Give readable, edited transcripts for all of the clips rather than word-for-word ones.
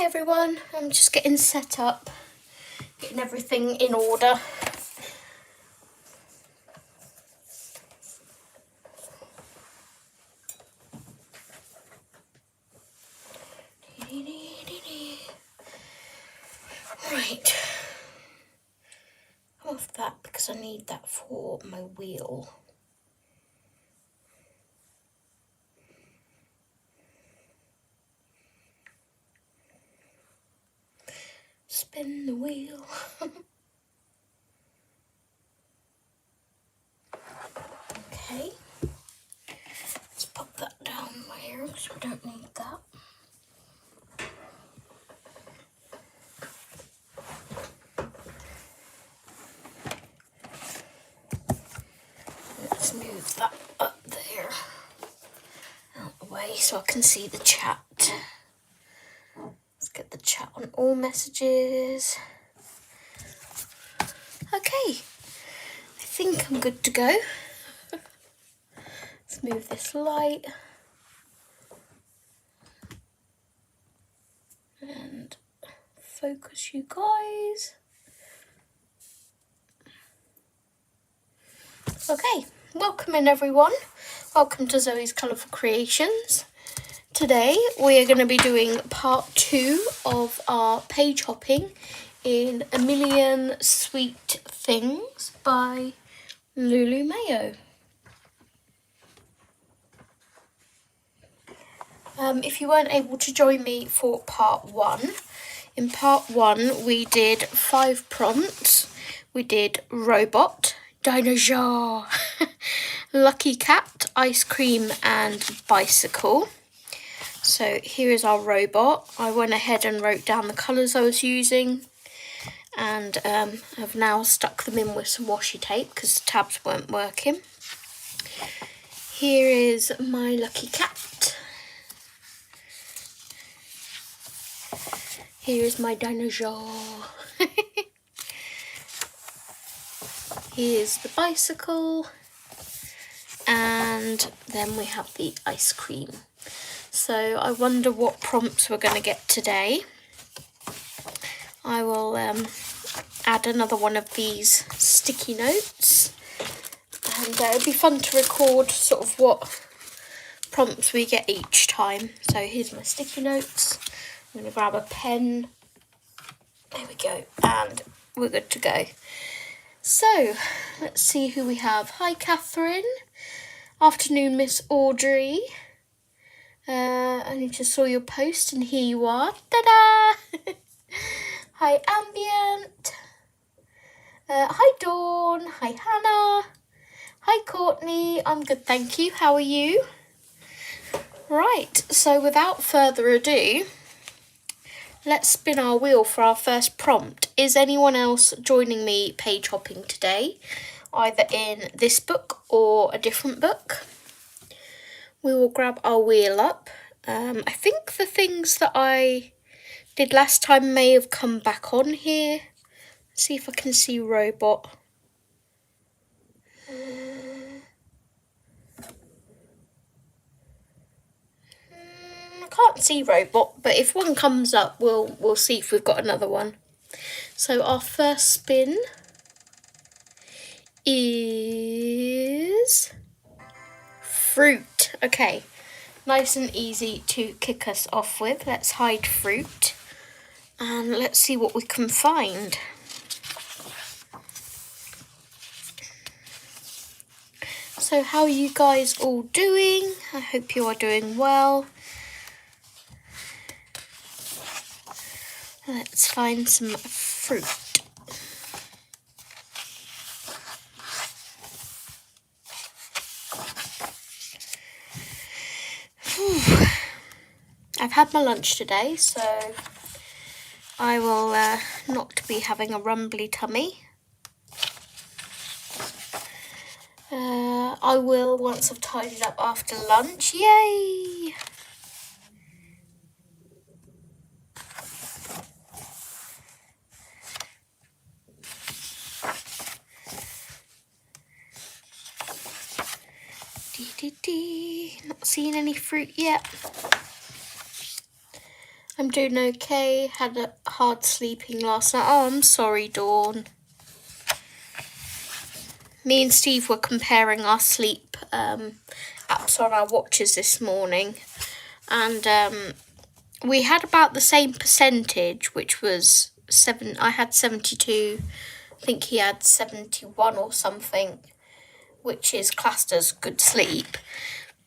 everyone, I'm just getting set up, getting everything in order. Right, off that because I need that for my wheel. Spin the wheel. Okay, let's pop that down there because we don't need that. Let's move that up there, out the way so I can see the chat. Let's get the chat on all messages. Okay, I think I'm good to go. Let's move this light. And focus you guys. Okay, welcome in everyone. Welcome to Zoe's Colourful Creations. Today we are going to be doing part 2 of our page hopping in A Million Sweet Things by Lulu Mayo. If you weren't able to join me for part 1, in part 1 we did 5 prompts. We did robot, dinosaur, lucky cat, ice cream and bicycle. So here is our robot. I went ahead and wrote down the colours I was using and have now stuck them in with some washi tape because the tabs weren't working. Here is my lucky cat. Here is my dinosaur. Here's the bicycle. And then we have the ice cream. So I wonder what prompts we're going to get today. I will add another one of these sticky notes. And it'll be fun to record sort of what prompts we get each time. So here's my sticky notes. I'm going to grab a pen. There we go. And we're good to go. So let's see who we have. Hi, Catherine. Afternoon, Miss Audrey. I just saw your post and here you are. Ta-da! Hi, Ambient. Hi, Dawn. Hi, Hannah. Hi, Courtney. I'm good, thank you. How are you? Right, so without further ado, let's spin our wheel for our first prompt. Is anyone else joining me page hopping today? Either in this book or a different book? We will grab our wheel up. I think the things that I did last time may have come back on here. Let's see if I can see robot. I can't see robot, but if one comes up, we'll see if we've got another one. So our first spin is fruit. Okay, nice and easy to kick us off with. Let's hide fruit and let's see what we can find. So how are you guys all doing? I hope you are doing well. Let's find some fruit. I've had my lunch today, so I will not be having a rumbly tummy. I will once I've tidied up after lunch. Yay! Not seeing any fruit yet. I'm doing okay. Had a hard sleeping last night. Oh, I'm sorry, Dawn. Me and Steve were comparing our sleep apps on our watches this morning. And we had about the same percentage, which was 7. I had 72. I think he had 71 or something, which is classed as good sleep.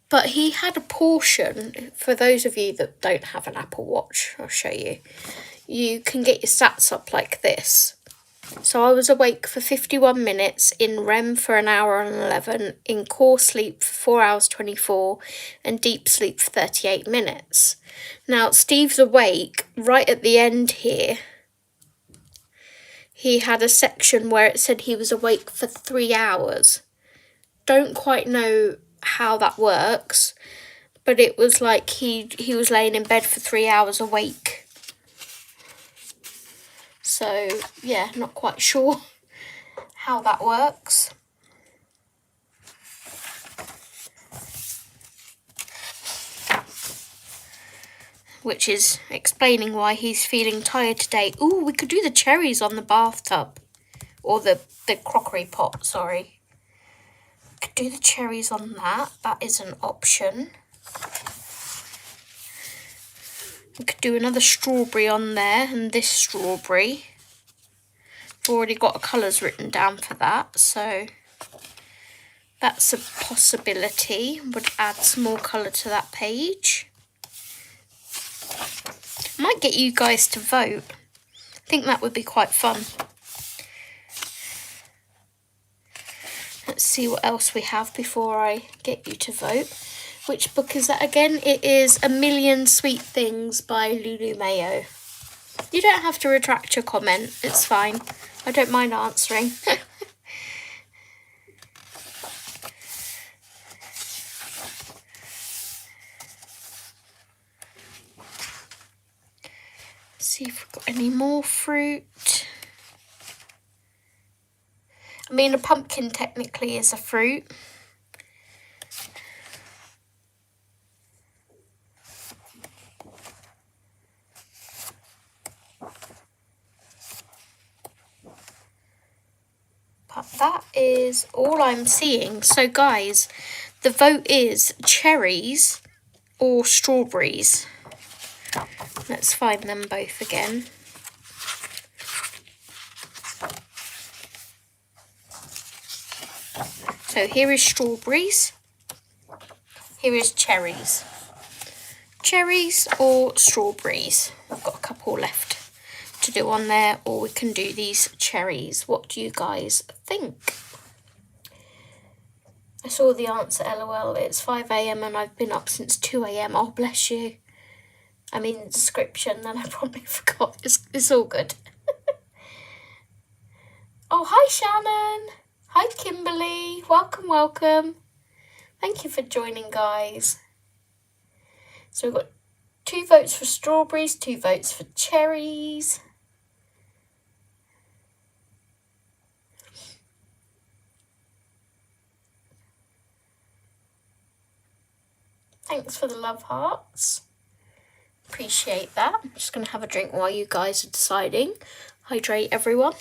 But he had a portion, for those of you that don't have an Apple Watch, I'll show you. You can get your stats up like this. So I was awake for 51 minutes, in REM for an hour and 11, in core sleep for 4 hours 24, and deep sleep for 38 minutes. Now, Steve's awake right at the end here. He had a section where it said he was awake for 3 hours. Don't quite know how that works, but it was like he was laying in bed for 3 hours awake. So yeah, not quite sure how that works. Which is explaining why he's feeling tired today. Ooh, we could do the cherries on the bathtub, or the crockery pot, sorry. Could do the cherries on that. That is an option. We could do another strawberry on there, and this strawberry. I've already got colours written down for that, so that's a possibility. Would add some more colour to that page. I might get you guys to vote. I think that would be quite fun. Let's see what else we have before I get you to vote. Which book is that again? It is A Million Sweet Things by Lulu Mayo. You don't have to retract your comment. It's fine. I don't mind answering. See if we've got any more fruit. I mean, a pumpkin technically is a fruit. But that is all I'm seeing. So guys, the vote is cherries or strawberries. Let's find them both again. So here is strawberries. Here is cherries. Cherries or strawberries. I've got a couple left to do on there, or we can do these cherries. What do you guys think? I saw the answer, LOL. It's 5 AM and I've been up since 2 AM. Oh, bless you. I mean, the description, and I probably forgot. It's all good. Oh, hi, Shannon. Hi, Kimberly. Welcome, welcome. Thank you for joining, guys. So we've got 2 votes for strawberries, 2 votes for cherries. Thanks for the love hearts. Appreciate that. I'm just going to have a drink while you guys are deciding. Hydrate, everyone.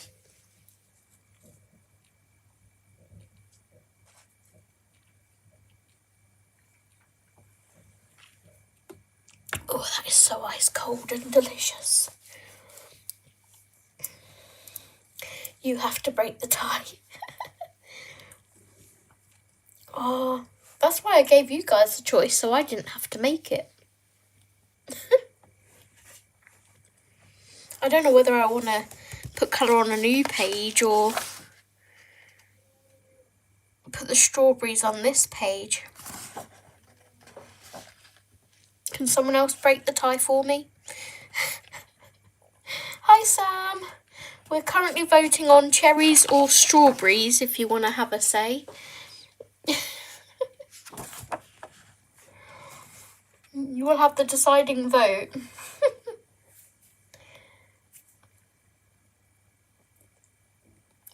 Oh, that is so ice cold and delicious. You have to break the tie. Oh, that's why I gave you guys the choice, so I didn't have to make it. I don't know whether I want to put colour on a new page or put the strawberries on this page. Can someone else break the tie for me? Hi, Sam. We're currently voting on cherries or strawberries, if you want to have a say. You will have the deciding vote.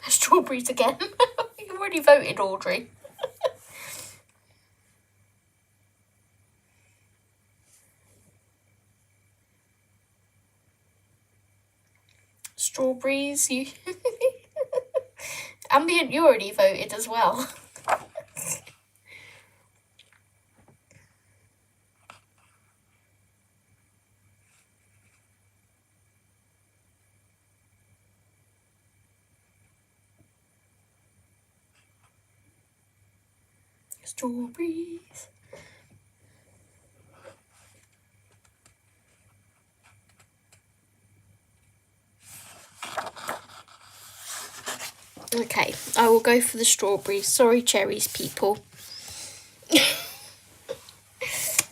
Strawberries again. You already voted, Audrey. strawberries. You Ambient, you already voted as well. Strawberries. Okay, I will go for the strawberries. Sorry, cherries, people.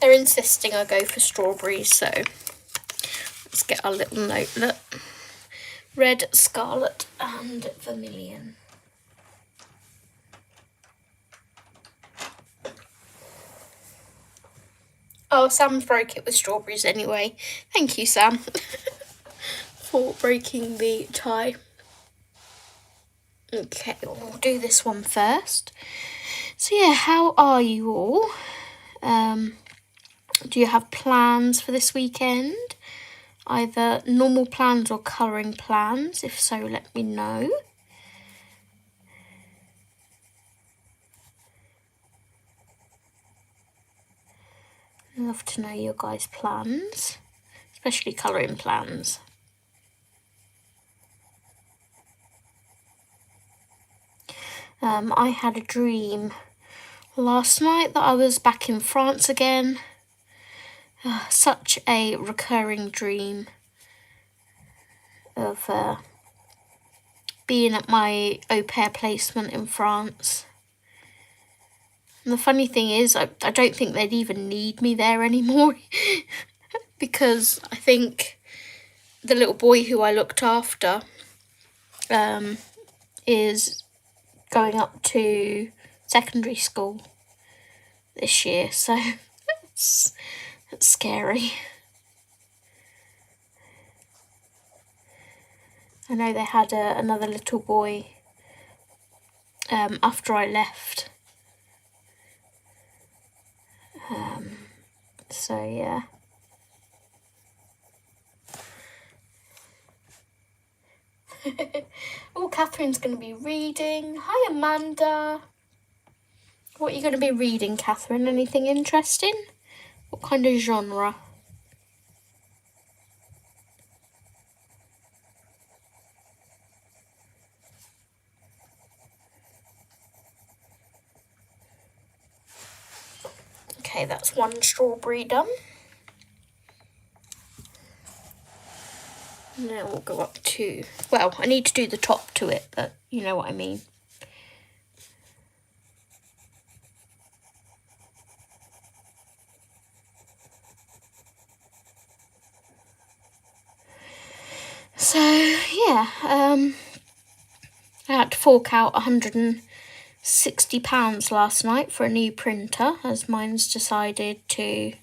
They're insisting I go for strawberries, so let's get our little note. Look. Red, scarlet, and vermilion. Oh, Sam broke it with strawberries anyway. Thank you, Sam, for breaking the tie. Okay, we'll do this one first. So yeah, how are you all? Do you have plans for this weekend? Either normal plans or colouring plans? If so, let me know. I'd love to know your guys' plans, especially colouring plans. I had a dream last night that I was back in France again. Such a recurring dream of being at my au pair placement in France. And the funny thing is, I don't think they'd even need me there anymore because I think the little boy who I looked after is going up to secondary school this year, so that's scary. I know they had another little boy after I left. So yeah. Oh, Catherine's going to be reading. Hi, Amanda. What are you going to be reading, Catherine? Anything interesting? What kind of genre? Okay, that's one strawberry done. Now we'll go up to, well, I need to do the top to it, but you know what I mean. So, yeah, I had to fork out £160 last night for a new printer, as mine's decided that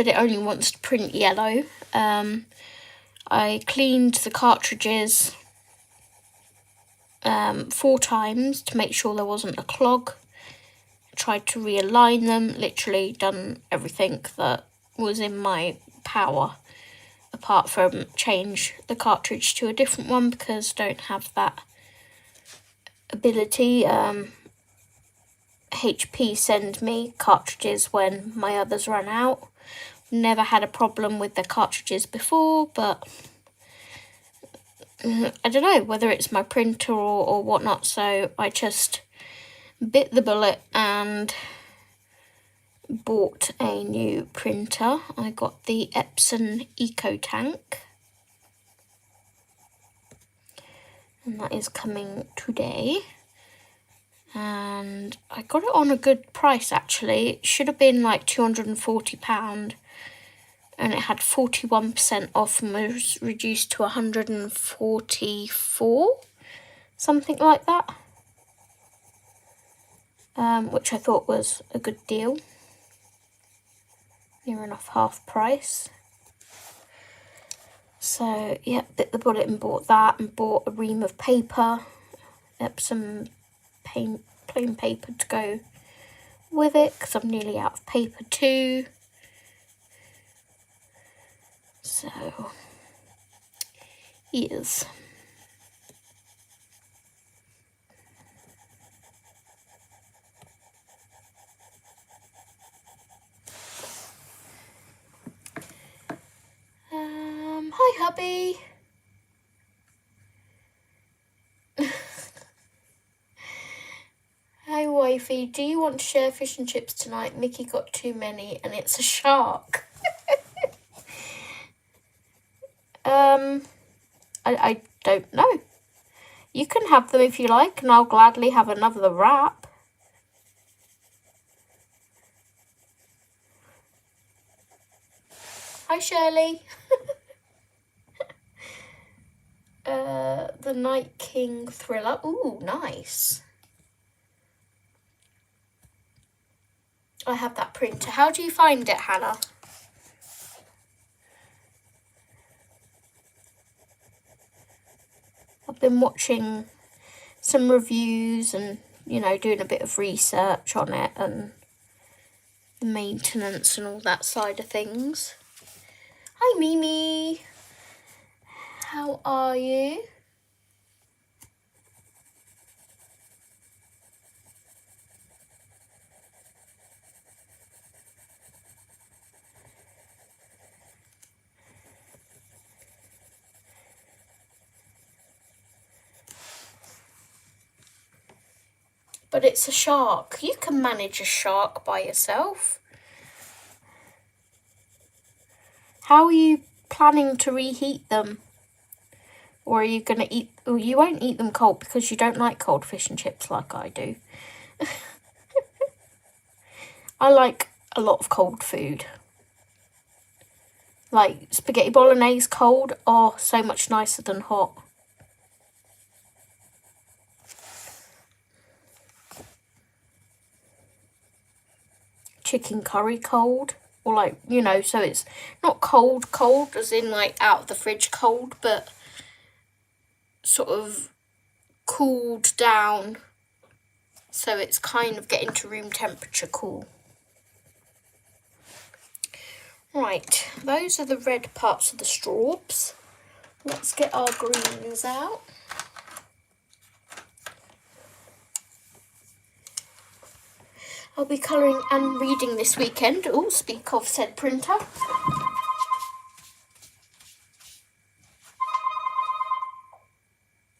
it only wants to print yellow. I cleaned the cartridges 4 times to make sure there wasn't a clog. Tried to realign them, literally done everything that was in my power, apart from change the cartridge to a different one because I don't have that ability. HP send me cartridges when my others run out. Never had a problem with the cartridges before, but I don't know whether it's my printer or whatnot, so I just bit the bullet and bought a new printer. I got the Epson EcoTank, and that is coming today. And I got it on a good price actually. It should have been like £240, and it had 41% off and was reduced to 144, something like that, which I thought was a good deal, near enough half price. So yeah, bit the bullet and bought that, and bought a ream of paper, Epsom plain paper to go with it because I'm nearly out of paper too. So He is. Hi, hubby. Hi, wifey. Do you want to share fish and chips tonight? Mickey got too many and it's a shark. I don't know. You can have them if you like, and I'll gladly have another wrap. Hi, Shirley. The Night King thriller. Ooh, nice. I have that printer. How do you find it, Hannah? I've been watching some reviews and, you know, doing a bit of research on it and the maintenance and all that side of things. Hi, Mimi. How are you? But it's a shark. You can manage a shark by yourself. How are you planning to reheat them? Or are you going to eat... Oh, you won't eat them cold because you don't like cold fish and chips like I do. I like a lot of cold food. Like spaghetti bolognese cold. Oh, so much nicer than hot. Chicken curry cold. Or like, you know, so it's not cold as in like out of the fridge cold, but sort of cooled down so it's kind of getting to room temperature cool. Right, those are the red parts of the straws. Let's get our greens out. I'll be colouring and reading this weekend. Oh, speak of said printer.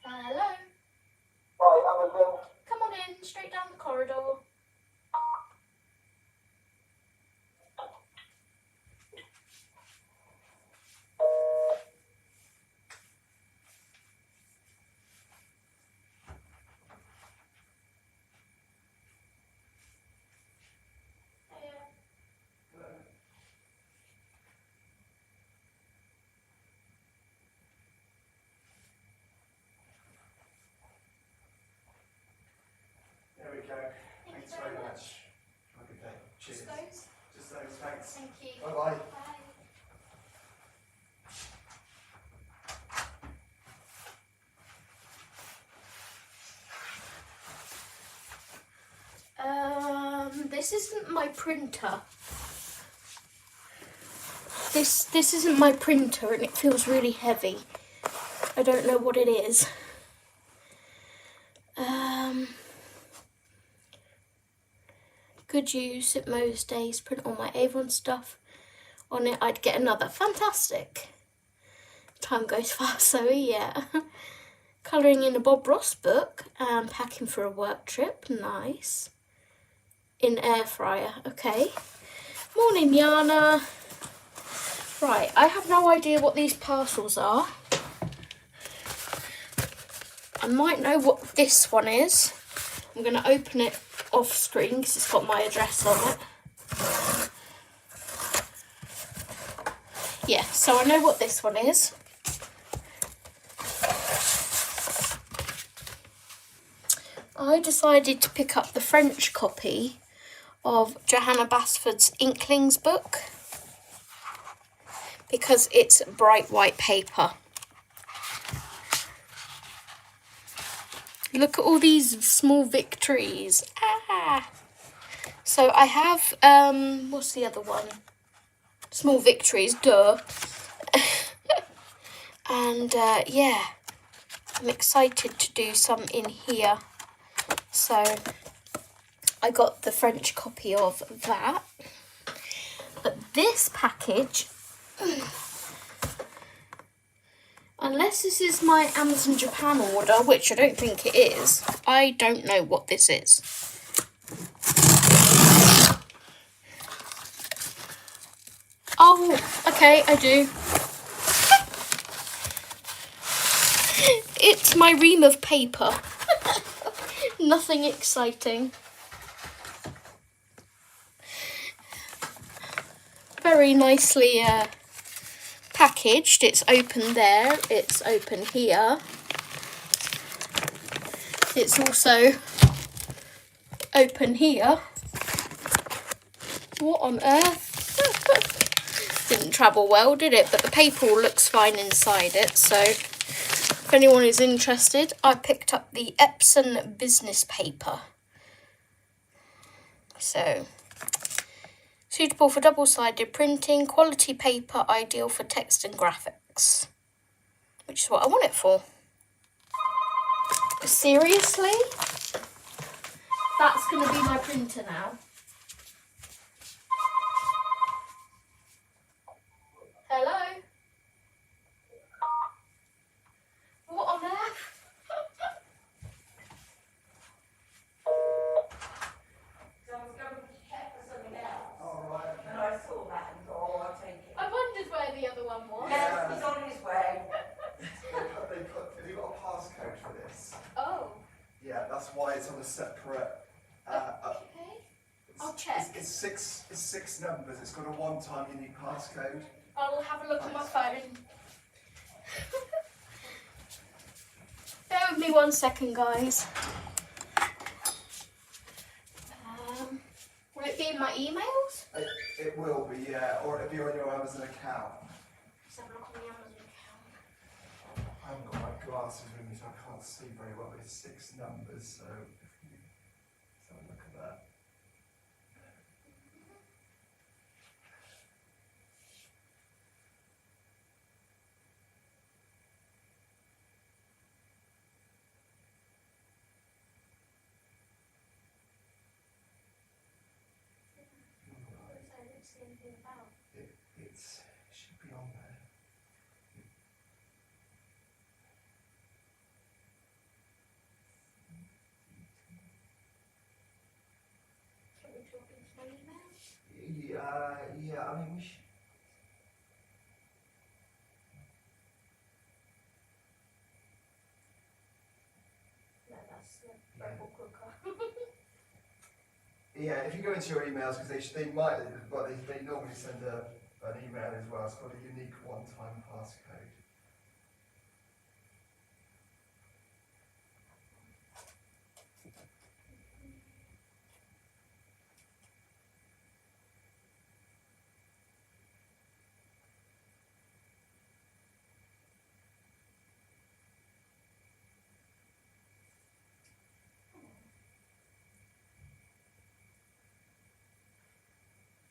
Hello. Hi, Amazon. Come on in, straight down the corridor. There we go. Thanks very much. Have a good day. Cheers. Just those. Thanks. Thank you. Bye-bye. Bye. This isn't my printer. This isn't my printer and it feels really heavy. I don't know what it is. Could use it most days, print all my Avon stuff on it. I'd get another. Fantastic. Time goes fast, so yeah. Colouring in a Bob Ross book and packing for a work trip. Nice. In air fryer. Okay. Morning, Yana. Right, I have no idea what these parcels are. I might know what this one is. I'm going to open it off screen because it's got my address on it. Yeah, so I know what this one is. I decided to pick up the French copy of Johanna Basford's Inklings book because it's bright white paper. Look at all these small victories. Ah! So I have, what's the other one? Small victories, duh. And yeah, I'm excited to do some in here. So I got the French copy of that. But this package, unless this is my Amazon Japan order, which I don't think it is, I don't know what this is. Oh, okay, I do. It's my ream of paper. Nothing exciting. Very nicely packaged. It's open there. It's open here. It's also open here. What on earth? Didn't travel well, did it? But the paper all looks fine inside it. So if anyone is interested, I picked up the Epson business paper. So suitable for double-sided printing, quality paper, ideal for text and graphics. Which is what I want it for. Seriously? That's going to be my printer now. Hello? What on earth? I wondered where the other one was. Yes, he's on his way. Have you got a passcode for this? Oh. Yeah, that's why it's on a separate. Okay. I'll check. It's six numbers. It's got a one-time unique passcode. I'll have a look at my phone. Bear with me 1 second, guys. Will it be in my emails? It will be, yeah, or it'll be on your Amazon account. Let's have a look on the Amazon account. I haven't got my glasses with me, so I can't see very well. It's 6 numbers, so if you let's have a look at that. It should be on there. Yeah, I mean, we should. No, that's the rebel cooker. Yeah, if you go into your emails, because they might, but they normally send an email as well. It's got a unique one-time passcode.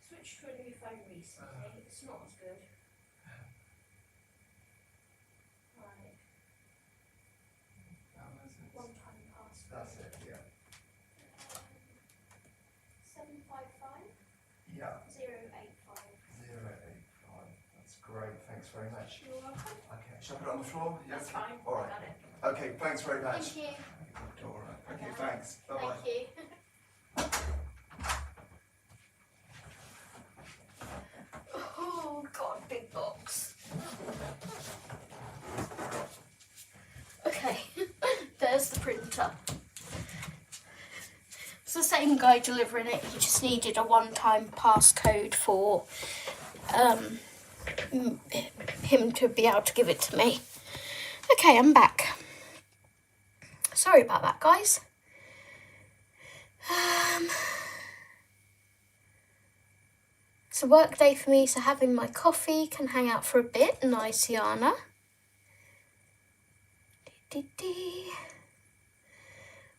Switched to a new phone recently. It's not as good. Right. One-time password. That's it, yeah. 755 Yeah. 085. 085. That's great. Thanks very much. You're welcome. Okay, shall I put it on the floor? Yeah. That's fine. All right. Got it. Okay, thanks very much. Thank you. All right. Okay, Okay. thanks. Bye-bye. Thank you. Oh god, big box. Okay, there's the printer. It's the same guy delivering it. He just needed a one-time passcode for him to be able to give it to me. Okay, I'm back. Sorry about that, guys. It's a work day for me, so having my coffee, can hang out for a bit. Nice, Yana.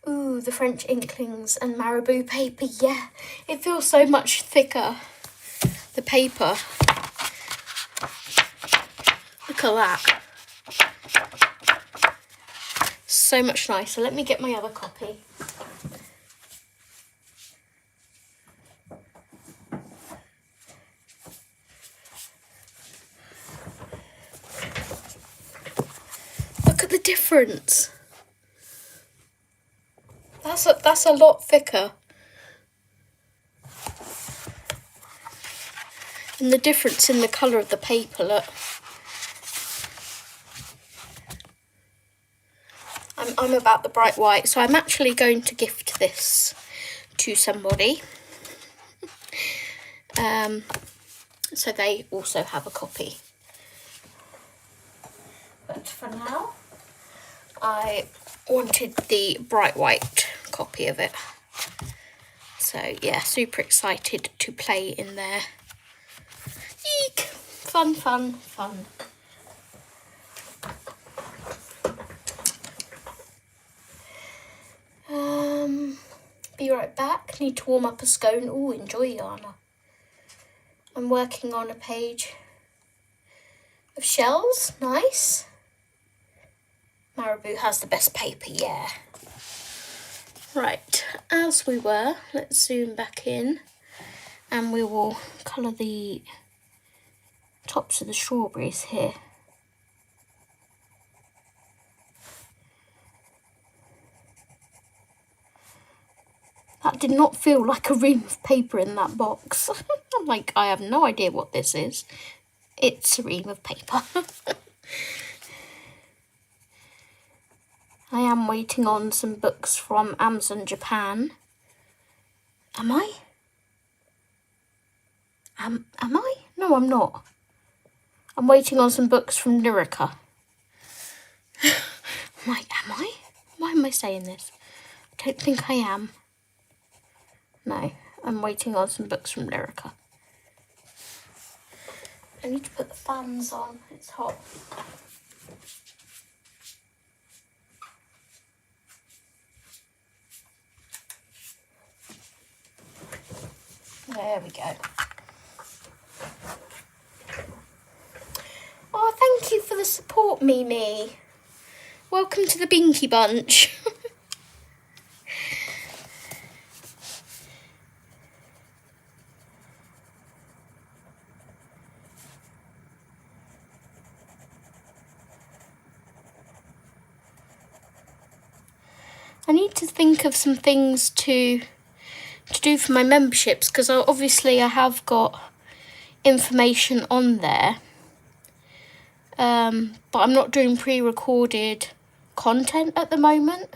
Ooh, the French inklings and marabou paper. Yeah, it feels so much thicker, the paper. Look at that. so much nicer. Let me get my other copy. Look at the difference. That's a lot thicker. And the difference in the colour of the paper, look. I'm about the bright white, so I'm actually going to gift this to somebody. So they also have a copy. But for now, I wanted the bright white copy of it. So yeah, super excited to play in there. Eek! Fun, fun, fun. Be right back. Need to warm up a scone. Oh, enjoy, Yana. I'm working on a page of shells. Nice. Marabou has the best paper, yeah. Right, as we were, let's zoom back in and we will colour the tops of the strawberries here. That did not feel like a ream of paper in that box. I'm like, I have no idea what this is. It's a ream of paper. I am waiting on some books from Amazon Japan. Am I? Am I? No, I'm not. I'm waiting on some books from Lyrica. I'm like, am I? Why am I saying this? I don't think I am. No, I'm waiting on some books from Lyrica. I need to put the fans on, it's hot. There we go. Oh, thank you for the support, Mimi. Welcome to the Binky Bunch. I need to think of some things to do for my memberships, because obviously I have got information on there, but I'm not doing pre-recorded content at the moment.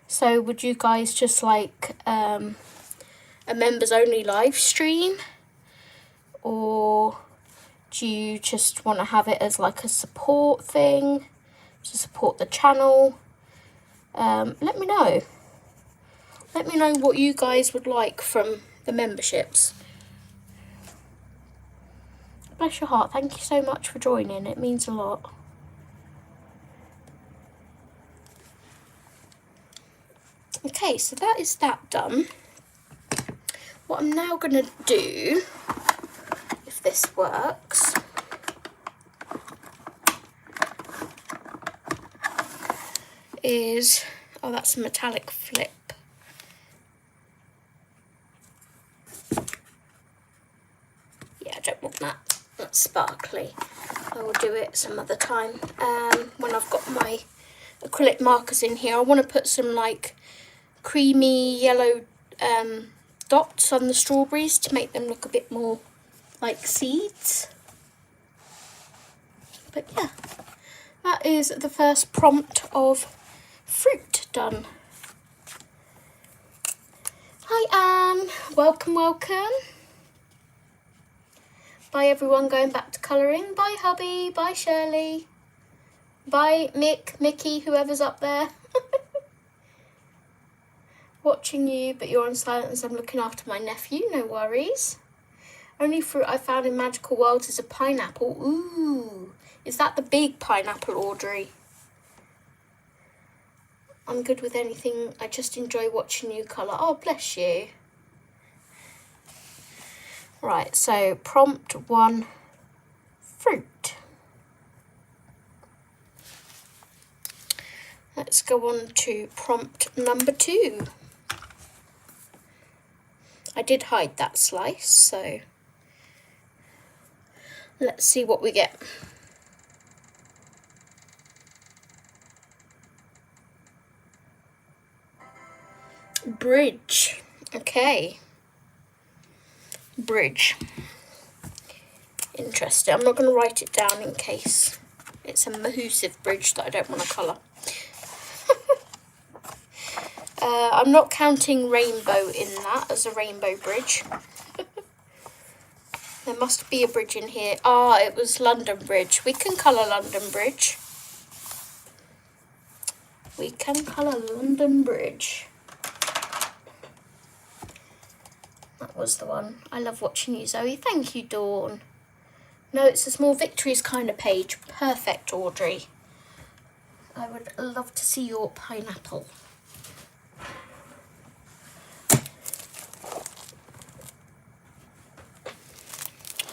So would you guys just like a members only live stream, or do you just want to have it as like a support thing to support the channel? Let me know. Let me know what you guys would like from the memberships. Bless your heart. Thank you so much for joining. It means a lot. Okay, so that is that done. What I'm now going to do, if this works, is... Oh, that's a metallic flip. Yeah, I don't want that. That's sparkly. I will do it some other time. When I've got my acrylic markers in here, I want to put some like creamy yellow dots on the strawberries to make them look a bit more like seeds. But yeah, that is the first prompt of fruit done. Hi Anne, welcome, welcome. Bye everyone going back to colouring. Bye hubby, bye Shirley. Bye Mick, Mickey, whoever's up there. Watching you, but you're on silent as I'm looking after my nephew, no worries. Only fruit I found in Magical Worlds is a pineapple. Ooh, is that the big pineapple, Audrey? I'm good with anything, I just enjoy watching you colour. Oh, bless you. Right, so prompt 1, fruit. Let's go on to prompt number 2. I did hide that slice, so let's see what we get. Bridge. Okay. Bridge. Interesting. I'm not going to write it down in case it's a mahoosive bridge that I don't want to colour. I'm not counting rainbow in that as a rainbow bridge. There must be a bridge in here. Ah, it was London Bridge. We can colour London Bridge. We can colour London Bridge. That was the one. I love watching you, Zoe. Thank you, Dawn. No, it's a small victories kind of page. Perfect, Audrey. I would love to see your pineapple.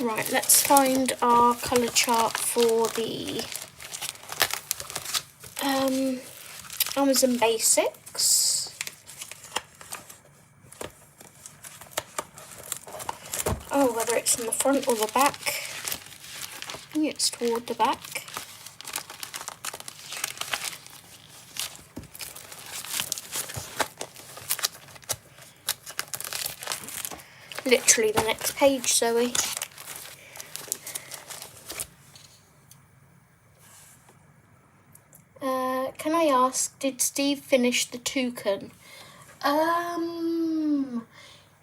Right, let's find our colour chart for the Amazon Basics. Oh, whether it's in the front or the back. I think it's toward the back. Literally the next page, Zoe. Can I ask, did Steve finish the toucan?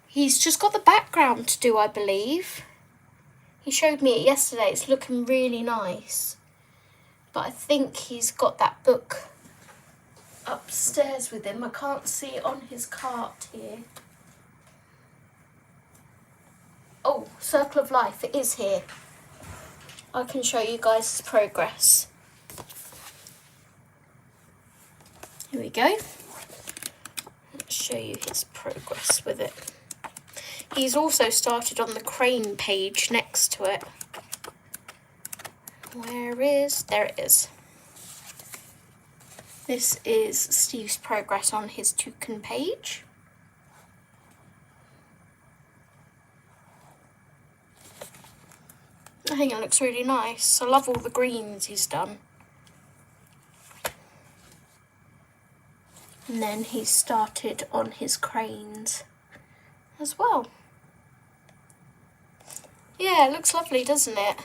He's just got the background to do, I believe. He showed me it yesterday. It's looking really nice. But I think he's got that book upstairs with him. I can't see it on his cart here. Oh, Circle of Life. It is here. I can show you guys his progress. Here we go. Let's show you his progress with it. He's also started on the crane page next to it. There it is. This is Steve's progress on his toucan page. I think it looks really nice. I love all the greens he's done. And then he started on his cranes as well. Yeah, it looks lovely, doesn't it?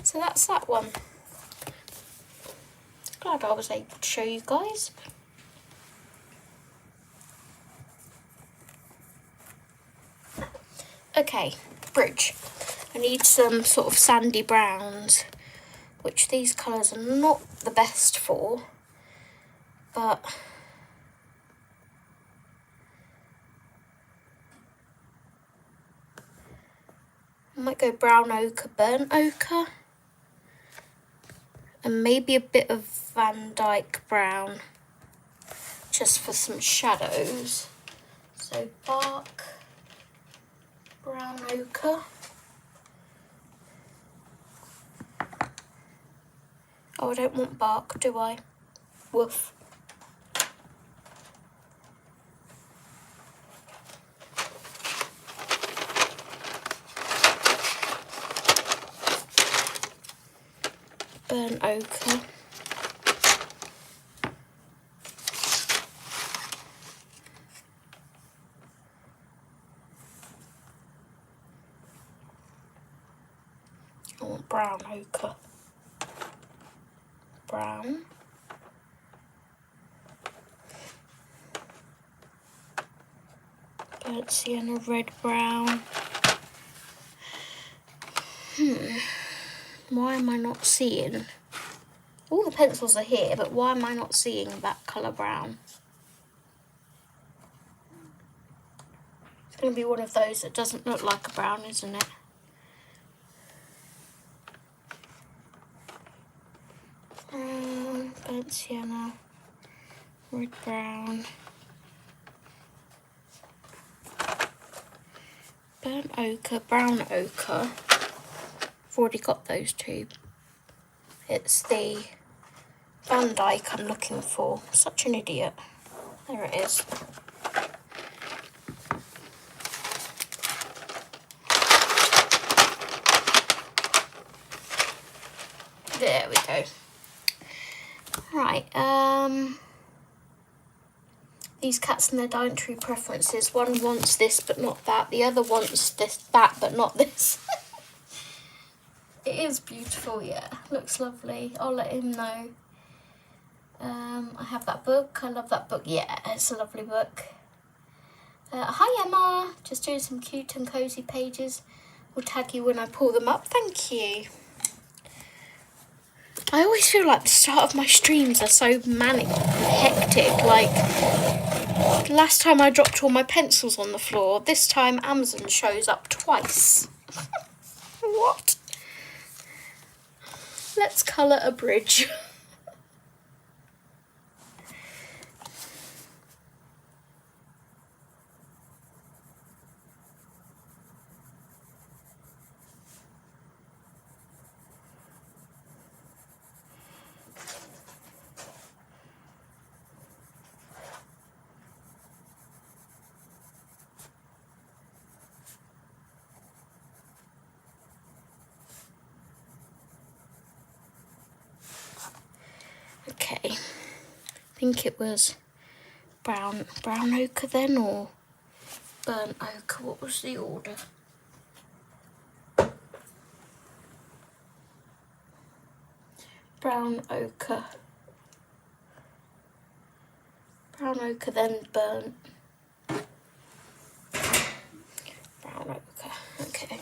So that's that one. Glad I was able to show you guys. Okay, bridge. I need some sort of sandy browns, which these colours are not the best for. But I might go brown ochre, burnt ochre, and maybe a bit of Van Dyke brown, just for some shadows. So bark, brown ochre. Oh, I don't want bark, do I? Woof. Burnt ochre. I want brown ochre. Brown. Burnt sienna, red, brown. Why am I not seeing? All the pencils are here, but why am I not seeing that colour brown? It's going to be one of those that doesn't look like a brown, isn't it? Burnt sienna, red, brown. Burnt ochre, brown ochre. I've already got those two. It's the Van Dyke I'm looking for. Such an idiot. There it is. There we go. Right, these cats and their dietary preferences. One wants this but not that. The other wants that but not this. It is beautiful, yeah. Looks lovely. I'll let him know. I have that book. I love that book. Yeah, it's a lovely book. Hi Emma. Just doing some cute and cozy pages. We'll tag you when I pull them up. Thank you. I always feel like the start of my streams are so manic and hectic. Like, last time I dropped all my pencils on the floor. This time Amazon shows up twice. What? Let's colour a bridge. Okay, I think it was brown ochre then, or burnt ochre. What was the order? Brown ochre, then burnt. Brown ochre. Okay.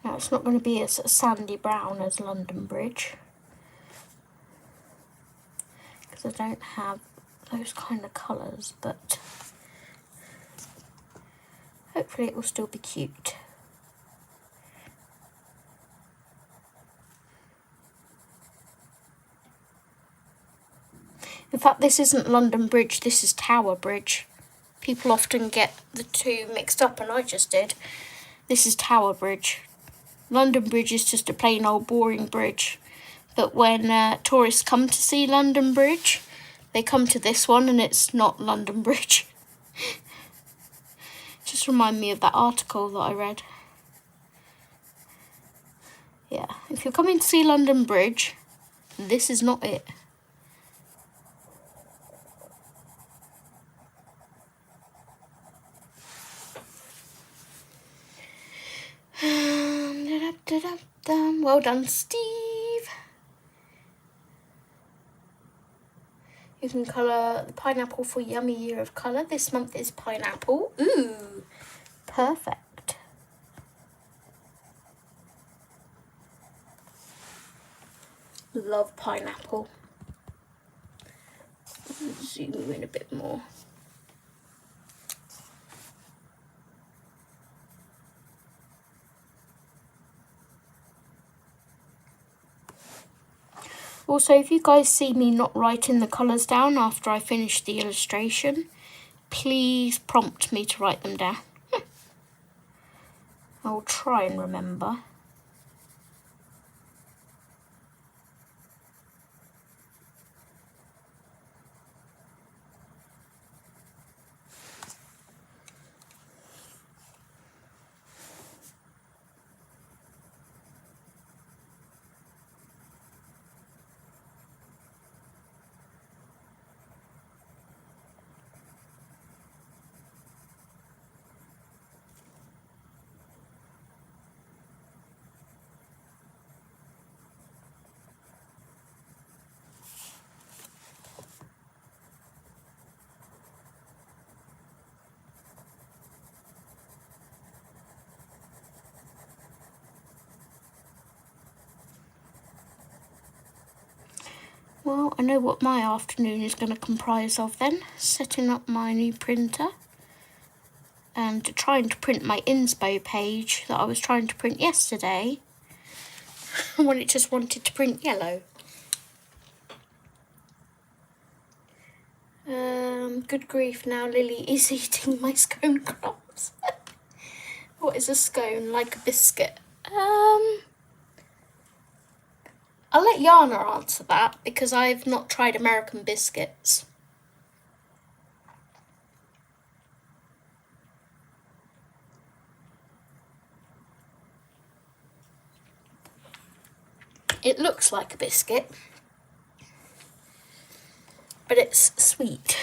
Now it's not going to be as sandy brown as London Bridge, because I don't have those kind of colours, but hopefully it will still be cute. In fact, this isn't London Bridge, this is Tower Bridge. People often get the two mixed up, and I just did. This is Tower Bridge. London Bridge is just a plain old boring bridge. But when tourists come to see London Bridge, they come to this one and it's not London Bridge. Just remind me of that article that I read. Yeah, if you're coming to see London Bridge, this is not it. Well done, Steve. You can colour the pineapple for Yummy Year of Colour. This month is pineapple. Ooh, perfect. Love pineapple. Zoom you in a bit more. Also, if you guys see me not writing the colours down after I finish the illustration, please prompt me to write them down. I'll try and remember. Well, I know what my afternoon is going to comprise of then. Setting up my new printer and trying to print my inspo page that I was trying to print yesterday when it just wanted to print yellow. Good grief, now Lily is eating my scone crumbs. What is a scone? Like a biscuit? I'll let Yana answer that because I've not tried American biscuits. It looks like a biscuit, but it's sweet.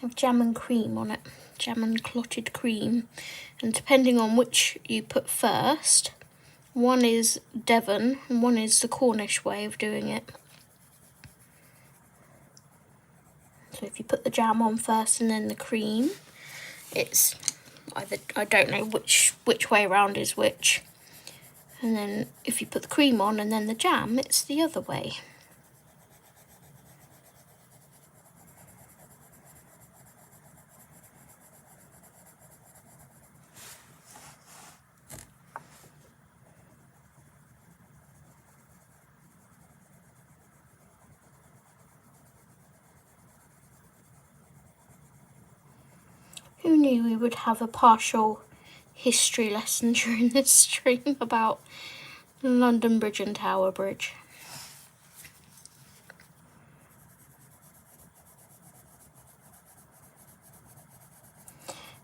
Have jam and cream on it, jam and clotted cream, and depending on which you put first, one is Devon and one is the Cornish way of doing it. So if you put the jam on first and then the cream, it's either, I don't know which way around is which, and then if you put the cream on and then the jam, it's the other way. Who knew we would have a partial history lesson during this stream about London Bridge and Tower Bridge?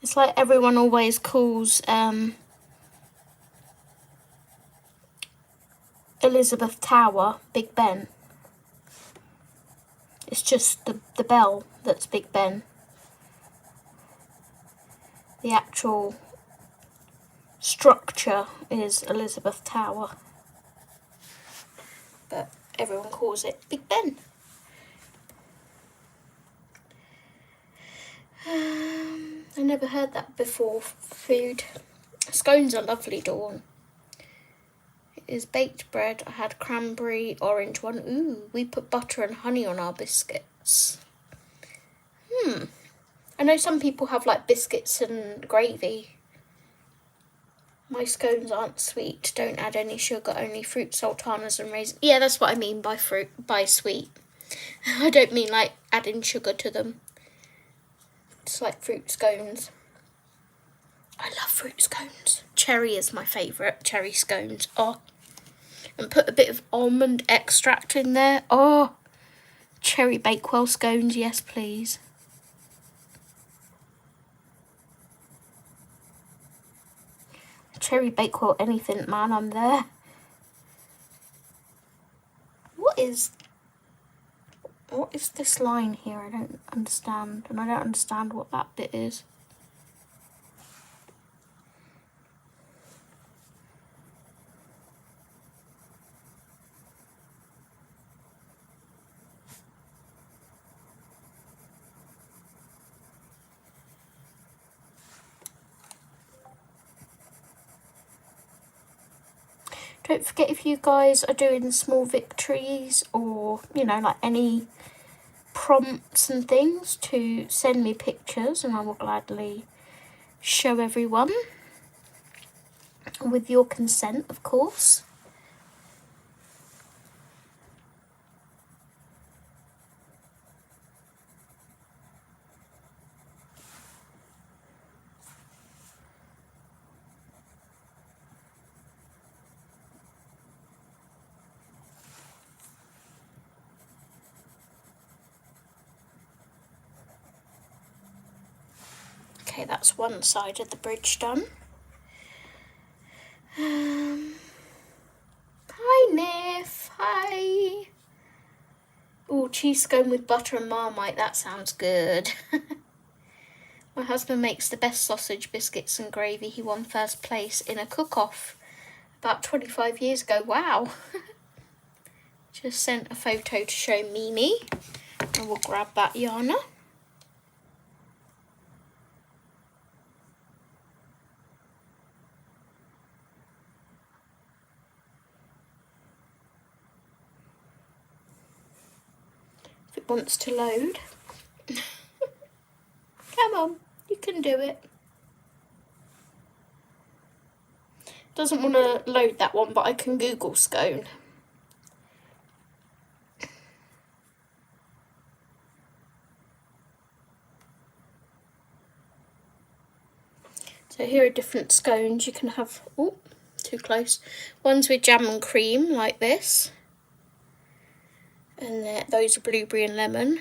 It's like everyone always calls Elizabeth Tower Big Ben. It's just the bell that's Big Ben. The actual structure is Elizabeth Tower, but everyone calls it Big Ben. I never heard that before. Food. Scones are lovely, Dawn. It is baked bread. I had cranberry orange one. Ooh, we put butter and honey on our biscuits. I know some people have like biscuits and gravy. My scones aren't sweet. Don't add any sugar, only fruit, sultanas and raisins. Yeah, that's what I mean by sweet. I don't mean like adding sugar to them. It's like fruit scones. I love fruit scones. Cherry is my favourite. Cherry scones. Oh. And put a bit of almond extract in there. Oh. Cherry Bakewell scones, yes please. Cherry Bakewell anything, man, I'm there. What is this line here? I don't understand, and I don't understand what that bit is. Don't forget, if you guys are doing small victories or, you know, like any prompts and things, to send me pictures and I will gladly show everyone. With your consent, of course. Okay, that's one side of the bridge done. Hi, Niff. Hi. Oh, cheese scone with butter and Marmite. That sounds good. My husband makes the best sausage, biscuits and gravy. He won first place in a cook-off about 25 years ago. Wow. Just sent a photo to show Mimi. And we'll grab that, Yana. If it wants to load. Come on, you can do it. Doesn't want to load that one, but I can Google scone. So here are different scones you can have. Oh, too close. Ones with jam and cream like this. And those are blueberry and lemon.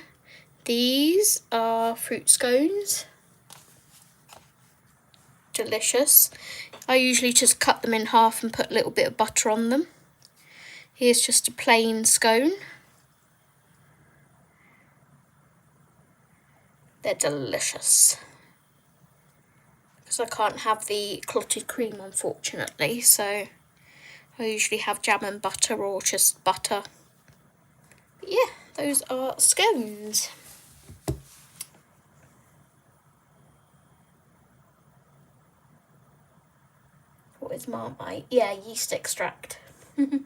These are fruit scones. Delicious. I usually just cut them in half and put a little bit of butter on them. Here's just a plain scone. They're delicious. Because I can't have the clotted cream, unfortunately, so I usually have jam and butter or just butter. But yeah, those are scones. What is Marmite? Yeah, yeast extract. You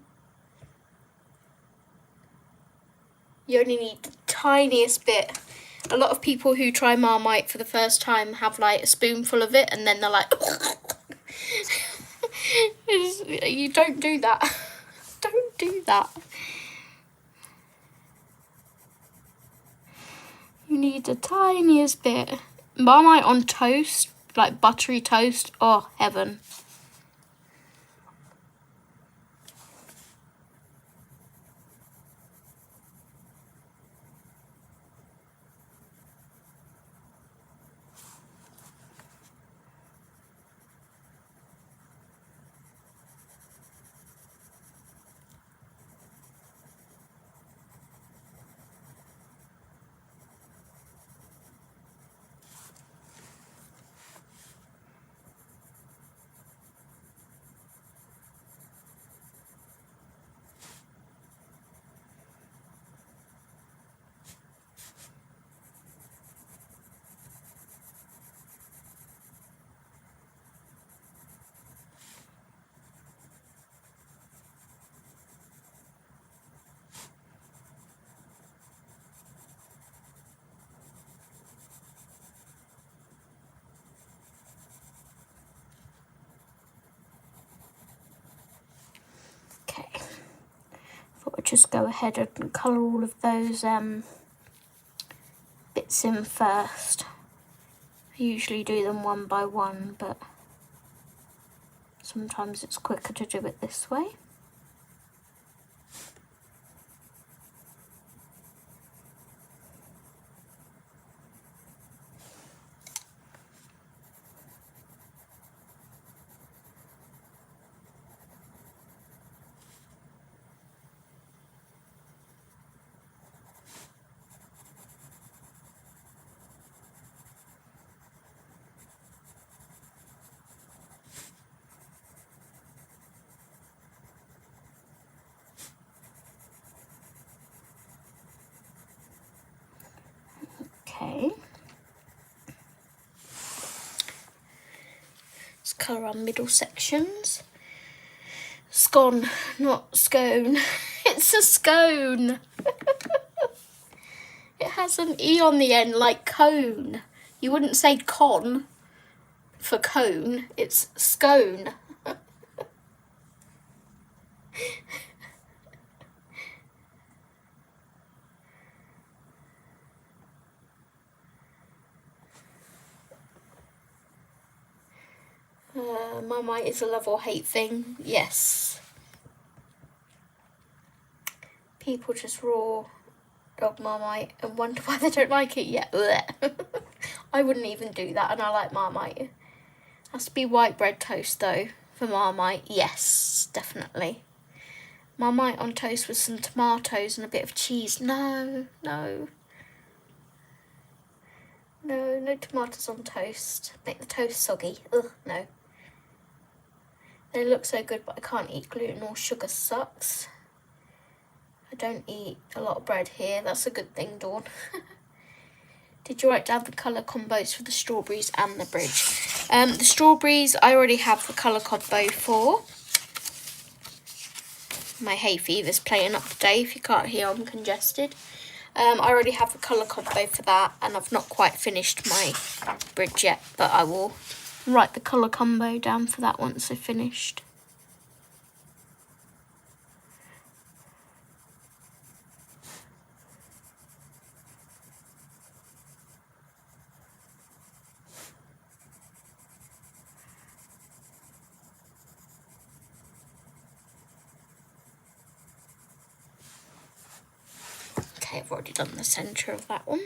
only need the tiniest bit. A lot of people who try Marmite for the first time have like a spoonful of it and then they're like, you don't do that. Don't do that. You need the tiniest bit. Marmite on toast, like buttery toast. Oh, heaven. Okay. Thought I'd just go ahead and colour all of those bits in first. I usually do them one by one, but sometimes it's quicker to do it this way. Okay. Let's colour our middle sections. Scone, not scone. It's a scone. It has an E on the end like cone. You wouldn't say con for cone. It's scone. Marmite is a love or hate thing. Yes. People just raw dog Marmite and wonder why they don't like it yet. I wouldn't even do that, and I like Marmite. Has to be white bread toast though for Marmite. Yes, definitely. Marmite on toast with some tomatoes and a bit of cheese. No, no. No, no tomatoes on toast. Make the toast soggy. Ugh, no. They look so good, but I can't eat gluten or sugar. Sucks. I don't eat a lot of bread here. That's a good thing, Dawn. Did you like to have the colour combos for the strawberries and the bridge? The strawberries, I already have the colour combo for. My hay fever's playing up today. If you can't hear, I'm congested. I already have the colour combo for that, and I've not quite finished my bridge yet, but I will write the colour combo down for that once I've finished. I've already done the centre of that one.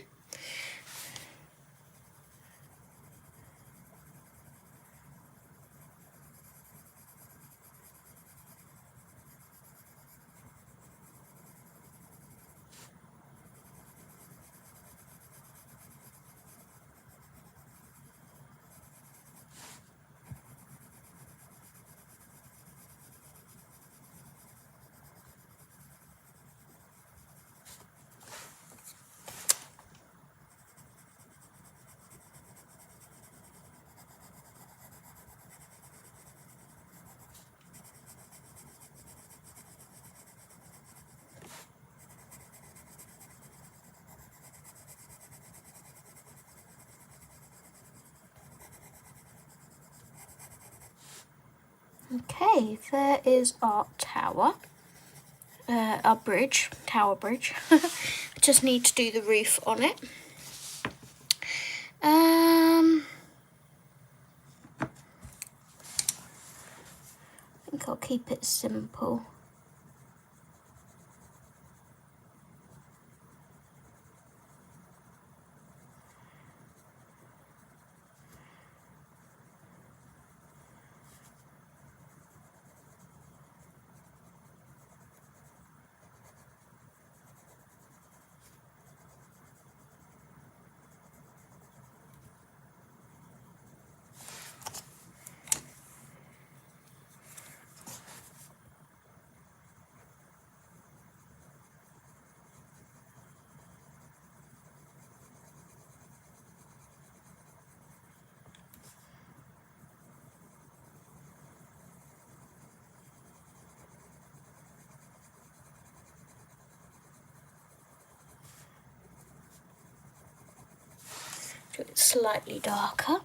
Okay, there is our tower, our bridge, tower bridge. Just need to do the roof on it. I think I'll keep it simple. Do it slightly darker.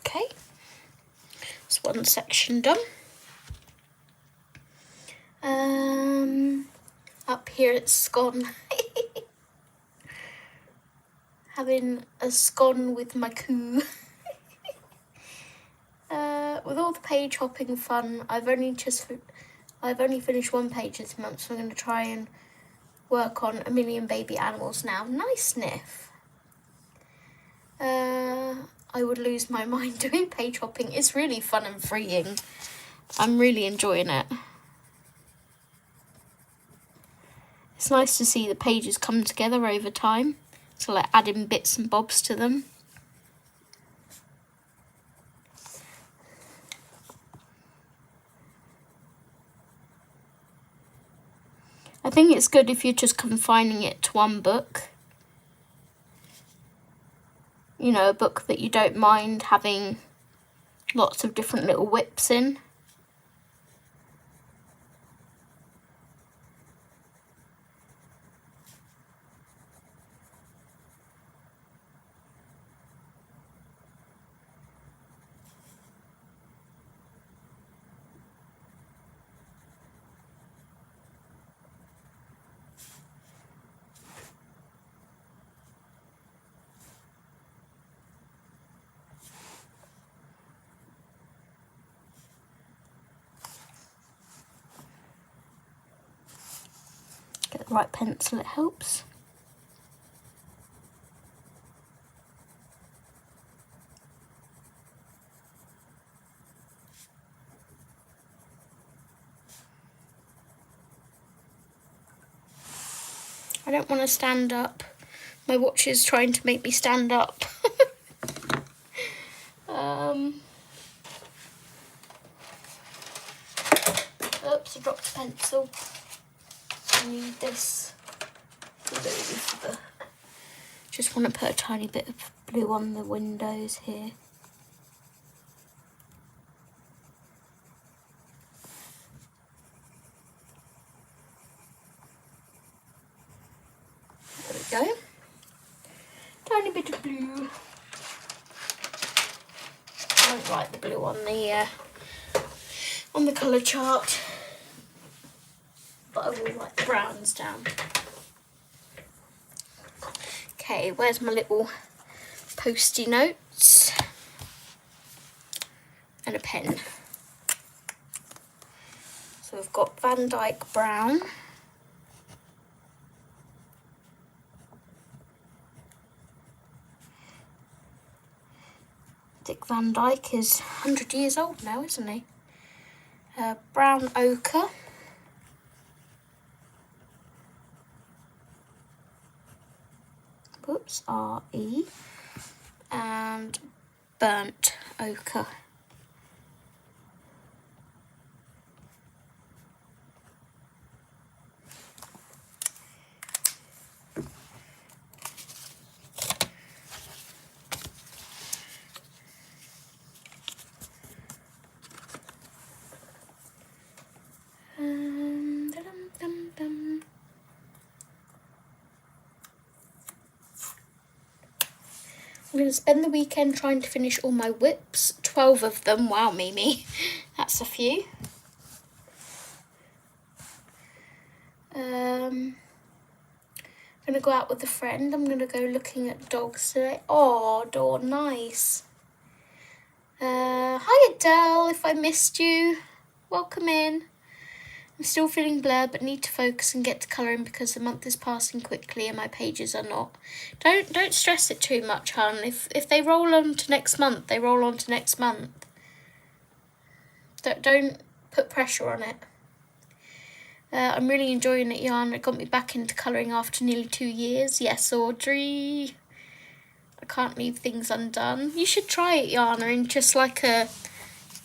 Okay, that's one section done. Up here it's scone. Having a scone with my coo. With all the page hopping fun, I've only finished one page this month, so I'm going to try and work on A Million Baby Animals now. Nice sniff. I would lose my mind doing page hopping. It's really fun and freeing. I'm really enjoying it. It's nice to see the pages come together over time. So like adding bits and bobs to them. I think it's good if you're just confining it to one book. You know, a book that you don't mind having lots of different little whips in. Get the right pencil, it helps. I don't want to stand up. My watch is trying to make me stand up. Oops, I dropped a pencil. I need this blue for the... Just want to put a tiny bit of blue on the windows here. There we go. won't write the blue on the colour chart, but I will write the browns down. Okay, where's my little post-it notes and a pen? So we've got Van Dyke Brown, Dick Van Dyke is 100 years old now, isn't he? Brown Ochre, whoops, R-E, and Burnt Ochre. I'm going to spend the weekend trying to finish all my whips. 12 of them. Wow, Mimi. That's a few. I'm going to go out with a friend. I'm going to go looking at dogs today. Oh, Dawn, nice. Hi, Adele, if I missed you. Welcome in. I'm still feeling blurred, but need to focus and get to colouring because the month is passing quickly and my pages are not. Don't stress it too much, hon. If they roll on to next month, they roll on to next month. Don't put pressure on it. I'm really enjoying it, Yana. It got me back into colouring after nearly 2 years. Yes, Audrey. I can't leave things undone. You should try it, Yana, in just like a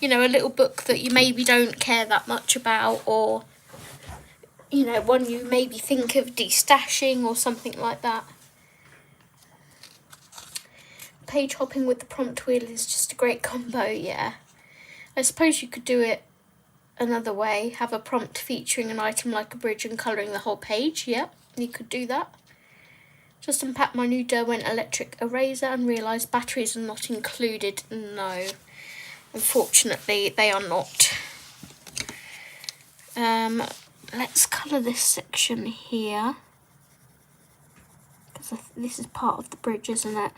little book that you maybe don't care that much about, or, one you maybe think of destashing or something like that. Page hopping with the prompt wheel is just a great combo, yeah. I suppose you could do it another way. Have a prompt featuring an item like a bridge and colouring the whole page. Yeah, you could do that. Just unpacked my new Derwent electric eraser and realised batteries are not included. No. Unfortunately, they are not. Let's colour this section here, because this is part of the bridge, isn't it?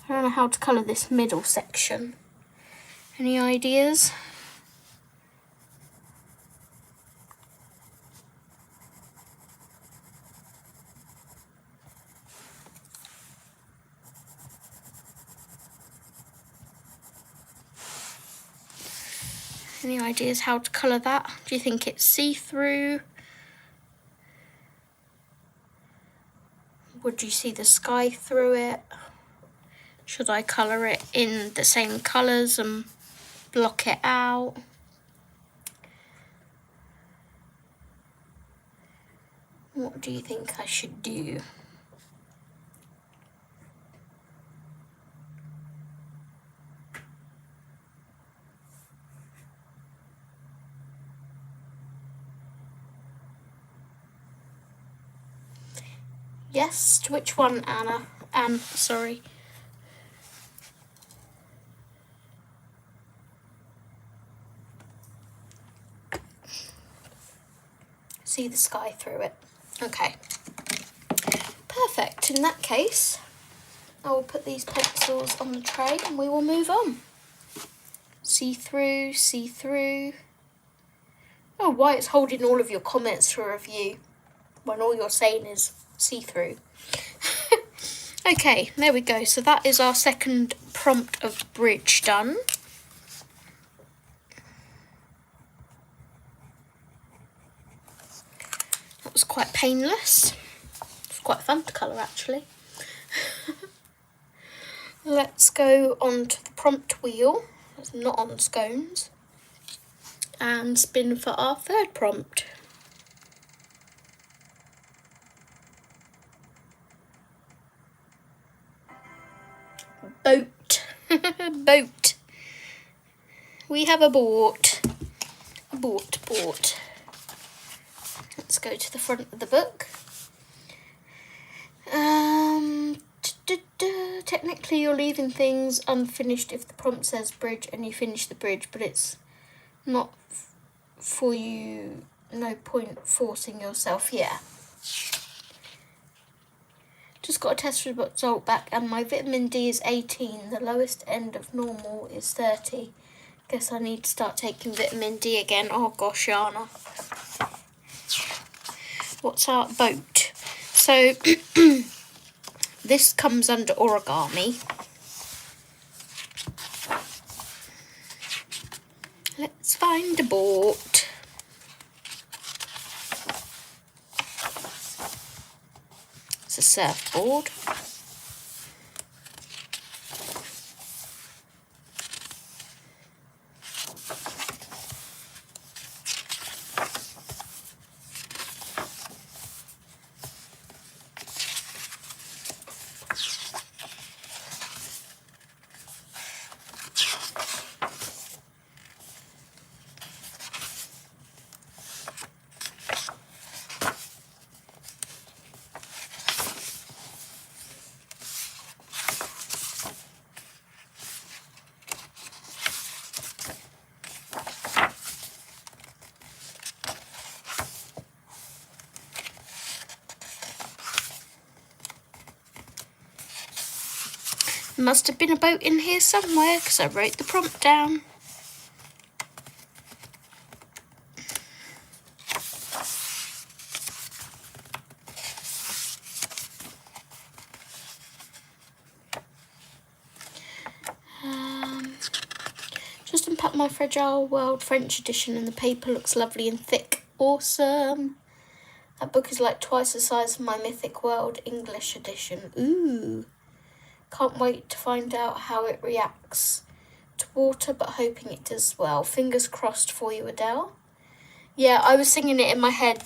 I don't know how to colour this middle section. Any ideas? Any ideas how to colour that? Do you think it's see-through? Would you see the sky through it? Should I colour it in the same colours and block it out? What do you think I should do? Yes, to which one, Anna? Anne, sorry. See the sky through it. Okay. Perfect. In that case, I will put these pencils on the tray and we will move on. See through, see through. Oh, why it's holding all of your comments for review when all you're saying is see-through. Okay, there we go. So that is our second prompt of bridge done. That was quite painless. It's quite fun to colour, actually. Let's go on to the prompt wheel. It's not on scones. And spin for our third prompt. Boat. Boat. We have a boat. A boat. Let's go to the front of the book. technically you're leaving things unfinished if the prompt says bridge and you finish the bridge, but it's not for you, no point forcing yourself. Yeah. Just got a test result back and my vitamin D is 18. The lowest end of normal is 30. Guess I need to start taking vitamin D again. Oh gosh, Yana. What's our boat? So this comes under origami. Let's find a boat. It's a surfboard. Must have been a boat in here somewhere because I wrote the prompt down. Just unpacked my Fragile World French edition and the paper looks lovely and thick. Awesome. That book is like twice the size of my Mythic World English edition. Ooh. Can't wait to find out how it reacts to water, but hoping it does well. Fingers crossed for you, Adele. Yeah, I was singing it in my head,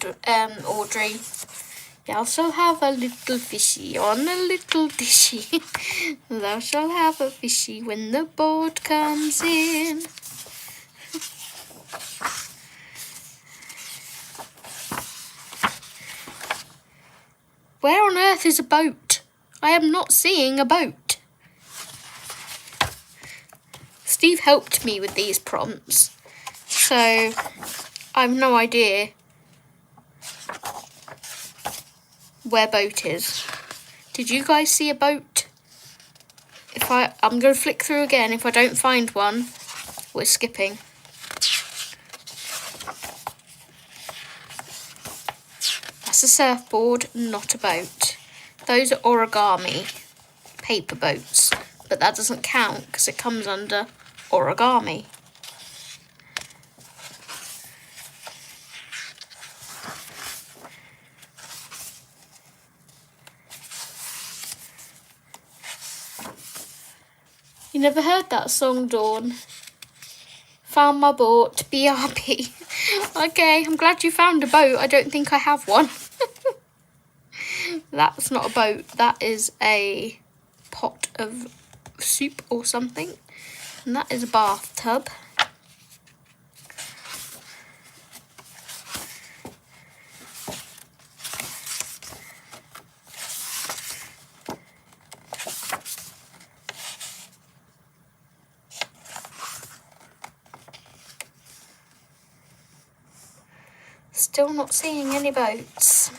Audrey. Thou shalt have a little fishy on a little dishy. Thou shalt have a fishy when the boat comes in. Where on earth is a boat? I am not seeing a boat. Steve helped me with these prompts, so I have no idea where boat is. Did you guys see a boat? I'm going to flick through again. If I don't find one, we're skipping. That's a surfboard, not a boat. Those are origami paper boats, but that doesn't count because it comes under origami. You never heard that song, Dawn? Found my boat, BRB. Okay, I'm glad you found a boat. I don't think I have one. That's not a boat. That is a pot of soup or something. And that is a bathtub. Still not seeing any boats.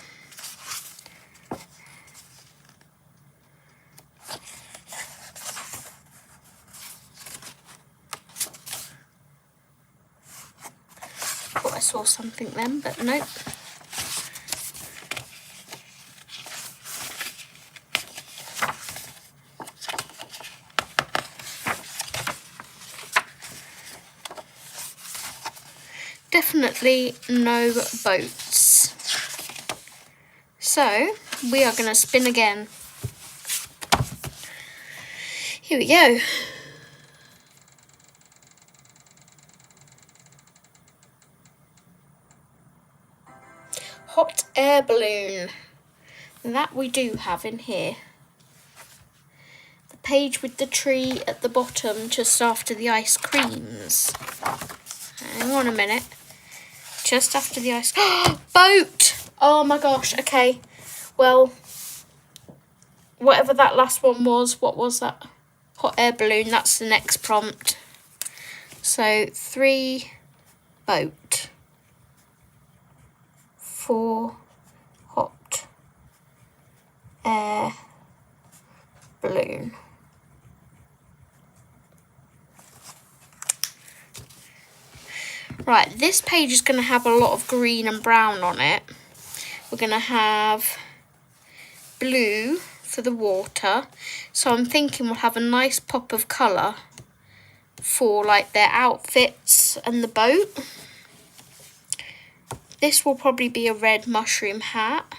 Thought I saw something then, but nope. Definitely no boats. So we are going to spin again. Here we go. Hot air balloon. That we do have in here. The page with the tree at the bottom just after the ice creams. Hang on a minute. Just after the ice... Boat! Oh my gosh, okay. Well, whatever that last one was, what was that? Hot air balloon, that's the next prompt. So 3 boat, 4 hot air balloon. Right, this page is going to have a lot of green and brown on it. We're going to have blue for the water. So I'm thinking we'll have a nice pop of colour for like their outfits and the boat. This will probably be a red mushroom hat.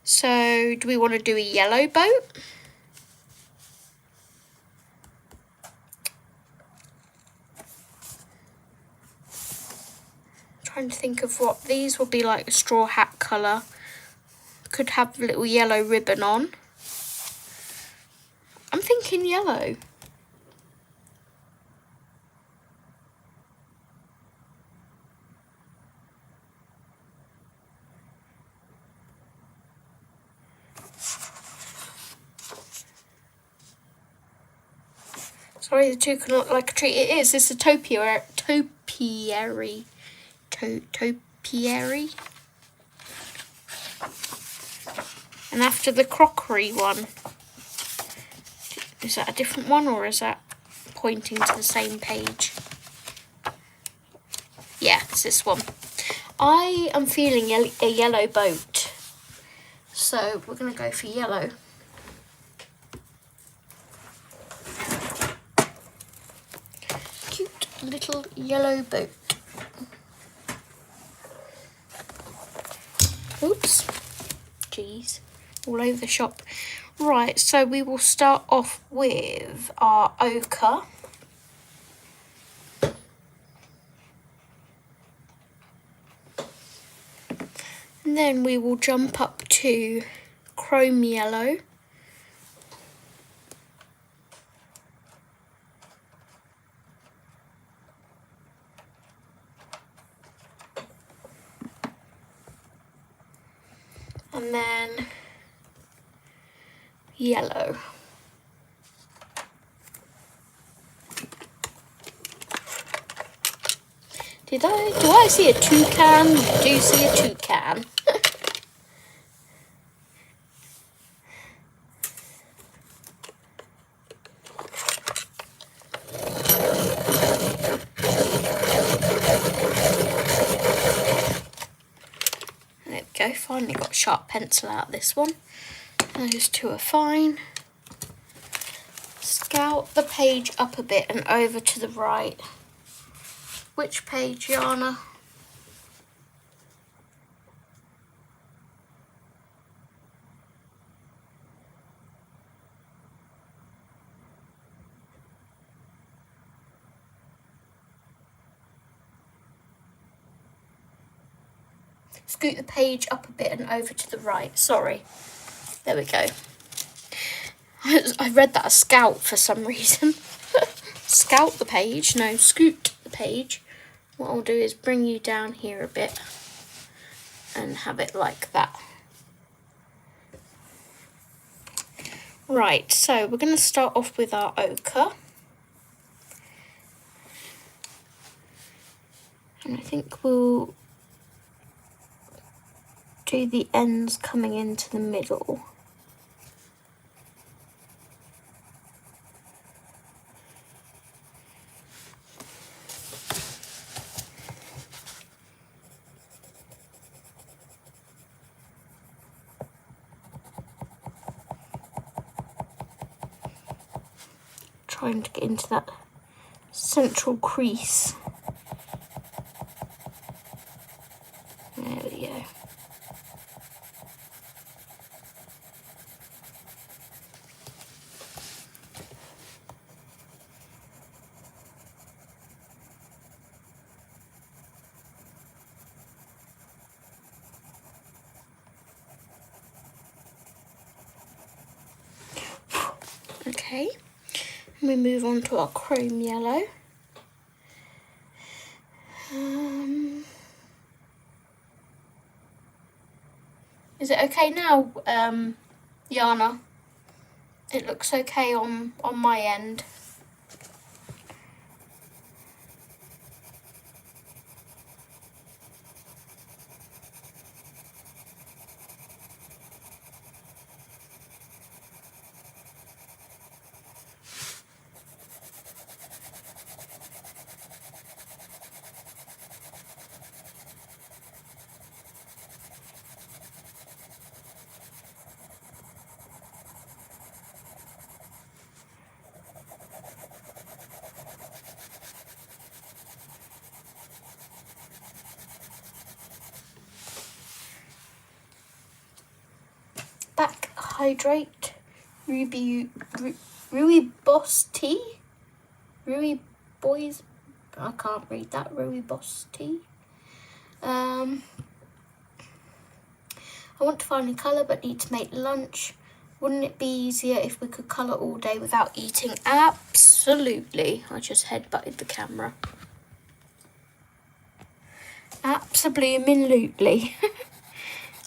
So do we want to do a yellow boat? Trying to think of what these will be, like a straw hat colour. Could have a little yellow ribbon on. I'm thinking yellow. Sorry, the two can look like a tree. It is. It's a topiary. Topiary. And after the crockery one, is that a different one or is that pointing to the same page? Yeah, it's this one. I am feeling a yellow boat, so we're going to go for yellow. Cute little yellow boat. Oops. Jeez. All over the shop. Right, so we will start off with our ochre. And then we will jump up to chrome yellow. And then yellow. Do I see a toucan? I do see a toucan. There we go, finally got a sharp pencil out of this one. Those two are fine. Scout the page up a bit and over to the right. Which page, Yana? Scoot the page up a bit and over to the right. Sorry. There we go. I read that as scout for some reason. Scout the page. No, scoot the page. What I'll do is bring you down here a bit and have it like that. Right, so we're going to start off with our ochre. And I think we'll do the ends coming into the middle. Trying to get into that central crease. There we go. Okay. We move on to our chrome yellow. Is it okay now, Yana, it looks okay on my end. Back hydrate, rooibos tea, boys. I can't read that. Rooibos tea. I want to find a colour but need to make lunch. Wouldn't it be easier if we could colour all day without eating? Absolutely. I just headbutted the camera. Absolutely.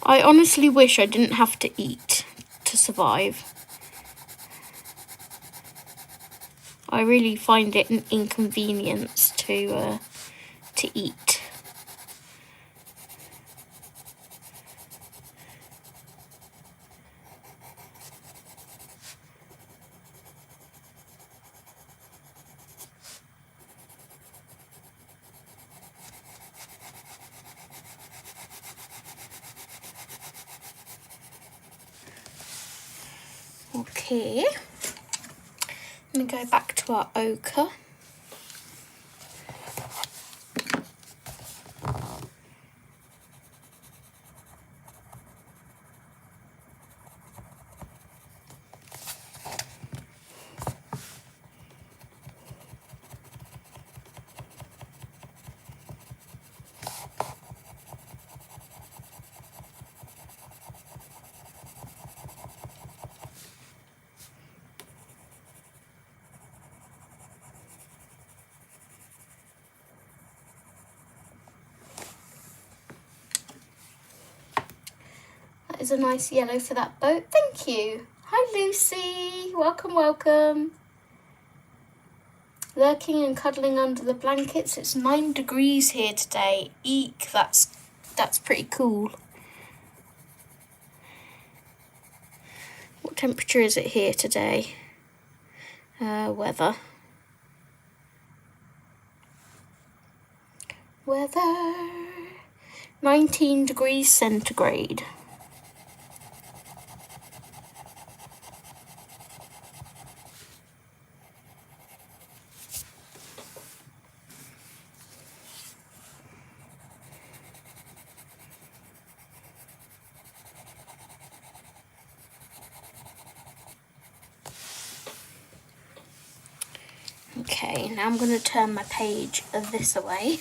I honestly wish I didn't have to eat to survive. I really find it an inconvenience to eat. Okay, let me go back to our ochre. That is a nice yellow for that boat. Thank you. Hi Lucy, welcome, welcome. Lurking and cuddling under the blankets. It's 9 degrees here today. Eek, that's pretty cool. What temperature is it here today? Weather. 19 degrees centigrade. Okay, now I'm going to turn my page of this away.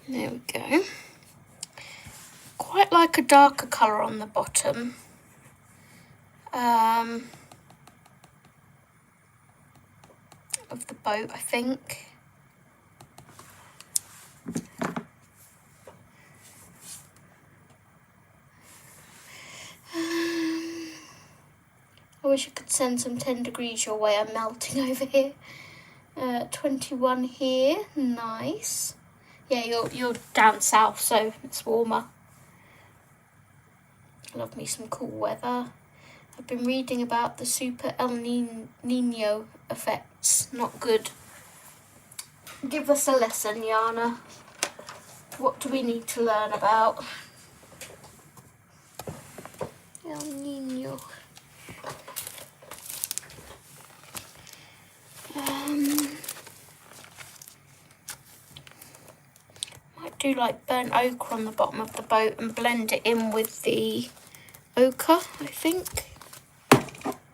There we go. Quite like a darker colour on the bottom. Of the boat, I think. I wish I could send some 10 degrees your way. I'm melting over here. 21 here, nice. Yeah, you're down south, so it's warmer. I love me some cool weather. I've been reading about the super El Nino effects. Not good. Give us a lesson, Yana. What do we need to learn about? El Nino. Might do like burnt ochre on the bottom of the boat and blend it in with the ochre, I think.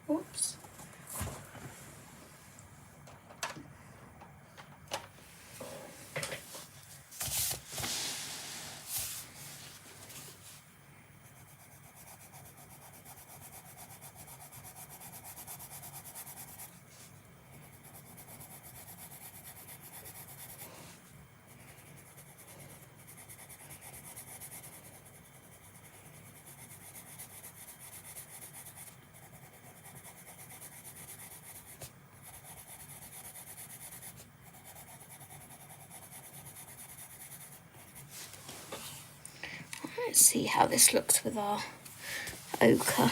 Oops. Let's see how this looks with our ochre.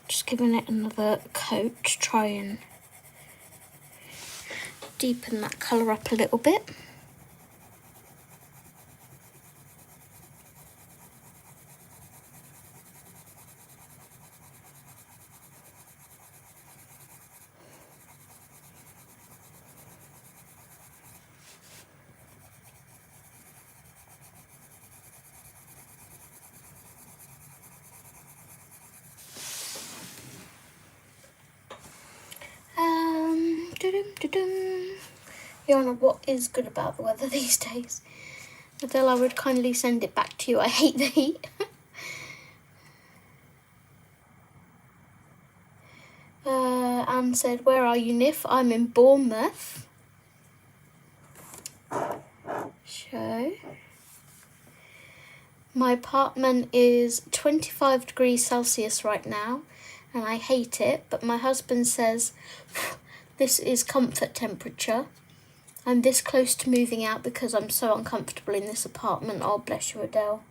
Just giving it another coat to try and deepen that colour up a little bit. Yana, what is good about the weather these days? Adele, I would kindly send it back to you. I hate the heat. Anne said, where are you, Nif? I'm in Bournemouth. Show. My apartment is 25 degrees Celsius right now, and I hate it, but my husband says this is comfort temperature. I'm this close to moving out because I'm so uncomfortable in this apartment. Oh, bless you, Adele.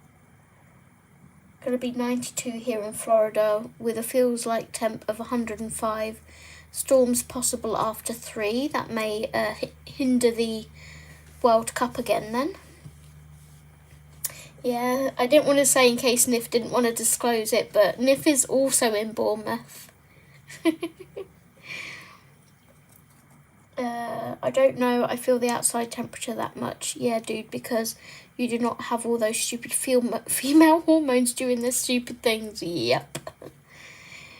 Going to be 92 here in Florida with a feels like temp of 105. Storms possible after 3. That may hinder the World Cup again then. Yeah, I didn't want to say in case Nif didn't want to disclose it, but Nif is also in Bournemouth. I don't know, I feel the outside temperature that much. Yeah, dude, because you do not have all those stupid female hormones doing their stupid things. Yep.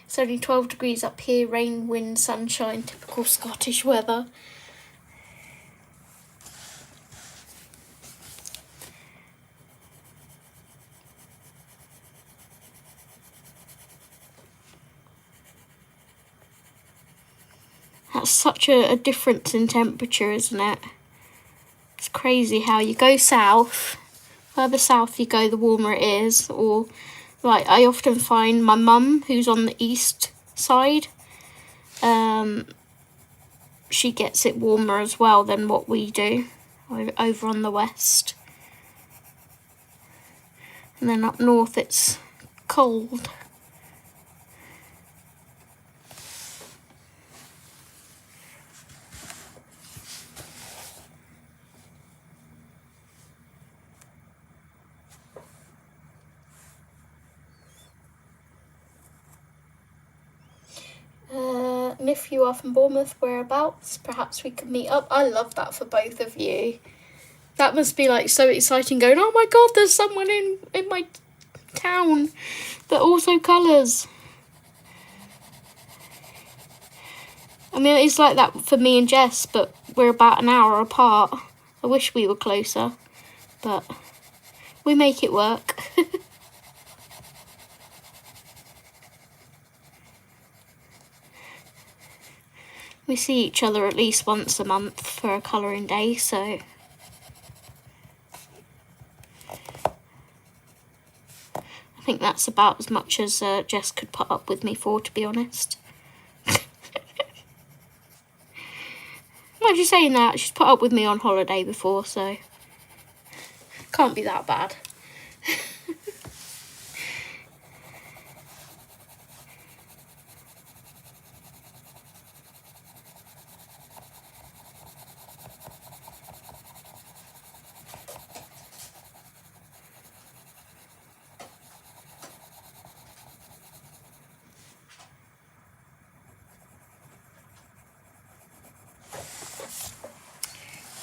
It's only 12 degrees up here, rain, wind, sunshine, typical Scottish weather. That's such a difference in temperature, isn't it? It's crazy how you go south, further south you go, the warmer it is. Or, like, I often find my mum, who's on the east side, she gets it warmer as well than what we do over on the west. And then up north it's cold. If you are from Bournemouth, whereabouts? Perhaps we could meet up. I love that for both of you. That must be like so exciting going, oh my god, there's someone in my town that also colours. I mean, it's like that for me and Jess, but we're about an hour apart. I wish we were closer, but we make it work. We see each other at least once a month for a colouring day, so I think that's about as much as Jess could put up with me for, to be honest. Why'd you saying that? She's put up with me on holiday before, so can't be that bad.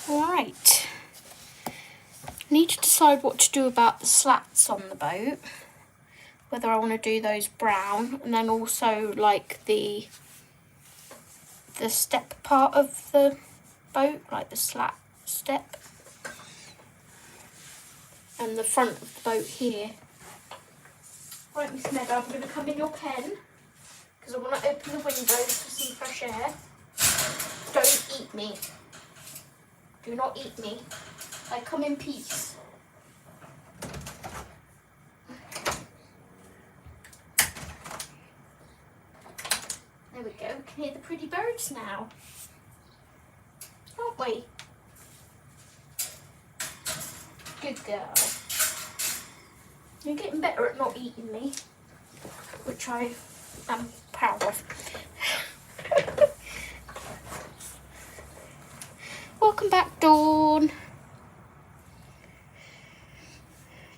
Right. Need to decide what to do about the slats on the boat. Whether I want to do those brown, and then also like the step part of the boat, like the slat step, and the front of the boat here. Right, Miss Meadow, I'm going to come in your pen because I want to open the windows for some fresh air. Don't eat me. Do not eat me. I come in peace. There we go. We can hear the pretty birds now. Can't we? Good girl. You're getting better at not eating me, which I am proud of. Welcome back, Dawn.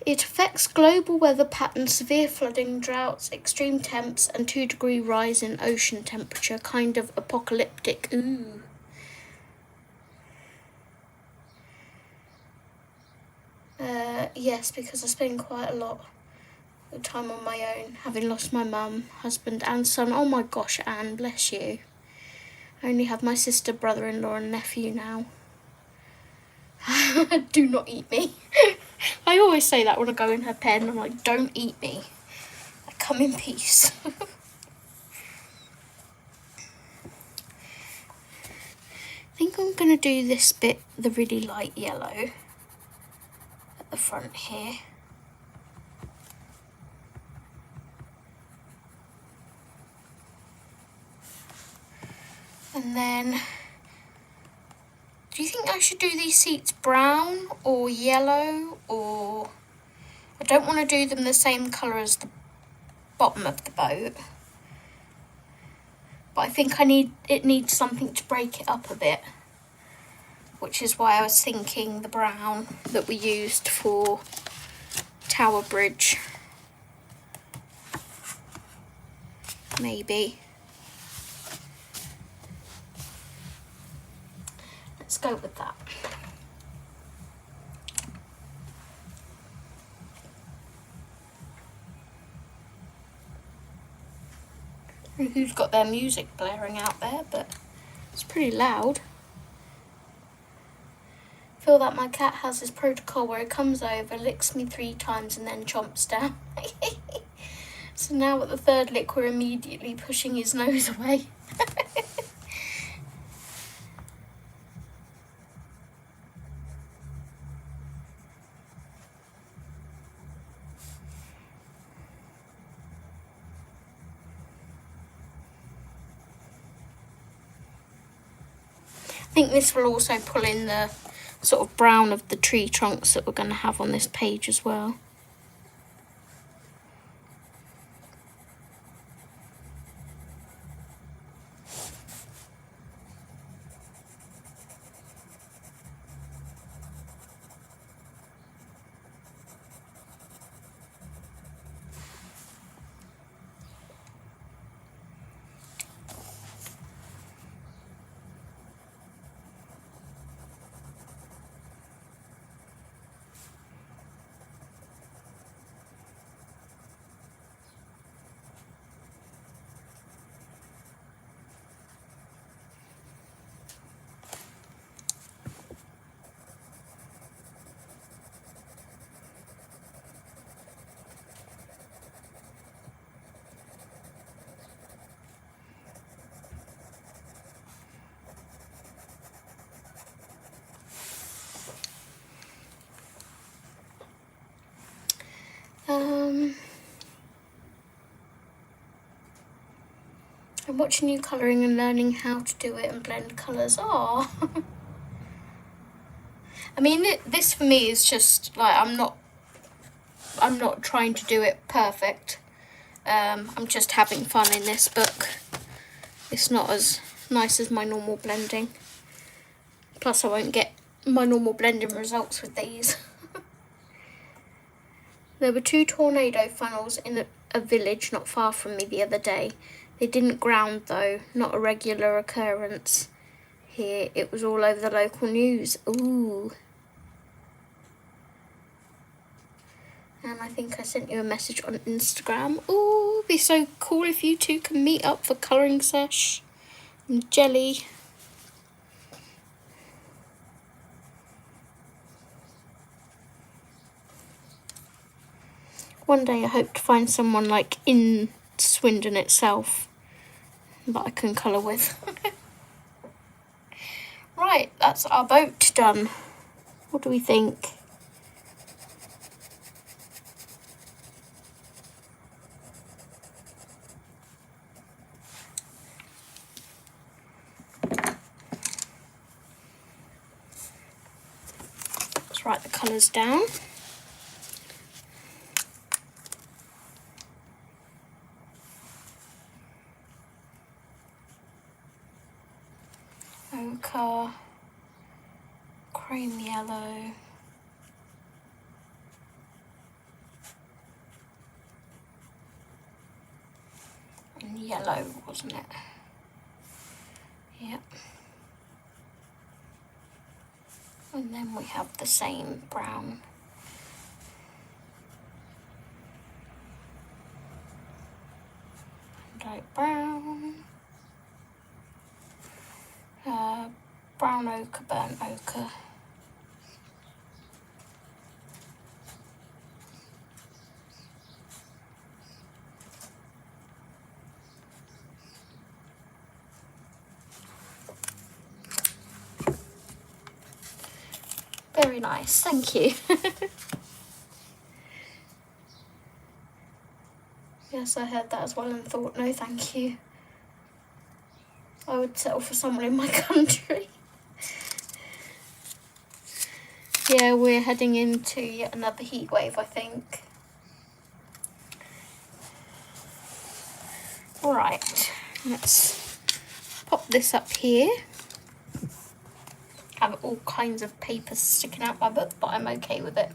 It affects global weather patterns, severe flooding, droughts, extreme temps, and 2-degree rise in ocean temperature. Kind of apocalyptic. Ooh. Yes, because I spend quite a lot of time on my own, having lost my mum, husband and son. Oh my gosh, Anne, bless you. I only have my sister, brother-in-law and nephew now. Do not eat me. I always say that when I go in her pen. I'm like, don't eat me. I come in peace. I think I'm going to do this bit, the really light yellow, at the front here. And then, do you think I should do these seats brown or yellow, or I don't want to do them the same colour as the bottom of the boat, but I think it needs something to break it up a bit, which is why I was thinking the brown that we used for Tower Bridge, maybe. Let's go with that. Who's got their music blaring out there, but it's pretty loud. I feel that my cat has this protocol where it comes over, licks me 3 times and then chomps down. So now at the 3rd lick we're immediately pushing his nose away. I think this will also pull in the sort of brown of the tree trunks that we're going to have on this page as well. I'm watching you colouring and learning how to do it and blend colours. Oh, I mean, this for me is just like, I'm not trying to do it perfect. I'm just having fun in this book. It's not as nice as my normal blending. Plus I won't get my normal blending results with these. There were 2 tornado funnels in a village not far from me the other day. They didn't ground though, not a regular occurrence here. It was all over the local news. Ooh. And I think I sent you a message on Instagram. Ooh, it'd be so cool if you two can meet up for colouring sesh and jelly. One day I hope to find someone like in Swindon itself that I can colour with. Right, that's our boat done. What do we think? Let's write the colours down. Ochre, cream yellow, and yellow, wasn't it? Yep. And then we have the same brown. Light brown. Brown ochre, burnt ochre. Very nice, thank you. Yes, I heard that as well and thought, no thank you. I would settle for someone in my country. Yeah, we're heading into yet another heat wave, I think. Alright, let's pop this up here. I have all kinds of papers sticking out my book, but I'm okay with it.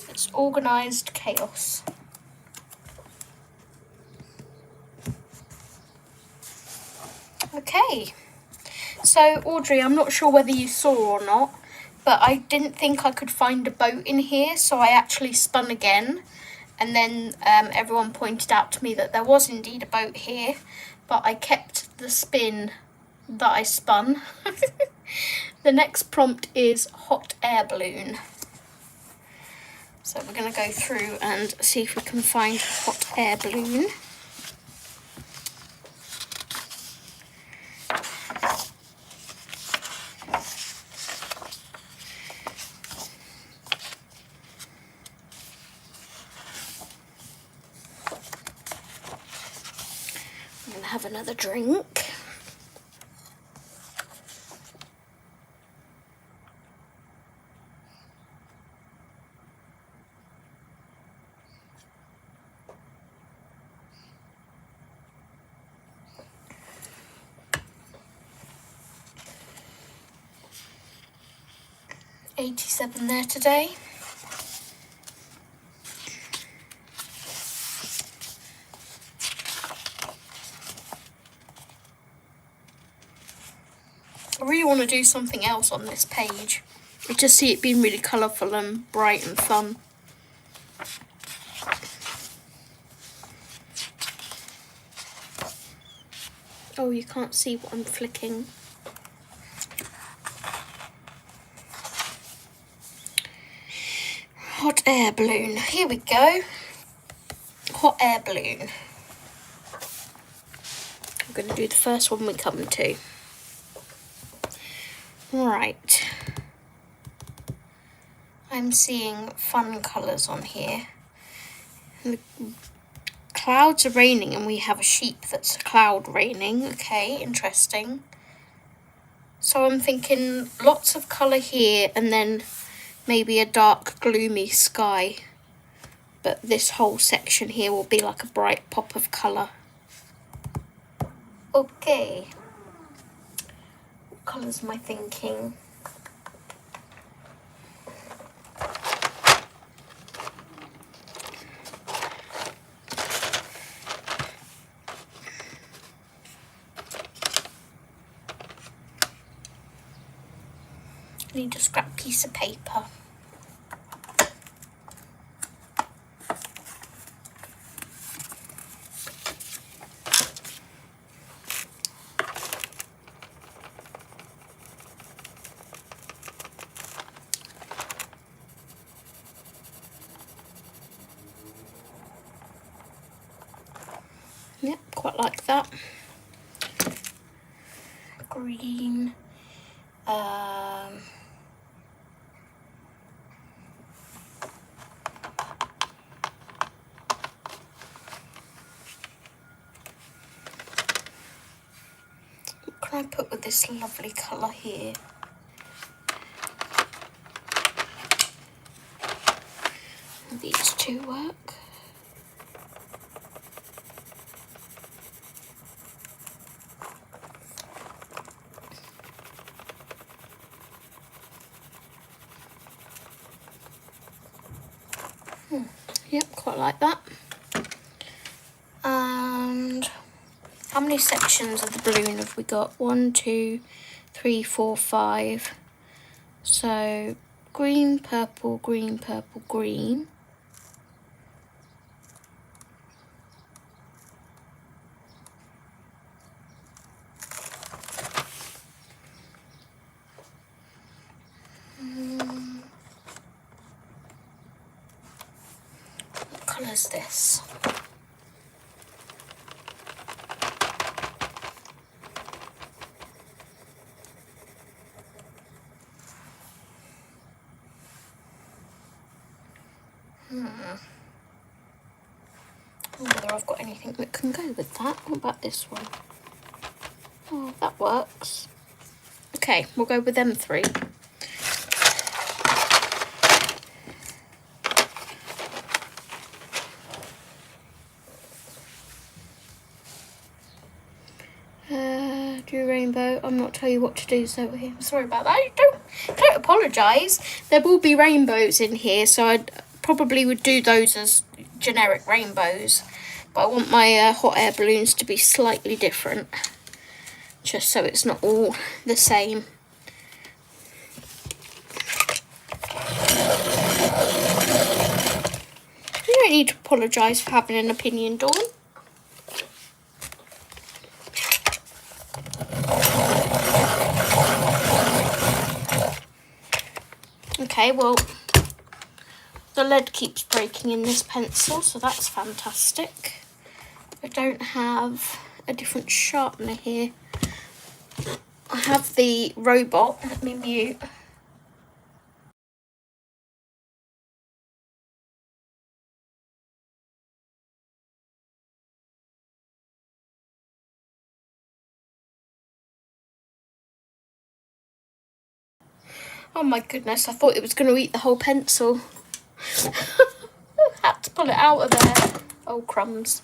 It's organised chaos. Okay, so Audrey, I'm not sure whether you saw or not, but I didn't think I could find a boat in here, so I actually spun again, and then everyone pointed out to me that there was indeed a boat here, but I kept the spin that I spun. The next prompt is hot air balloon. So we're going to go through and see if we can find hot air balloon. I'm going to have another drink. $87 there today. I really want to do something else on this page. I just see it being really colourful and bright and fun. Oh, you can't see what I'm flicking. Hot air balloon. Here we go. Hot air balloon. I'm going to do the first one we come to. Right. I'm seeing fun colours on here. The clouds are raining and we have a sheep that's a cloud raining. Okay, interesting. So I'm thinking lots of colour here and then maybe a dark gloomy sky. But this whole section here will be like a bright pop of colour. Okay. What colours am I thinking? I need a scrap piece of paper. Yep, quite like that. Green. What can I put with this lovely colour here? These two work. Yep, quite like that. And how many sections of the balloon have we got? 1, 2, 3, 4, 5. So green, purple, green, purple, green. What colour is this? Whether I've got anything that can go with that. What about this one? Oh, that works. Okay, we'll go with them 3. Do rainbow. I'm not telling you what to do, so sorry about that. Don't apologise. There will be rainbows in here, so I probably would do those as generic rainbows. But I want my hot air balloons to be slightly different, just so it's not all the same. You don't need to apologise for having an opinion, Dawn. Okay, well, the lead keeps breaking in this pencil, so that's fantastic. I don't have a different sharpener here. I have the robot. Let me mute. Oh my goodness, I thought it was going to eat the whole pencil. Had to pull it out of there. Oh, crumbs.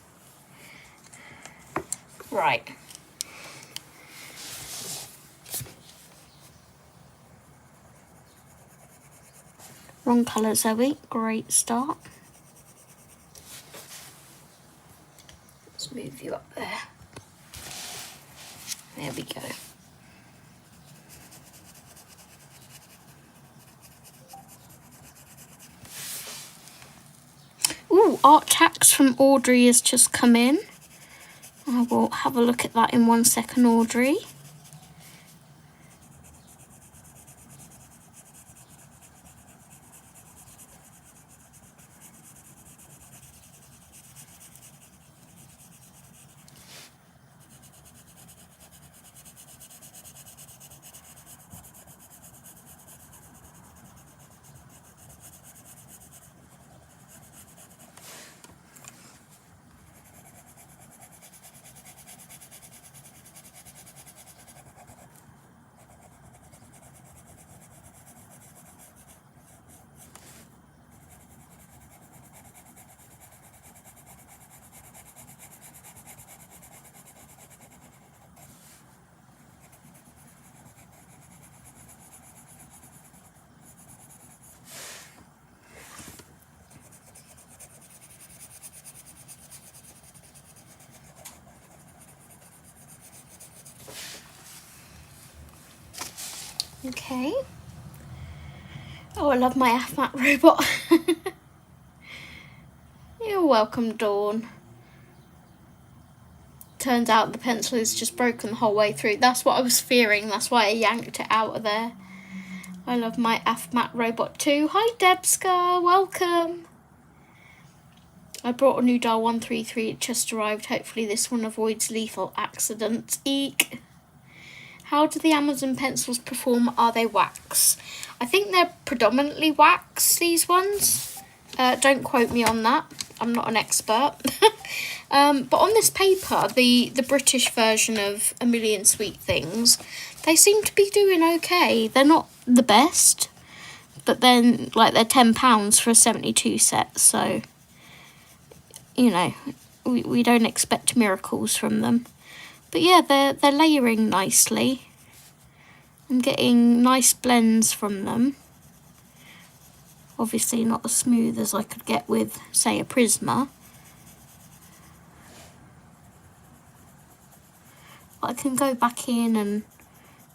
Right. Wrong colour, Zoe. Great start. Let's move you up there. There we go. Ooh, art tax from Audrey has just come in. I will have a look at that in 1 second, Audrey. Okay. Oh, I love my AFMAT robot. You're welcome, Dawn. Turns out the pencil is just broken the whole way through. That's what I was fearing. That's why I yanked it out of there. I love my AFMAT robot too. Hi, Debska. Welcome. I brought a new dial 133. It just arrived. Hopefully this one avoids lethal accidents. Eek. How do the Amazon pencils perform? Are they wax? I think they're predominantly wax, these ones. Don't quote me on that. I'm not an expert. But on this paper, the British version of A Million Sweet Things, they seem to be doing okay. They're not the best, but then like they're £10 for a 72 set, so you know, we don't expect miracles from them. But yeah, they're layering nicely. I'm getting nice blends from them. Obviously not as smooth as I could get with, say, a Prisma. But I can go back in and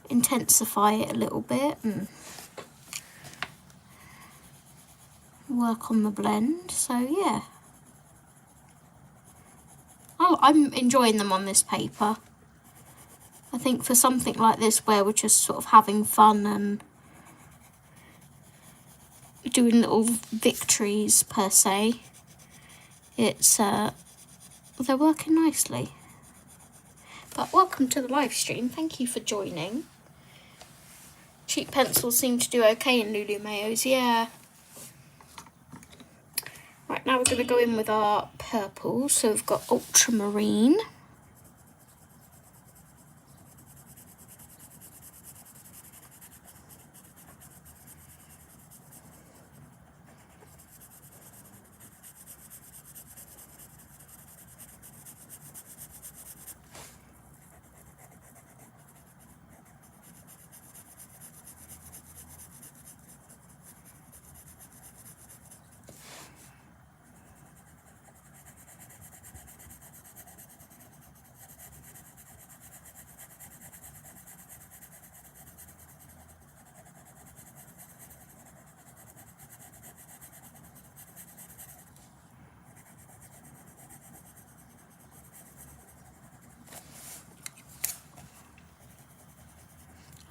intensify it a little bit and work on the blend. So yeah. I'm enjoying them on this paper. I think for something like this where we're just sort of having fun and doing little victories per se, it's they're working nicely. But welcome to the live stream. Thank you for joining. Cheap pencils seem to do okay in Lulu Mayos, yeah. Right, now we're going to go in with our purple. So we've got ultramarine.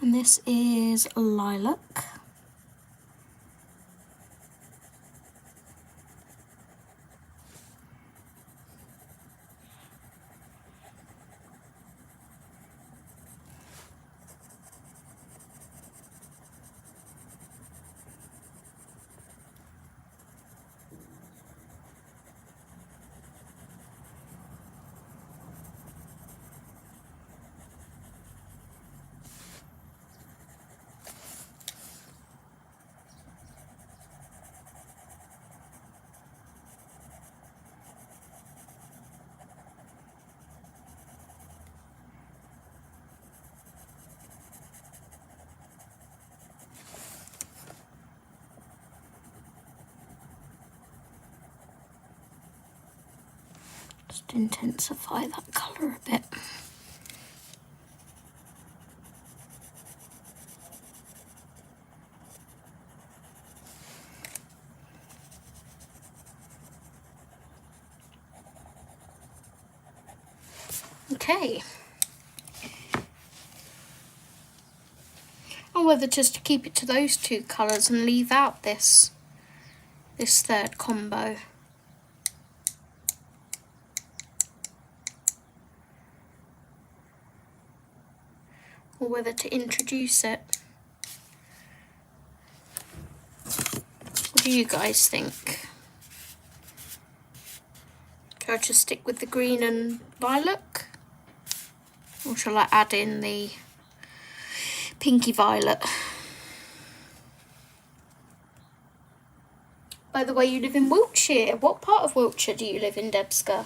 And this is lilac. Just intensify that colour a bit. Okay. Or whether just to keep it to those two colours and leave out this third combo. Or whether to introduce it. What do you guys think? Shall I just stick with the green and lilac? Or shall I add in the pinky violet? By the way, you live in Wiltshire. What part of Wiltshire do you live in, Debska?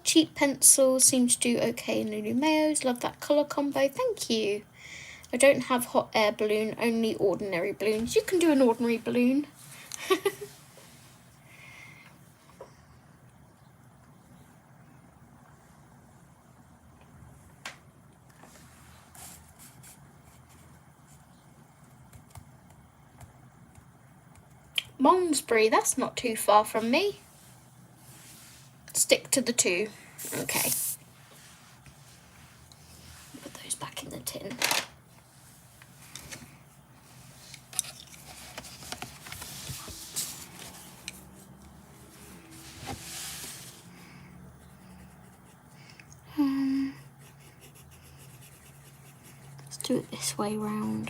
Cheap pencils seem to do okay in Lulu Mayos. Love that colour combo. Thank you. I don't have hot air balloon, only ordinary balloons. You can do an ordinary balloon. Malmesbury, that's not too far from me. Stick to the 2. Okay. Put those back in the tin. Let's do it this way round.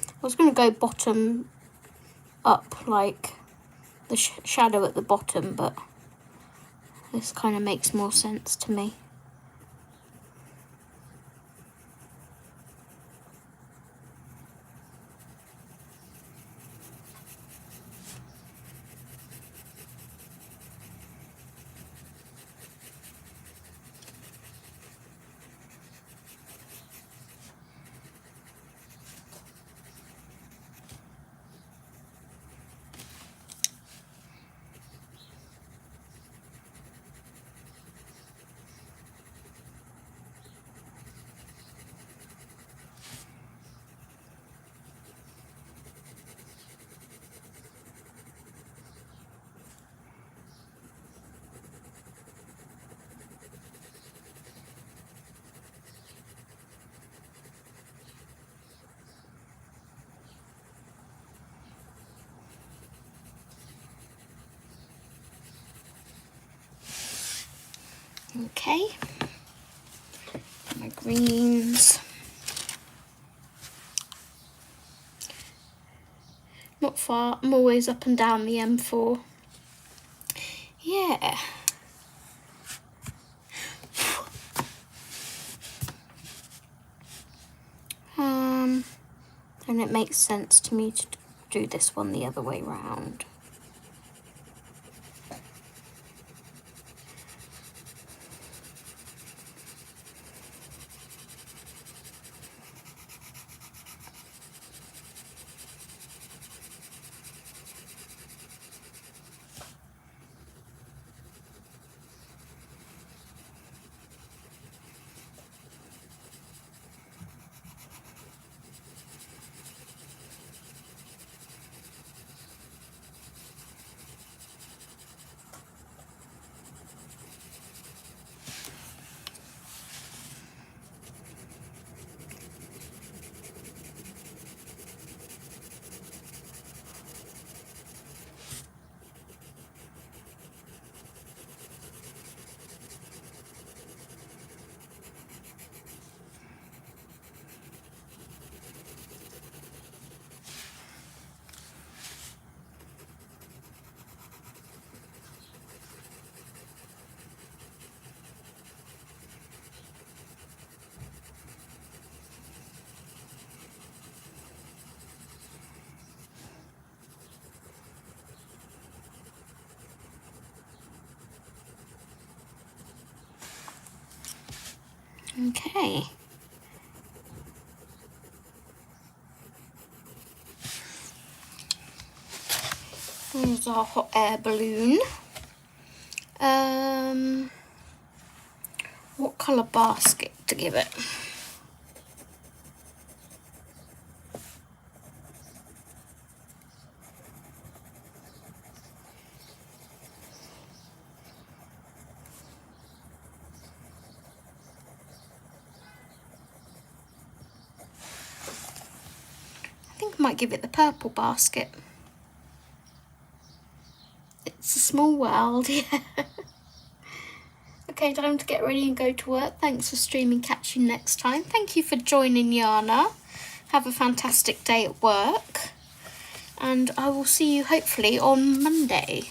I was going to go bottom up, like the shadow at the bottom, but this kind of makes more sense to me. Okay, my greens. Not far, I'm always up and down the M4. Yeah. And it makes sense to me to do this one the other way round. Okay. Here's our hot air balloon. What colour basket to give it? I think I might give it the purple basket. It's a small world, yeah. Okay, time to get ready and go to work. Thanks for streaming. Catch you next time. Thank you for joining, Yana. Have a fantastic day at work. And I will see you hopefully on Monday.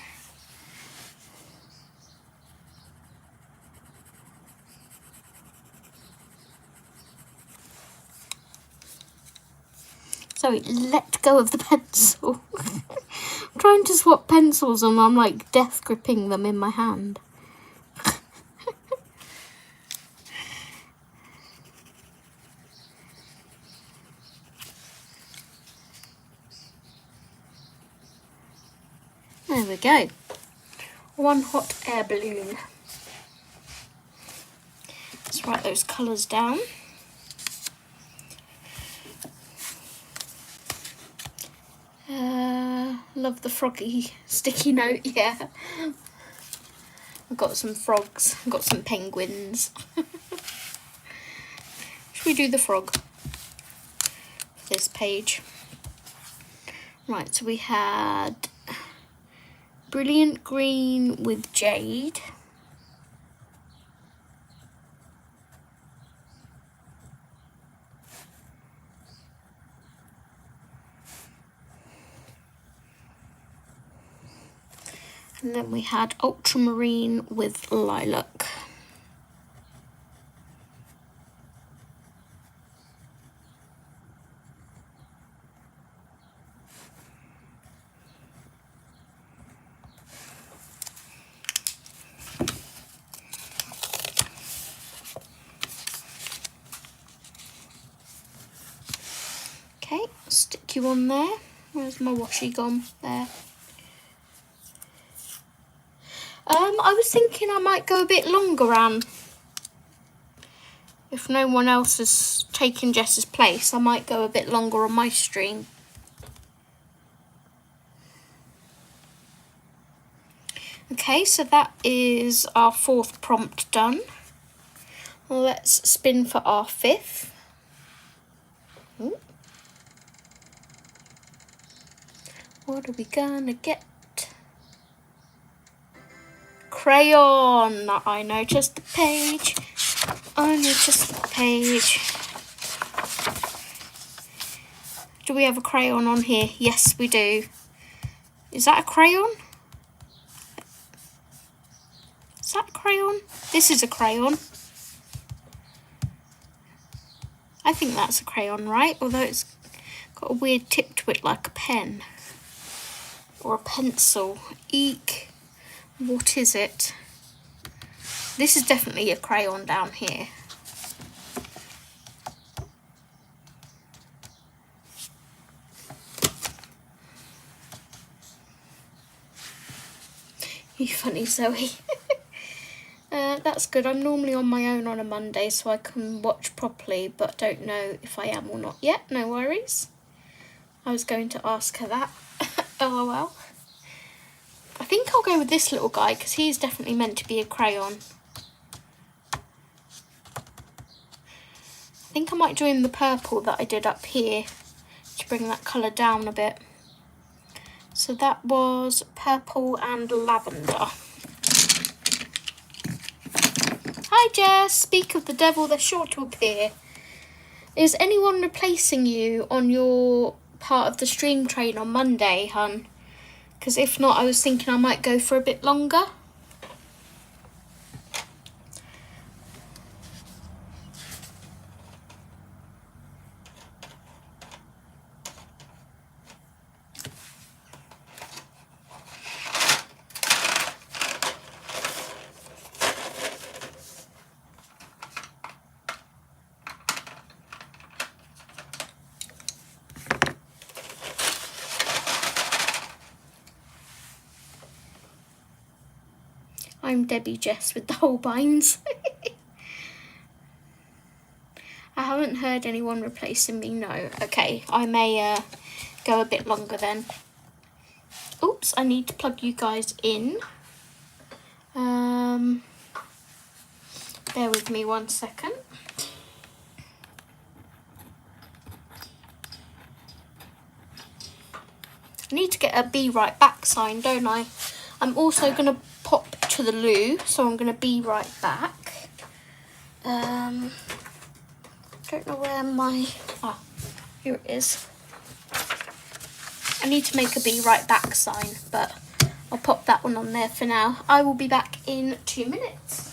Sorry, let go of the pencil. I'm trying to swap pencils and I'm like death gripping them in my hand. There we go. One hot air balloon. Let's write those colours down. Love the froggy sticky note, yeah. I've got some frogs, I've got some penguins. Should we do the frog for this page? Right, so we had brilliant green with jade. And then we had ultramarine with lilac. Okay, stick you on there. Where's my washi gone? There. I was thinking I might go a bit longer, Anne. If no one else has taken Jess's place, I might go a bit longer on my stream. Okay, so that is our 4th prompt done. Let's spin for our 5th. Ooh. What are we gonna get? Crayon. I noticed the page. I noticed the page. Do we have a crayon on here? Yes, we do. Is that a crayon? Is that a crayon? This is a crayon. I think that's a crayon, right? Although it's got a weird tip to it like a pen. Or a pencil. Eek. What is it? This is definitely a crayon down here. You funny, Zoe. That's good. I'm normally on my own on a Monday, so I can watch properly, but don't know if I am or not yet. No worries. I was going to ask her that. LOL. I think I'll go with this little guy because he's definitely meant to be a crayon. I think I might join the purple that I did up here to bring that colour down a bit. So that was purple and lavender. Hi Jess, speak of the devil, they're sure to appear. Is anyone replacing you on your part of the stream train on Monday, hun? Because if not, I was thinking I might go for a bit longer. I'm Debbie Jess with the Holbeins. I haven't heard anyone replacing me, no. Okay, I may go a bit longer then. Oops, I need to plug you guys in. Bear with me 1 second. I need to get a be right back sign, don't I? I'm also going to pop to the loo, so I'm going to be right back. Don't know where my... Ah, here it is. I need to make a be right back sign, but I'll pop that one on there for now. I will be back in 2 minutes.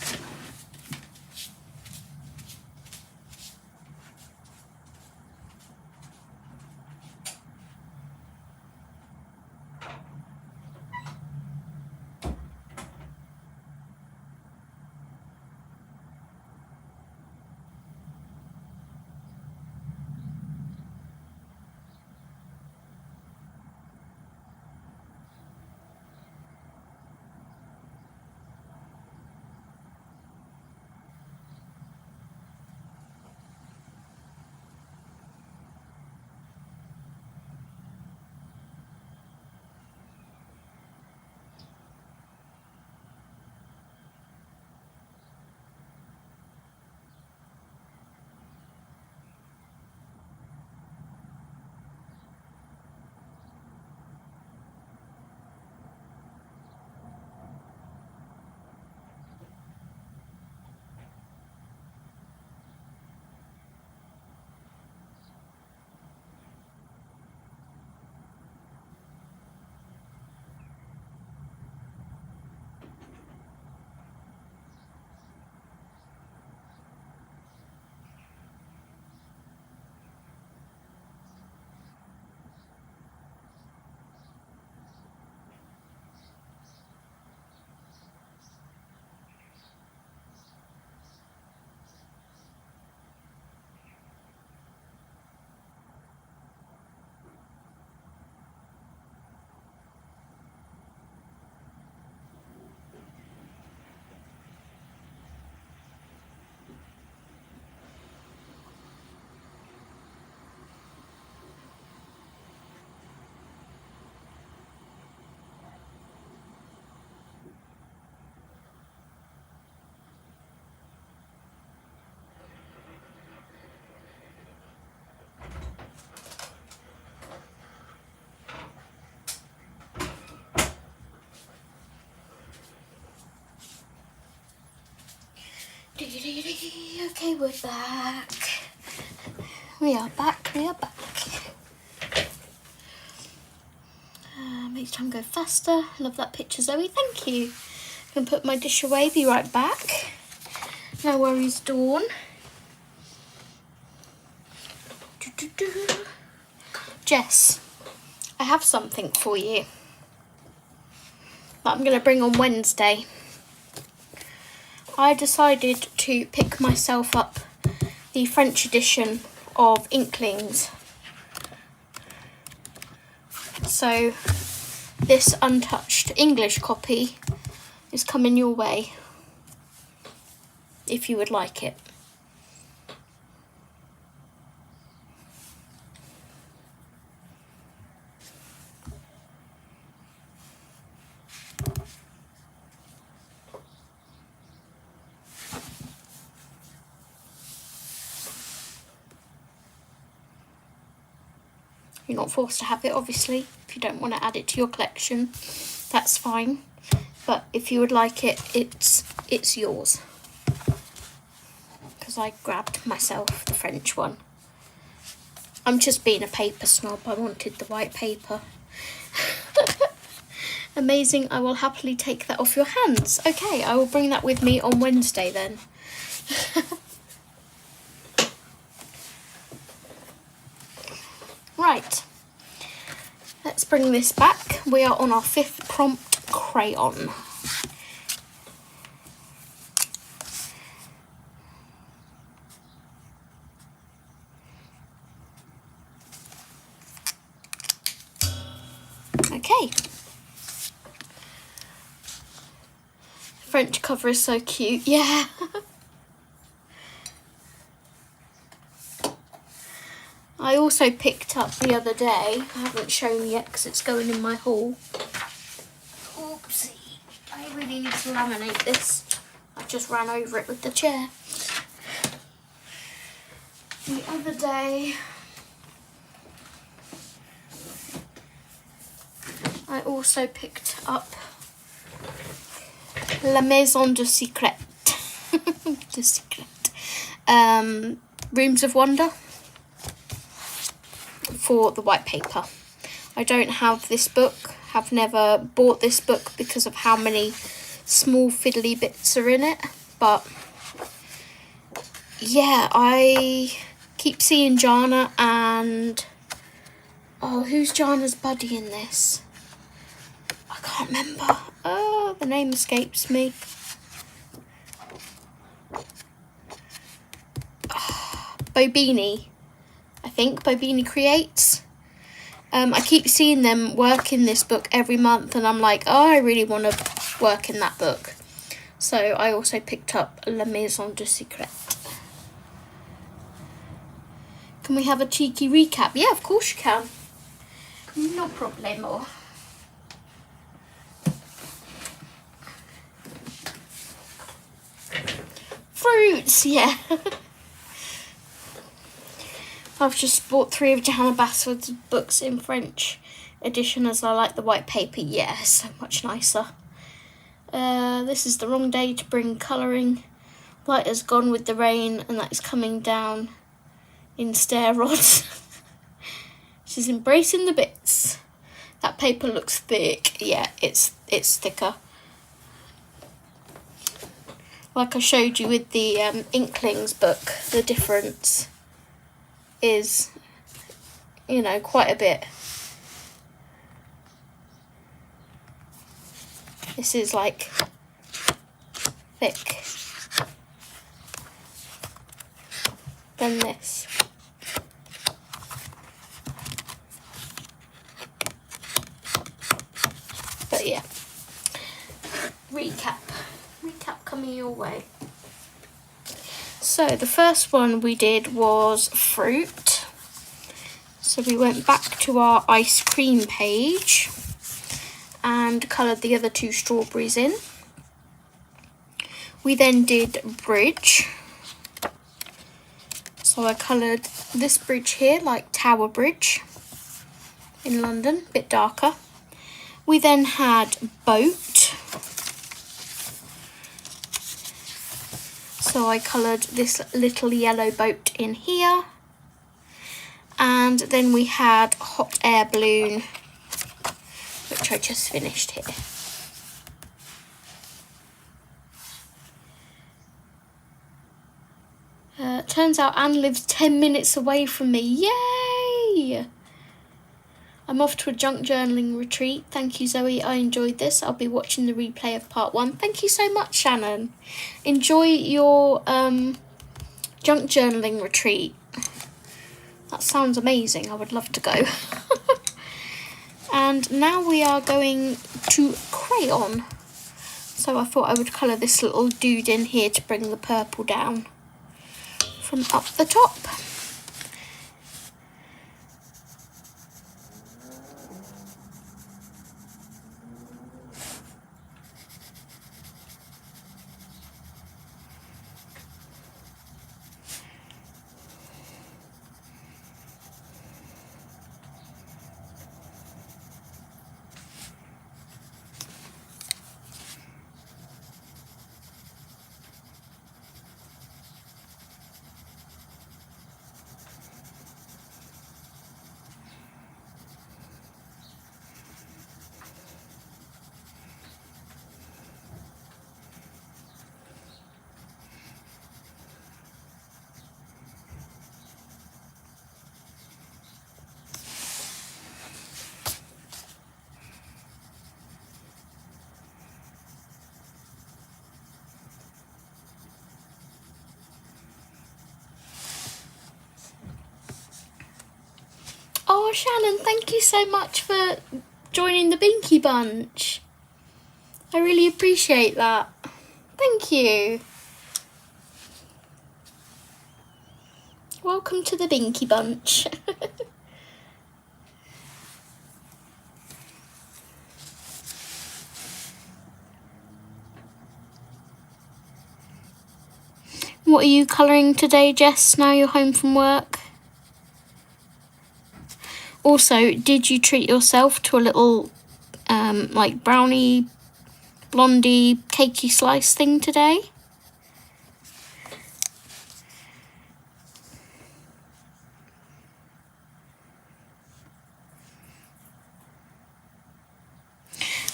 Okay, we're back. We are back. Makes time go faster. Love that picture, Zoe. Thank you. I'm going to put my dish away. Be right back. No worries, Dawn. Jess, I have something for you that I'm going to bring on Wednesday. I decided to pick myself up the French edition of Inklings. So this untouched English copy is coming your way if you would like it. You're not forced to have it, obviously. If you don't want to add it to your collection, that's fine. But if you would like it, it's yours. Because I grabbed myself the French one. I'm just being a paper snob. I wanted the white paper. Amazing. I will happily take that off your hands. Okay, I will bring that with me on Wednesday then. Right, let's bring this back. We are on our 5th prompt crayon. Okay. French cover is so cute. Yeah. I also picked up the other day, I haven't shown yet because it's going in my haul. Oopsie, I really need to laminate this. I just ran over it with the chair. The other day, I also picked up La Maison de Secret. De Secret. Rooms of Wonder. For the white paper. I don't have this book, have never bought this book because of how many small fiddly bits are in it, but yeah, I keep seeing Jana and who's Jana's buddy in this? I can't remember. Oh, the name escapes me. Bobini. I think Bobini Creates. I keep seeing them work in this book every month and I'm like, oh, I really want to work in that book. So I also picked up La Maison de Secret. Can we have a cheeky recap? Yeah, of course you can. No problemo. Fruits, yeah. I've just bought 3 of Johanna Basford's books in French edition as I like the white paper. Yeah, so much nicer. This is the wrong day to bring colouring. Light has gone with the rain and that is coming down in stair rods. She's embracing the bits. That paper looks thick. Yeah, it's thicker. Like I showed you with the Inklings book, the difference is, you know, quite a bit. This is like thick than this. But yeah, recap coming your way. So the first one we did was fruit. So we went back to our ice cream page and coloured the other 2 strawberries in. We then did bridge. So I coloured this bridge here like Tower Bridge in London, a bit darker. We then had boat. So I coloured this little yellow boat in here. And then we had hot air balloon, which I just finished here. Turns out Anne lives 10 minutes away from me. Yay! I'm off to a junk journaling retreat. Thank you, Zoe. I enjoyed this. I'll be watching the replay of part 1. Thank you so much, Shannon. Enjoy your junk journaling retreat. That sounds amazing. I would love to go. And now we are going to crayon. So I thought I would colour this little dude in here to bring the purple down from up the top. Oh, Shannon, thank you so much for joining the Binky Bunch. I really appreciate that. Thank you. Welcome to the Binky Bunch. What are you colouring today, Jess, now you're home from work? Also, did you treat yourself to a little like brownie, blondie, cakey slice thing today?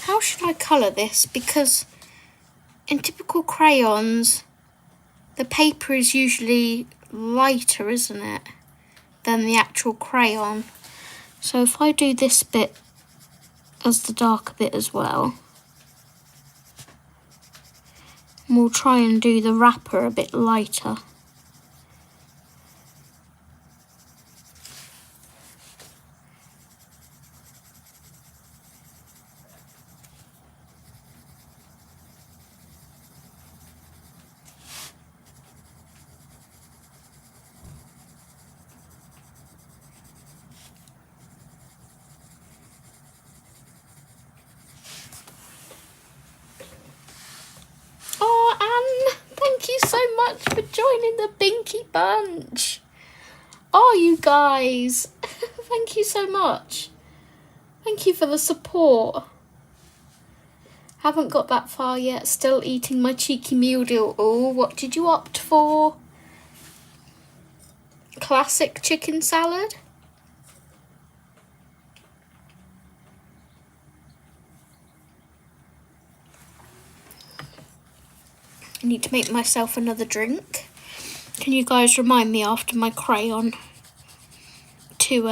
How should I colour this? Because in typical crayons, the paper is usually lighter, isn't it, than the actual crayon. So if I do this bit as the darker bit as well, and we'll try and do the wrapper a bit lighter. Thank you so much for joining the Binky Bunch. Oh, you guys. Thank you so much. Thank you for the support. Haven't got that far yet. Still eating my cheeky meal deal. Oh, what did you opt for? Classic chicken salad? I need to make myself another drink. Can you guys remind me after my crayon to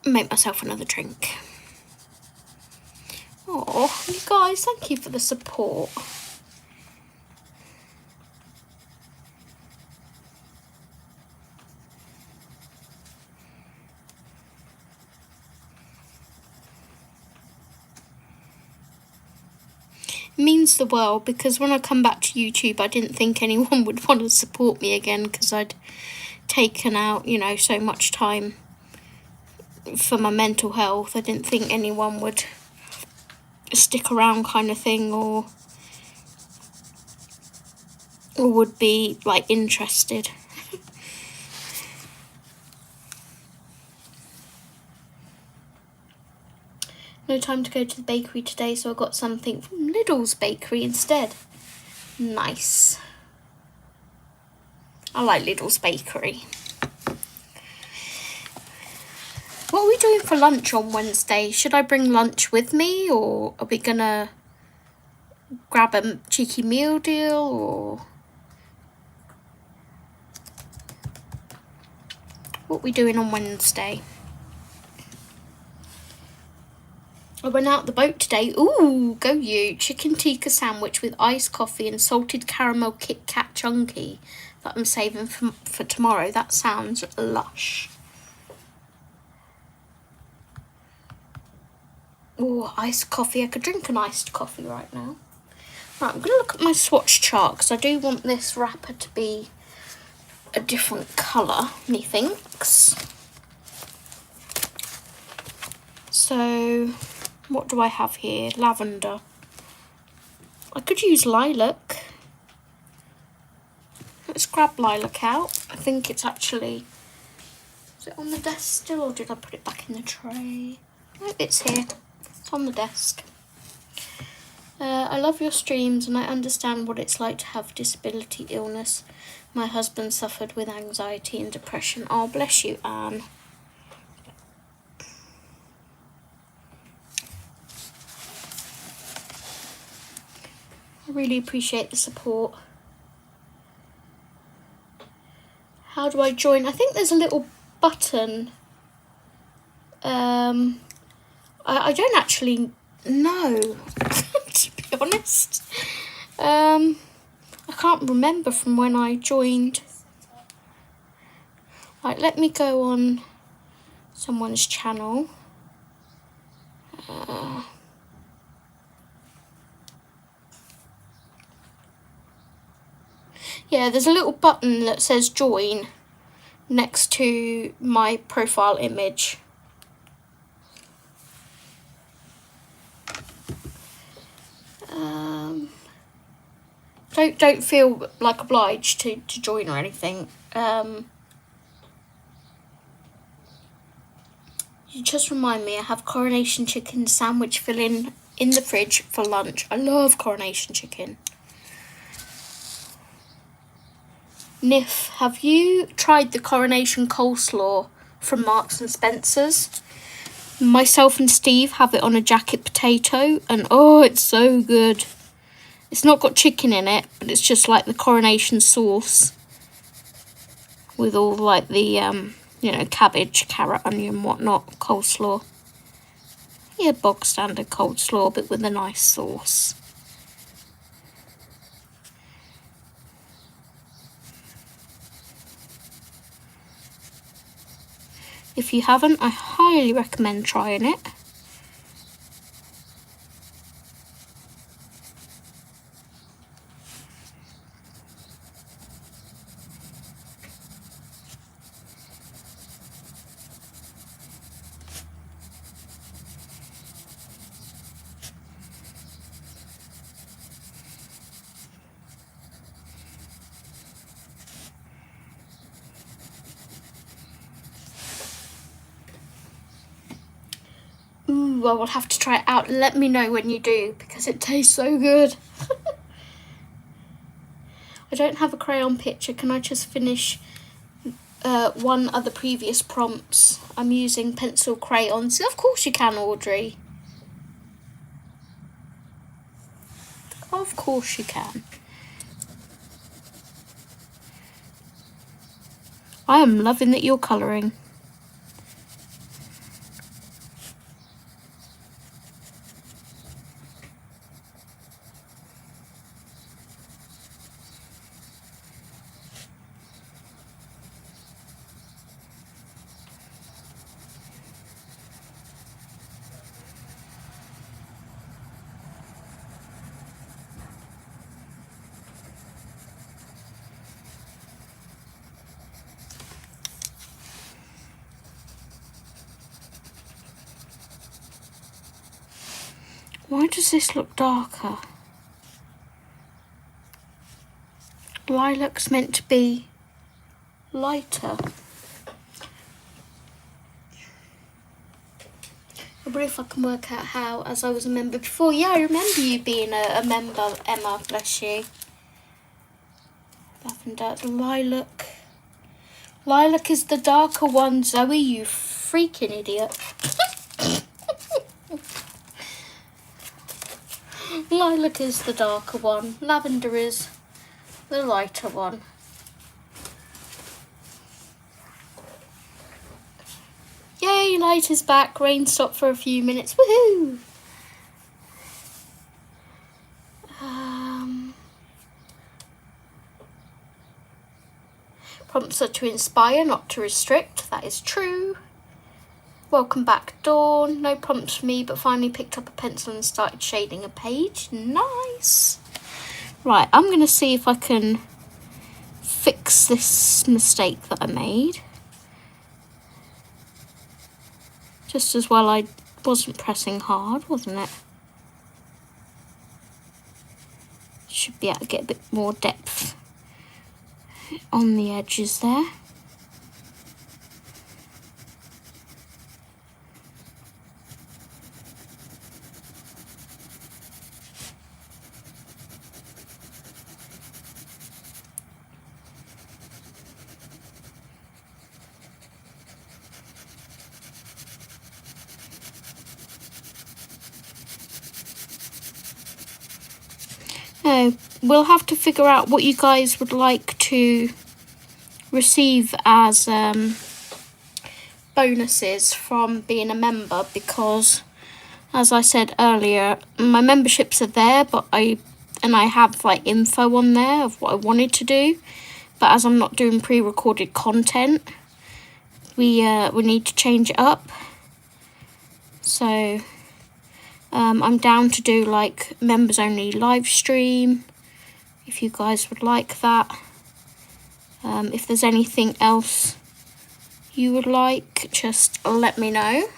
make myself another drink? Oh, you guys, thank you for the support. Means the world, because when I come back to YouTube I didn't think anyone would want to support me again, because I'd taken out, you know, so much time for my mental health. I didn't think anyone would stick around, kind of thing, or would be like interested. No time to go to the bakery today, so I got something from Lidl's bakery instead. Nice. I like Lidl's bakery. What are we doing for lunch on Wednesday? Should I bring lunch with me, or are we gonna grab a cheeky meal deal, or what are we doing on Wednesday? I went out the boat today. Ooh, go you. Chicken tikka sandwich with iced coffee and salted caramel Kit Kat chunky that I'm saving for tomorrow. That sounds lush. Ooh, iced coffee. I could drink an iced coffee right now. Right, I'm going to look at my swatch chart because I do want this wrapper to be a different colour, methinks. So, what do I have here? Lavender. I could use lilac. Let's grab lilac out. I think it's actually... Is it on the desk still, or did I put it back in the tray? No, it's here. It's on the desk. I love your streams and I understand what it's like to have disability illness. My husband suffered with anxiety and depression. Oh, bless you, Anne. I really appreciate the support. How do I join? I think there's a little button. I don't actually know, to be honest. I can't remember from when I joined. Right, let me go on someone's channel. Yeah, there's a little button that says join next to my profile image. Don't feel like obliged to join or anything. You just remind me I have coronation chicken sandwich filling in the fridge for lunch. I love coronation chicken. Niff, have you tried the coronation coleslaw from Marks and Spencer's? Myself and Steve have it on a jacket potato, and oh, it's so good. It's not got chicken in it, but it's just like the coronation sauce with all like the, you know, cabbage, carrot, onion, whatnot, coleslaw. Yeah, bog standard coleslaw, but with a nice sauce. If you haven't, I highly recommend trying it. Ooh, I will have to try it out. Let me know when you do, because it tastes so good. I don't have a crayon picture. Can I just finish one of the previous prompts? I'm using pencil crayons. Of course you can, Audrey. Of course you can. I am loving that you're colouring. Why does this look darker? Lilac's meant to be lighter. I wonder if I can work out how, as I was a member before. Yeah, I remember you being a member, Emma, bless you. Lavender, lilac. Lilac is the darker one, Zoe, you freaking idiot. Lilac is the darker one. Lavender is the lighter one. Yay, light is back. Rain stopped for a few minutes. Woohoo! Prompts are to inspire, not to restrict. That is true. Welcome back, Dawn. No prompts for me, but finally picked up a pencil and started shading a page. Nice. Right, I'm going to see if I can fix this mistake that I made. Just as well I wasn't pressing hard, wasn't it? Should be able to get a bit more depth on the edges there. We'll have to figure out what you guys would like to receive as bonuses from being a member, because as I said earlier, my memberships are there, but I have like info on there of what I wanted to do, but as I'm not doing pre-recorded content, we need to change it up. So I'm down to do like members only live stream if you guys would like that. If there's anything else you would like, just let me know.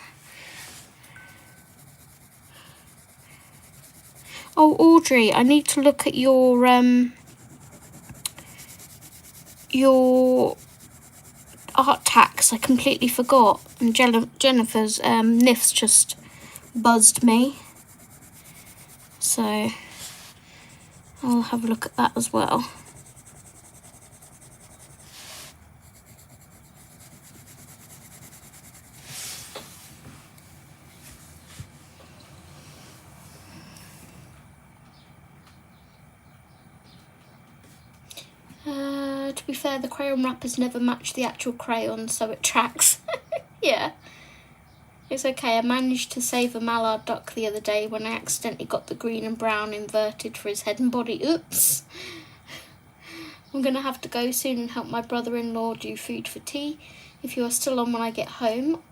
Oh, Audrey, I need to look at your art tax. I completely forgot. And Jennifer's NIFs just buzzed me. So I'll have a look at that as well. To be fair, the crayon wrappers never match the actual crayon, so it tracks. Yeah. It's okay, I managed to save a mallard duck the other day when I accidentally got the green and brown inverted for his head and body. Oops. I'm going to have to go soon and help my brother-in-law do food for tea. If you are still on when I get home,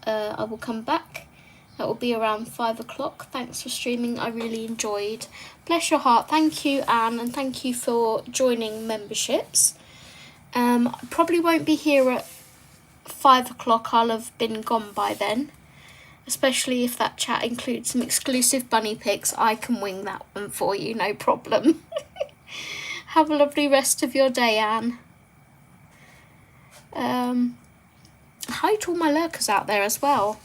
I will come back. That will be around 5 o'clock. Thanks for streaming, I really enjoyed. Bless your heart. Thank you, Anne, and thank you for joining memberships. I probably won't be here at 5 o'clock. I'll have been gone by then. Especially if that chat includes some exclusive bunny pics, I can wing that one for you, no problem. Have a lovely rest of your day, Anne. Hi to all my lurkers out there as well.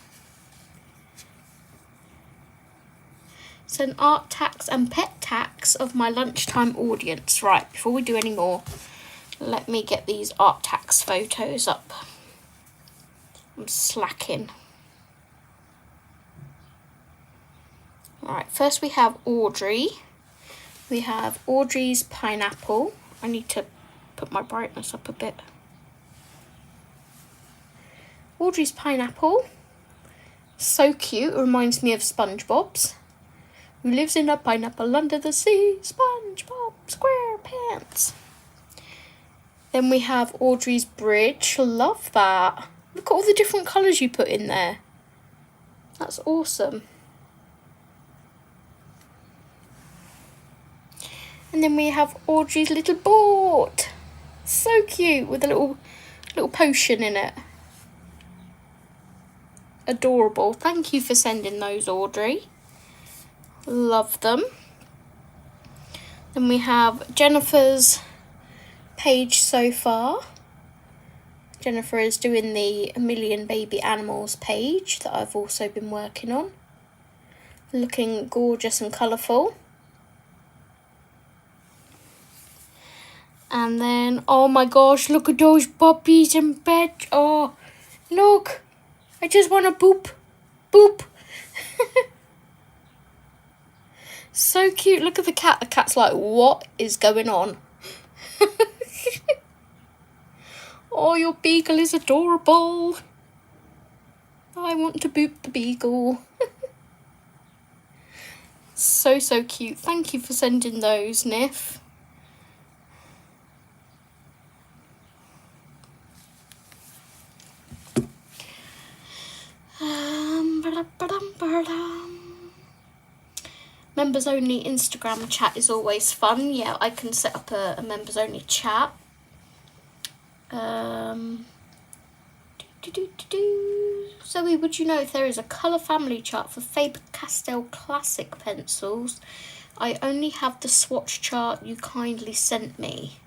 So an art tax and pet tax of my lunchtime audience. Right, before we do any more, let me get these art tax photos up. I'm slacking. Alright, first we have Audrey. We have Audrey's pineapple. I need to put my brightness up a bit. Audrey's pineapple. So cute, it reminds me of SpongeBob's. Who lives in a pineapple under the sea? SpongeBob SquarePants. Then we have Audrey's bridge. Love that. Look at all the different colours you put in there. That's awesome. And then we have Audrey's little boat. So cute, with a little potion in it. Adorable. Thank you for sending those, Audrey. Love them. Then we have Jennifer's page so far. Jennifer is doing the A Million Baby Animals page that I've also been working on. Looking gorgeous and colourful. And then, oh my gosh, look at those puppies in bed. Oh, look. I just want to boop. Boop. So cute. Look at the cat. The cat's like, what is going on? Oh, your beagle is adorable. I want to boop the beagle. So cute. Thank you for sending those, Nif. Members only Instagram chat is always fun. Yeah, I can set up a members only chat. Zoe, would you know if there is a colour family chart for Faber-Castell Classic pencils? I only have the swatch chart you kindly sent me.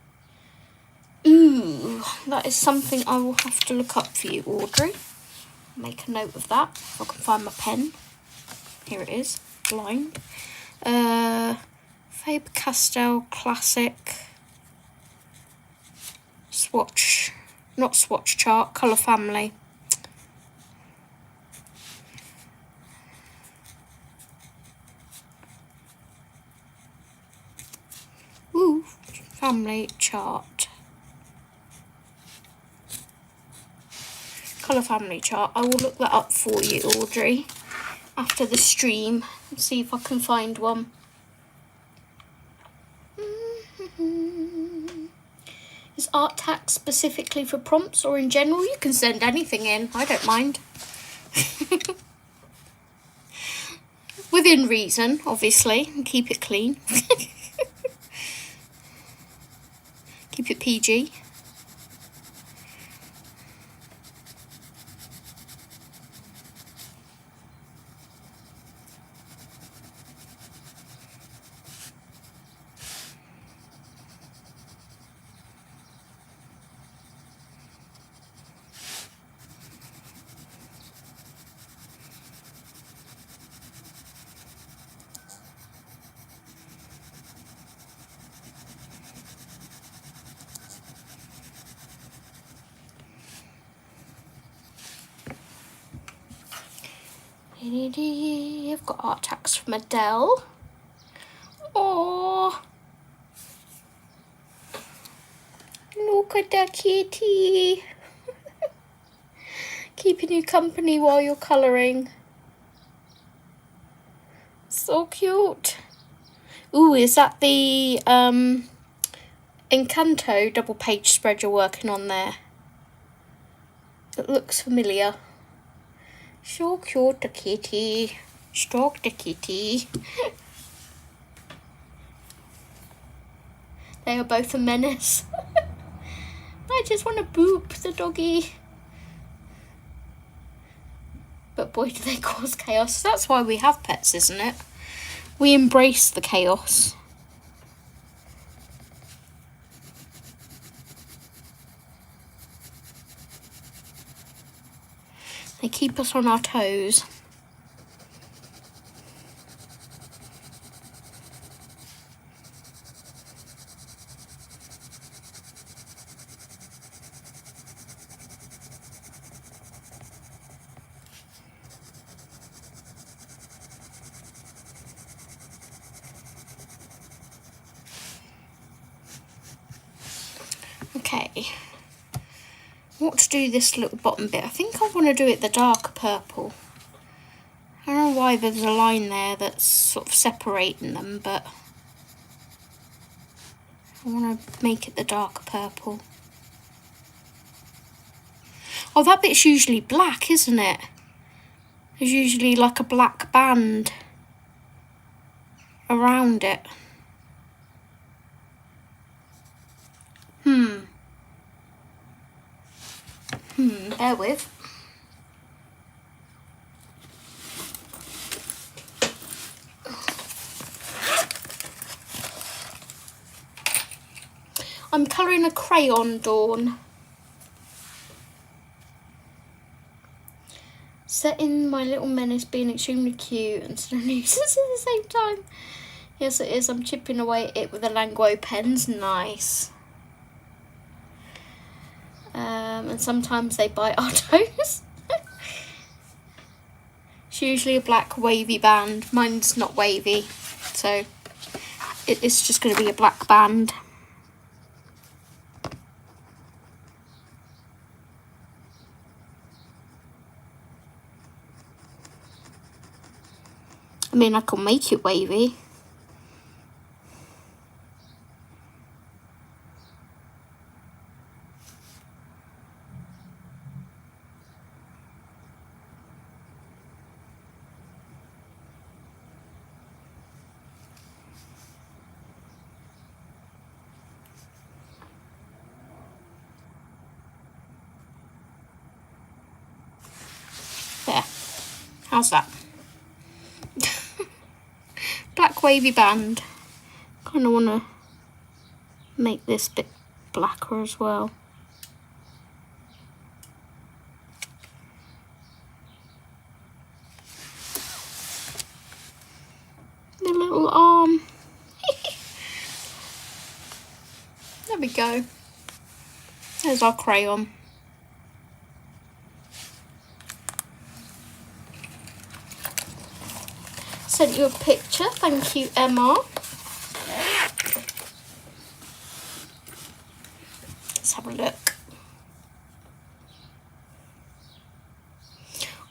Ooh, that is something I will have to look up for you, Audrey. Make a note of that, if I can find my pen. Here it is, blind. Faber-Castell Classic swatch, not swatch chart, colour family. Ooh, family chart. Colour family chart. I will look that up for you, Audrey, after the stream and see if I can find one. Is art tax specifically for prompts or in general? You can send anything in, I don't mind. Within reason, obviously, and keep it clean. Keep it PG. I've got art tax from Adele. Oh, look at that kitty. Keeping you company while you're colouring. So cute. Ooh, is that the Encanto double page spread you're working on there? It looks familiar. So cute, the kitty. Stroke the kitty. They are both a menace. I just want to boop the doggy. But boy, do they cause chaos. That's why we have pets, isn't it? We embrace the chaos. They keep us on our toes. Okay, what to do this little bottom bit? I think I want to do it the darker purple. I don't know why there's a line there that's sort of separating them, but I want to make it the darker purple. Oh, that bit's usually black, isn't it? There's usually like a black band around it. Bear with. I'm colouring a crayon, Dawn. Setting my little menace being extremely cute and still nuisance at the same time. Yes, it is. I'm chipping away at it with the Languo pens. Nice. And sometimes they bite our toes. It's usually a black wavy band. Mine's not wavy, so it's just going to be a black band. I mean, I can make it wavy. There. How's that? Black wavy band. Kind of want to make this bit blacker as well. The little arm. There we go. There's our crayon. Sent you a picture, thank you, Emma. Let's have a look.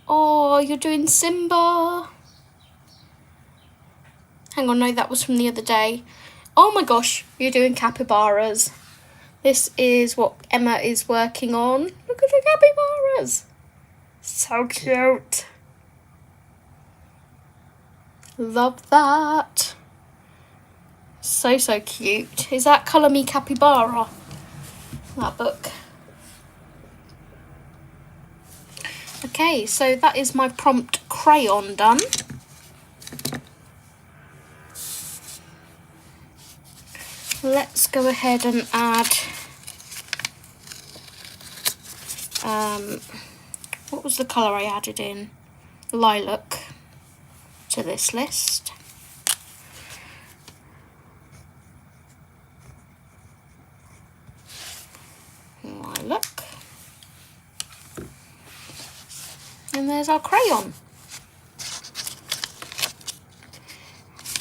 Oh, you're doing Simba. Hang on, no, that was from the other day. Oh my gosh, you're doing capybaras. This is what Emma is working on. Look at the capybaras. So cute. Love that. So cute. Is that Colour Me Capybara? That book. Okay, so that is my prompt crayon done. Let's go ahead and add what was the colour I added in? Lilac to this list. Lilac. And there's our crayon.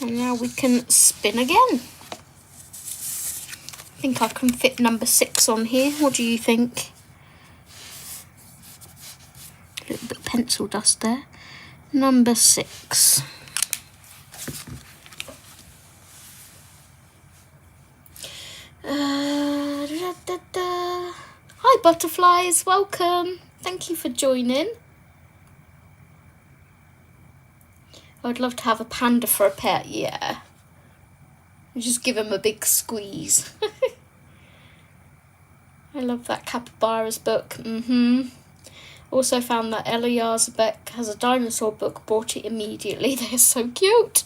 And now we can spin again. I think I can fit number 6 on here. What do you think? A little bit of pencil dust there. Number 6. Hi butterflies, welcome. Thank you for joining. I'd love to have a panda for a pet, yeah. Just give him a big squeeze. I love that capybaras book. Also found that Ella Yazbek has a dinosaur book, bought it immediately. They're so cute.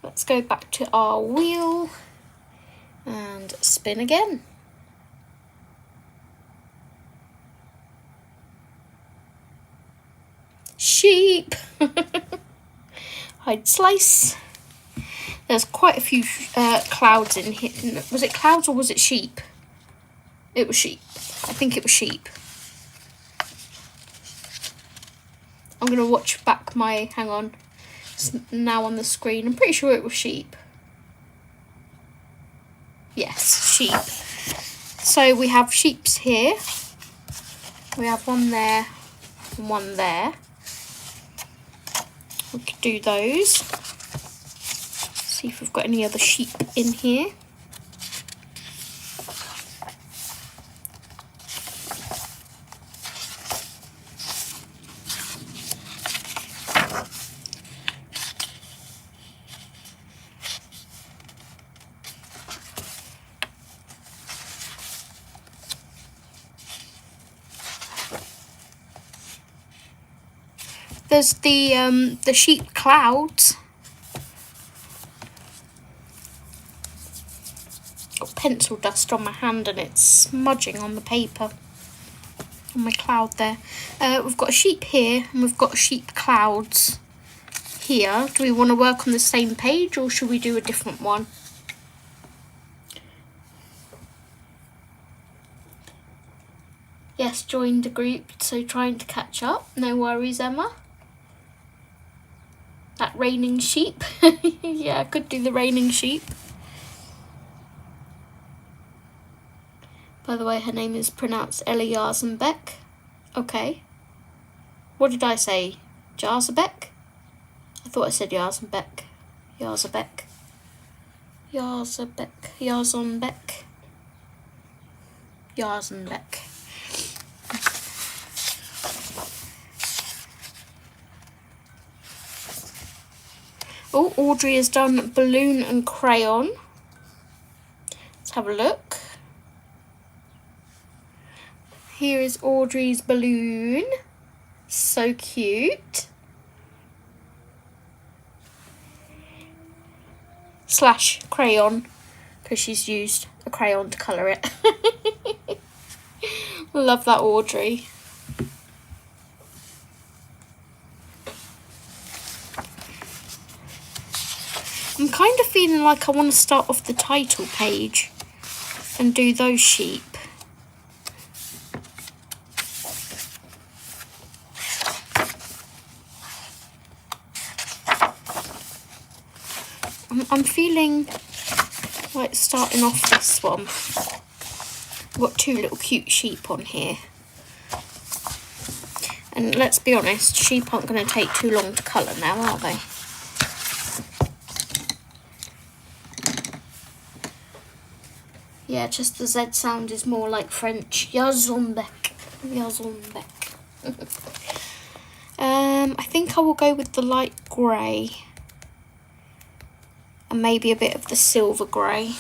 Let's go back to our wheel and spin again. Sheep. Hide slice. There's quite a few clouds in here. Was it clouds or was it sheep? It was sheep. I think it was sheep. I'm going to watch back my... Hang on. It's now on the screen. I'm pretty sure it was sheep. Yes, sheep. So we have sheeps here. We have one there and one there. We could do those. See if we've got any other sheep in here. There's the sheep clouds. Got pencil dust on my hand and it's smudging on the paper. on my cloud there. We've got a sheep here and we've got sheep clouds here. Do we want to work on the same page or should we do a different one? Yes, joined the group, so trying to catch up. No worries, Emma. That raining sheep. Yeah, I could do the raining sheep. By the way, her name is pronounced Ellie Yarzenbeck. Okay. What did I say? Jarzebeck? I thought I said Yarzenbeck. Yarzebeck. Yarzebeck. Yarzenbeck. Yarzenbeck. Oh, Audrey has done balloon and crayon. Let's have a look. Here is Audrey's balloon. So cute. Slash crayon, because she's used a crayon to colour it. Love that, Audrey. I'm kind of feeling like I want to start off the title page and do those sheep. I'm feeling like starting off this one. I've got two little cute sheep on here. And let's be honest, sheep aren't going to take too long to colour now, are they? Yeah, just the Z sound is more like French. Yazonbeck. Yazonbeck. I think I will go with the light grey. And maybe a bit of the silver grey.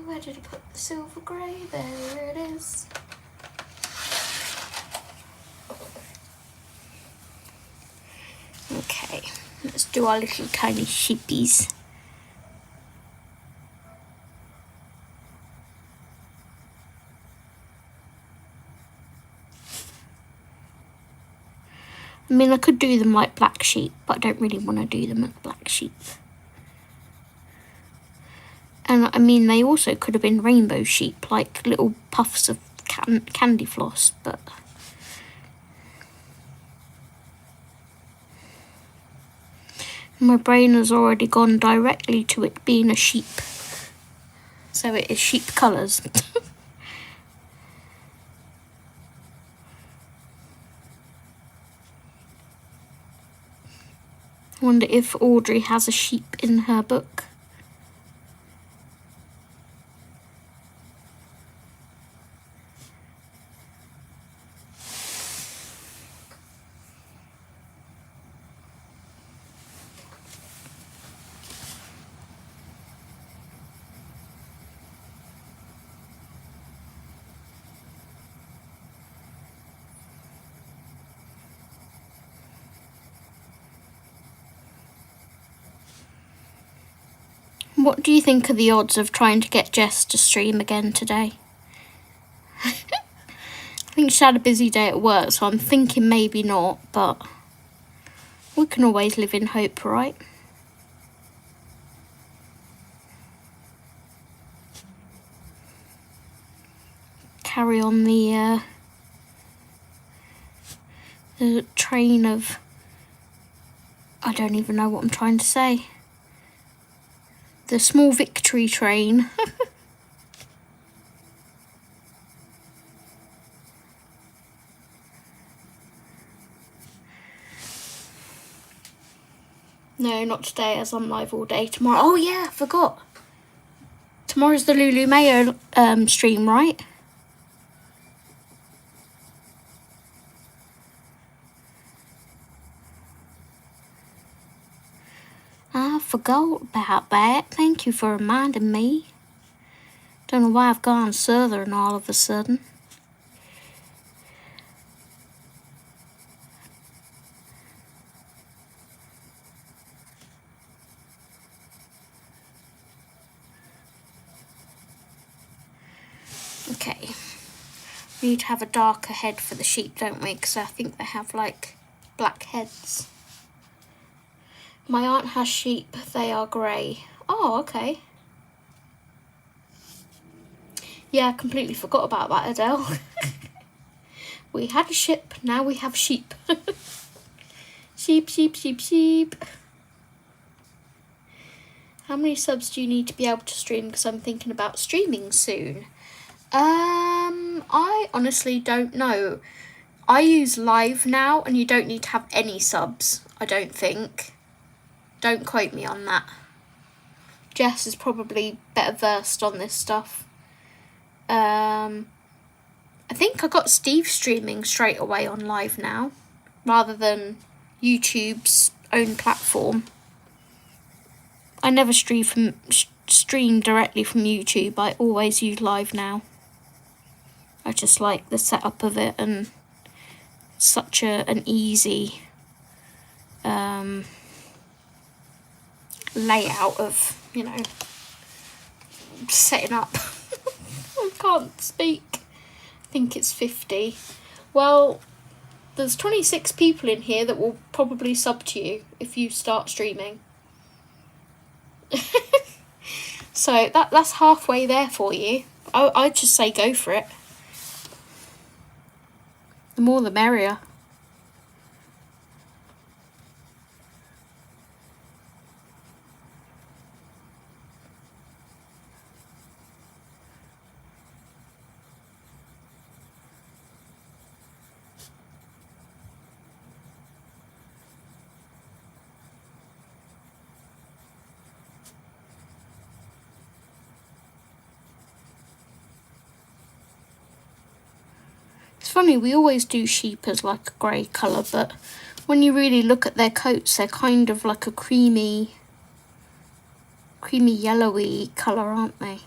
Where did I put the silver grey? There it is. Okay, let's do our little tiny sheepies. I mean, I could do them like black sheep, but I don't really want to do them like black sheep. And I mean, they also could have been rainbow sheep, like little puffs of candy floss, but... my brain has already gone directly to it being a sheep. So it is sheep colours. I wonder if Audrey has a sheep in her book. What do you think are the odds of trying to get Jess to stream again today? I think she had a busy day at work, so I'm thinking maybe not, but we can always live in hope, right? Carry on the train of... I don't even know what I'm trying to say. The small victory train. No, not today, as I'm live all day. Tomorrow. Oh yeah, I forgot. Tomorrow's the Lulu Mayo stream, right? I forgot about that. Thank you for reminding me. Don't know why I've gone southern all of a sudden. Okay. We need to have a darker head for the sheep, don't we? Because I think they have like black heads. My aunt has sheep. They are grey. Oh, okay. Yeah, I completely forgot about that, Adele. We had a ship, now we have sheep. Sheep, sheep, sheep, sheep. How many subs do you need to be able to stream? Because I'm thinking about streaming soon. I honestly don't know. I use Live now, and you don't need to have any subs, I don't think. Don't quote me on that. Jess is probably better versed on this stuff. I think I got Steve streaming straight away on Live now, rather than YouTube's own platform. I never stream directly from YouTube. I always use Live now. I just like the setup of it, and such an easy layout of, you know, setting up. I can't speak. I think it's 50. Well, there's 26 people in here that will probably sub to you if you start streaming. So that's halfway there for you. I'd just say go for it. The more the merrier. It's funny, we always do sheep as like a grey colour, but when you really look at their coats, they're kind of like a creamy yellowy colour, aren't they?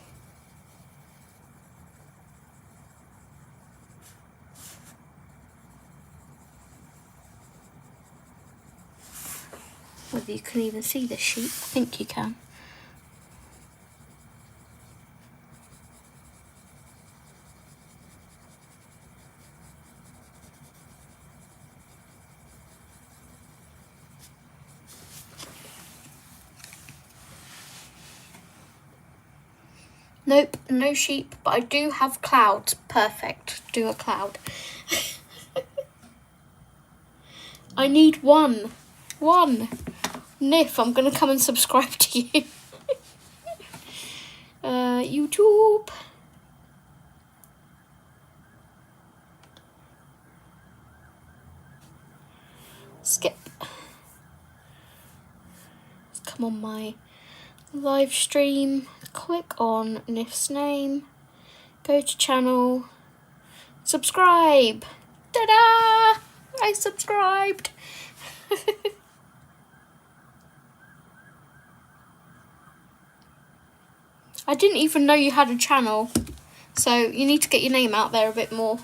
Whether you can even see the sheep, I think you can. Nope, no sheep, but I do have clouds. Perfect. Do a cloud. I need one. Nif, I'm going to come and subscribe to you. YouTube. Skip. Come on my live stream. Click on Nif's name. Go to channel. Subscribe. Ta-da! I subscribed. I didn't even know you had a channel, so you need to get your name out there a bit more.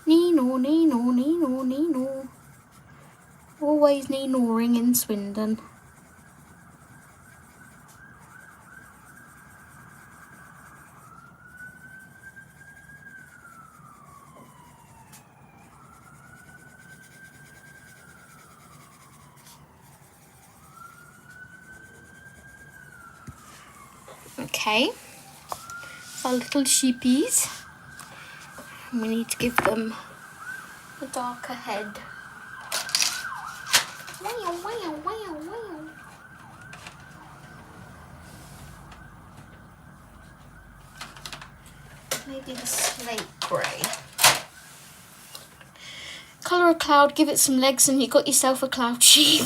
Nino, Nino, Nino, Nino. Always Ninoing in Swindon. Okay, our little sheepies. We need to give them a darker head. Wow, wow, wow, wow. Maybe the slate grey. Colour a cloud, give it some legs, and you got yourself a cloud sheep.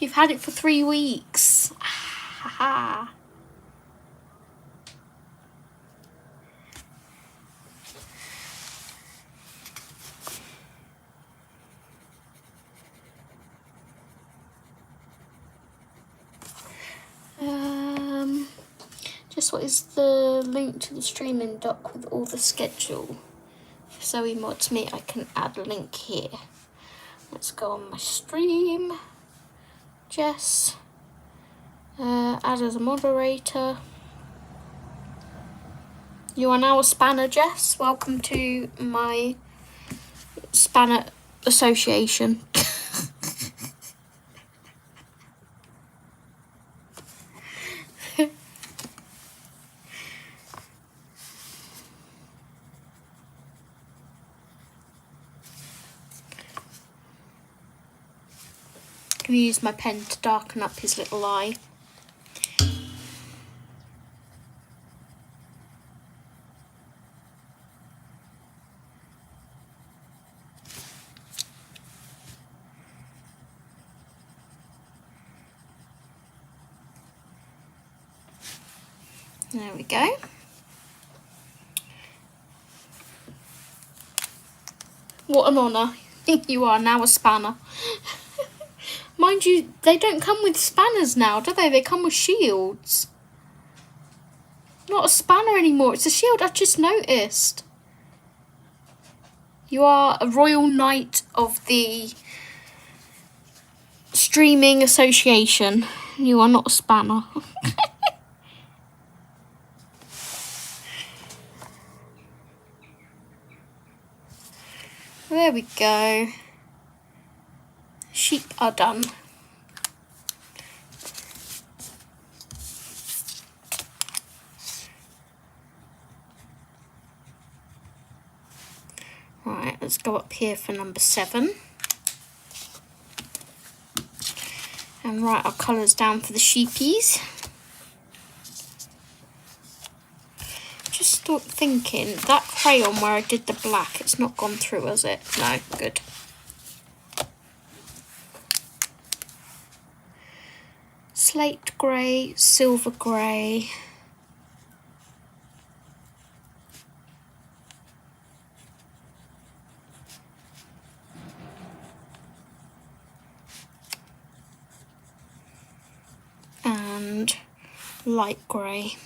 You've had it for 3 weeks. Ha ha. Just what is the link to the streaming doc with all the schedule? If Zoe mods me, I can add a link here. Let's go on my stream. Jess. Add as a moderator. You are now a spanner, Jess. Welcome to my spanner association. I'm going to use my pen to darken up his little eye. There we go. What an honour. You are now a spanner. Mind you, they don't come with spanners now, do they? They come with shields. Not a spanner anymore, it's a shield, I just noticed. You are a royal knight of the streaming association. You are not a spanner. There we go. Sheep are done. Right, let's go up here for number 7. And write our colours down for the sheepies. Just start thinking, that crayon where I did the black, it's not gone through, has it? No, good. Slate grey, silver grey. And light grey.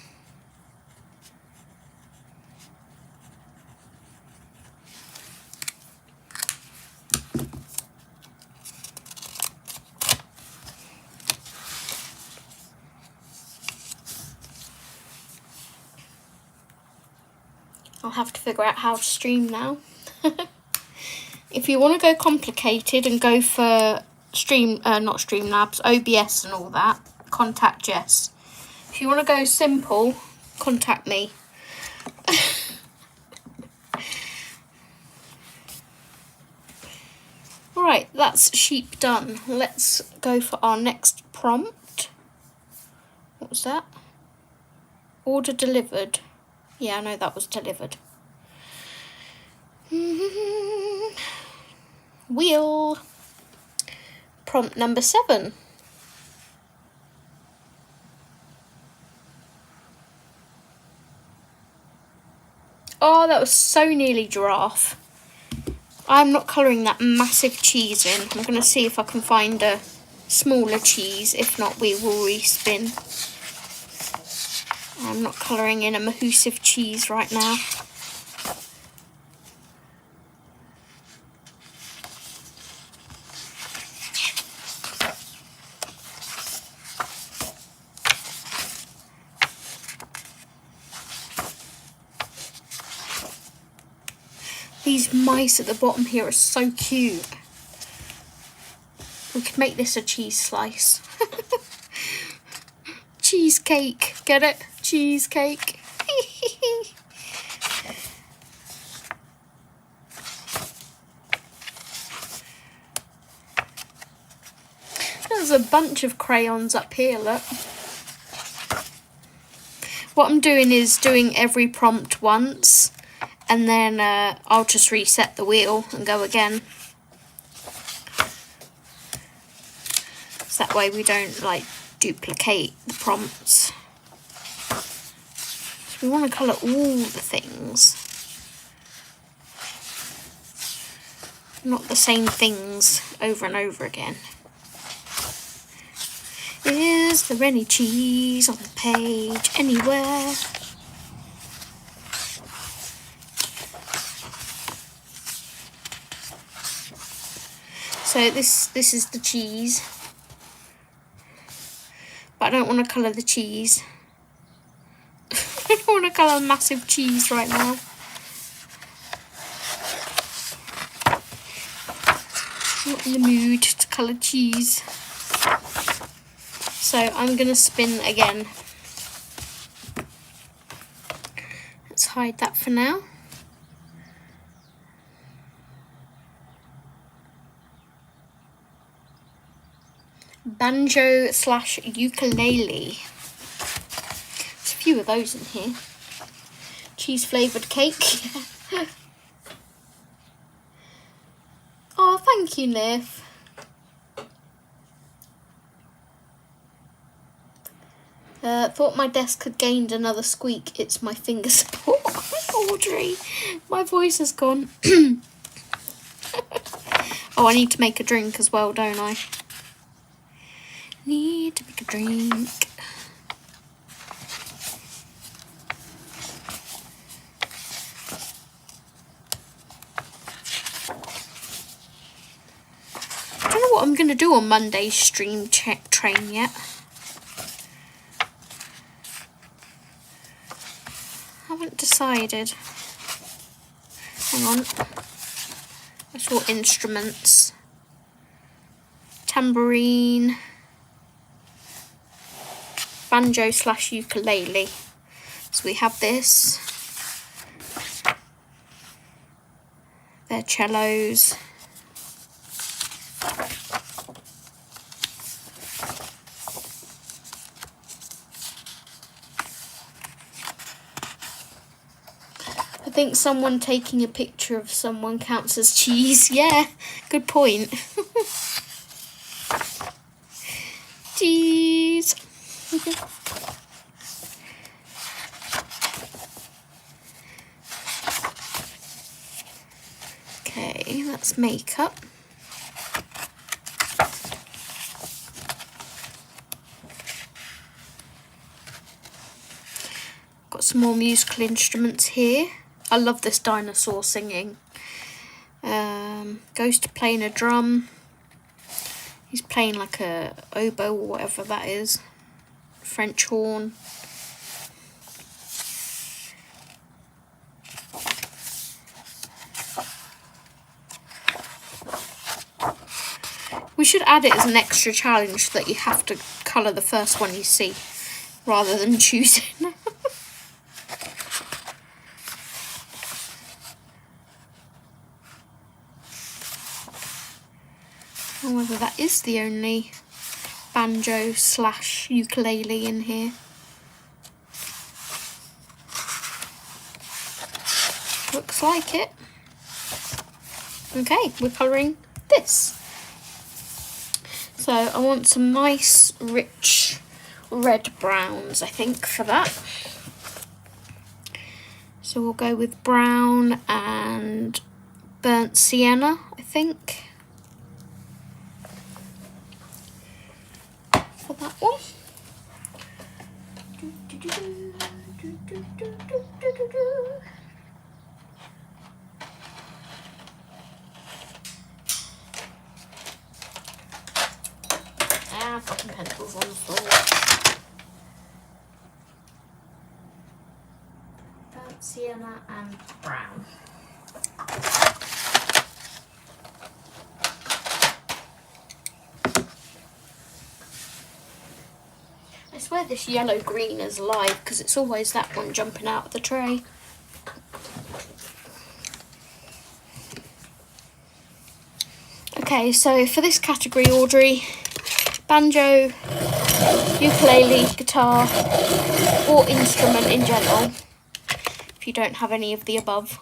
I'll have to figure out how to stream now. If you want to go complicated and go for not Streamlabs, OBS and all that, contact Jess. If you want to go simple, contact me. Alright, that's sheep done. Let's go for our next prompt. What was that? Order delivered. Yeah, I know that was delivered. Wheel. Prompt number 7. Oh, that was so nearly giraffe. I'm not colouring that massive cheese in. I'm going to see if I can find a smaller cheese. If not, we will respin. I'm not colouring in a mahoosive cheese right now. These mice at the bottom here are so cute. We could make this a cheese slice. Cheesecake, get it? Cheesecake. There's a bunch of crayons up here, look. What I'm doing is doing every prompt once, and then I'll just reset the wheel and go again. So that way we don't like duplicate the prompts. So we want to colour all the things, not the same things over and over again. Is there any cheese on the page anywhere? So this is the cheese, but I don't want to colour the cheese. I don't want to colour massive cheese right now. I'm not in the mood to colour cheese. So I'm going to spin again. Let's hide that for now. Banjo / ukulele. There's a few of those in here. Cheese flavoured cake. Oh, thank you, Nif. Thought my desk had gained another squeak. It's my finger support. Audrey, my voice has gone. Oh, I need to make a drink as well, don't I? Need to make a drink. I don't know what I'm going to do on Monday's stream train yet. Haven't decided. Hang on. I saw instruments. Tambourine. Banjo / ukulele. So we have this. They're cellos. I think someone taking a picture of someone counts as cheese. Yeah, good point. Cheese. Okay, that's makeup. Got some more musical instruments here. I love this dinosaur singing. Ghost playing a drum. He's playing like a oboe or whatever that is. French horn. We should add it as an extra challenge that you have to colour the first one you see rather than choosing. Or whether that is the only banjo / ukulele in here. Looks like it. Okay, we're colouring this. So I want some nice rich red browns, I think, for that. So we'll go with brown and burnt sienna, I think. For that one. Fucking pencils on the floor. Burnt sienna and brown. I swear this yellow green is live because it's always that one jumping out of the tray. Okay, so for this category, Audrey, banjo, ukulele, guitar, or instrument in general, if you don't have any of the above.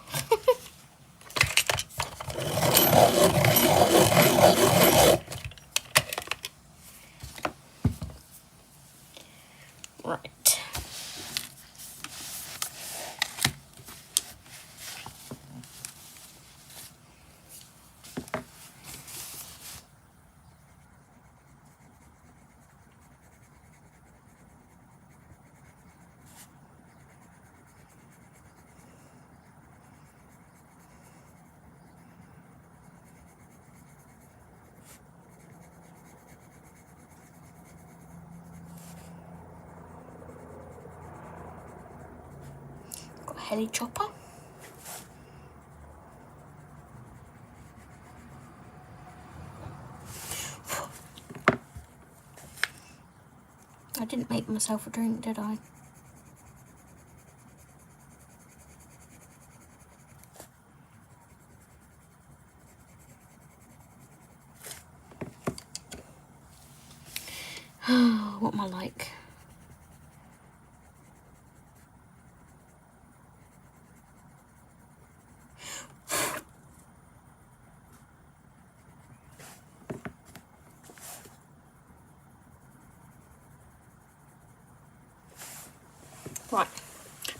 Right. heli chopper. I didn't make myself a drink, did I? What am I like? Right,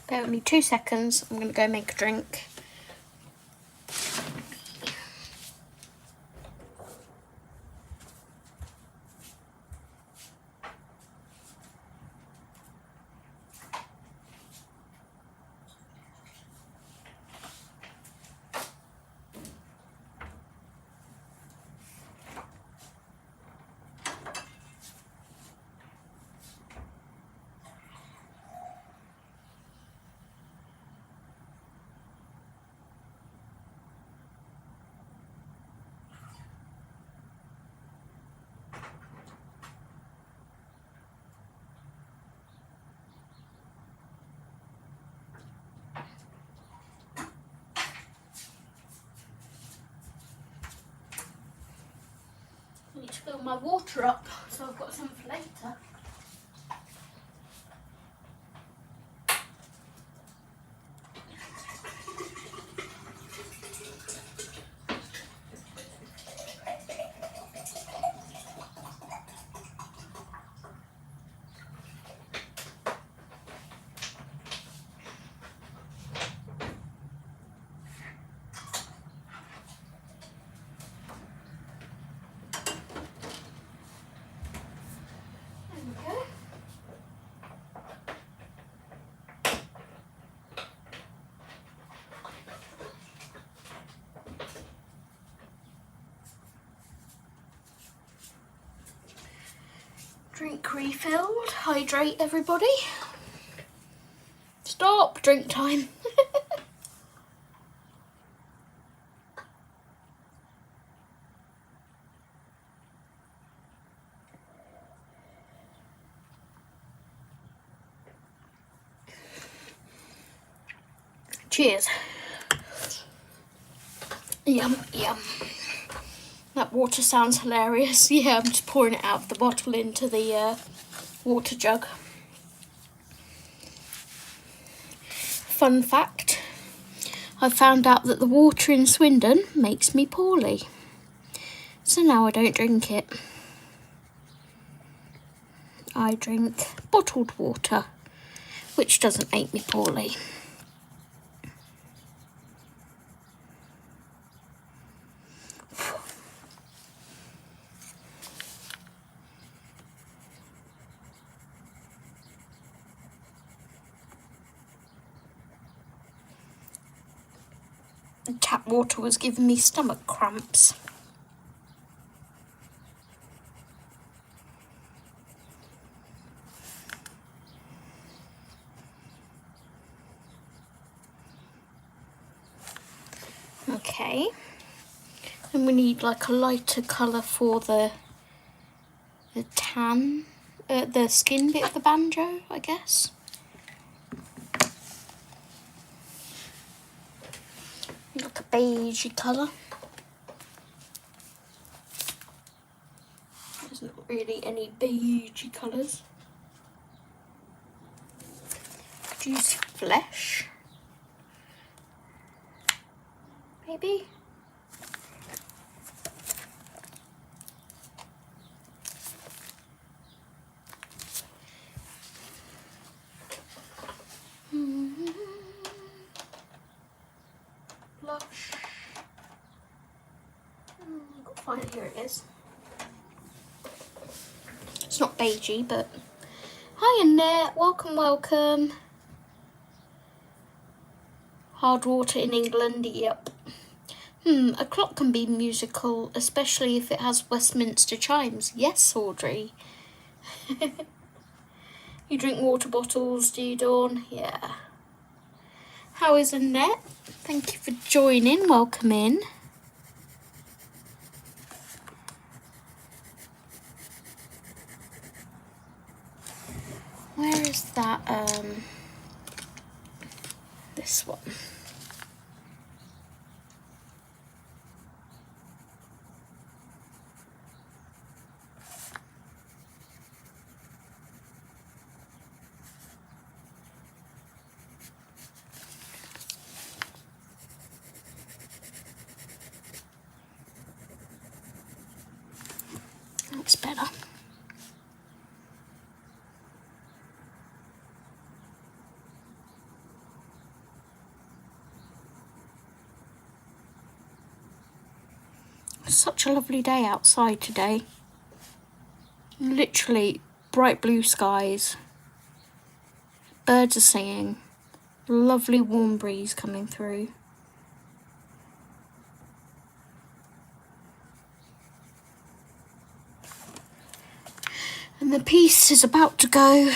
bear with me 2 seconds. I'm going to go make a drink. I need to fill my water up so I've got some for later. Drink refilled. Hydrate, everybody. Stop. Drink time. Cheers. Yum, yum. That water sounds hilarious. Yeah, I'm just pouring it out of the bottle into the water jug. Fun fact, I found out that the water in Swindon makes me poorly. So now I don't drink it. I drink bottled water, which doesn't make me poorly. Tap water was giving me stomach cramps. Okay, and we need like a lighter colour for the tan, the skin bit of the banjo, I guess. Like a beigey colour. There's not really any beigey colours. Juicy flesh. Maybe. Blush. I've got to find it. Here it is. It's not beigey, but hi Annette, welcome, welcome. Hard water in England, yep. A clock can be musical, especially if it has Westminster chimes. Yes, Audrey. You drink water bottles, do you, Dawn? Yeah. How is Annette? Thank you for joining. Welcome in. Where is that? This one. That's better. Such a lovely day outside today. Literally bright blue skies. Birds are singing. Lovely warm breeze coming through. And the piece is about to go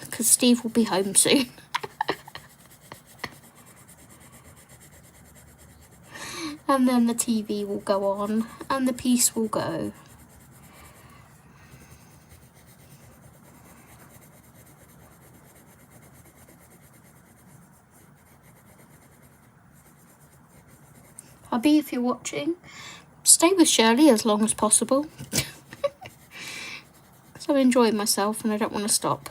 because Steve will be home soon. And then the TV will go on and the piece will go. Hubby, if you're watching, stay with Shirley as long as possible. Because I'm enjoying myself and I don't want to stop.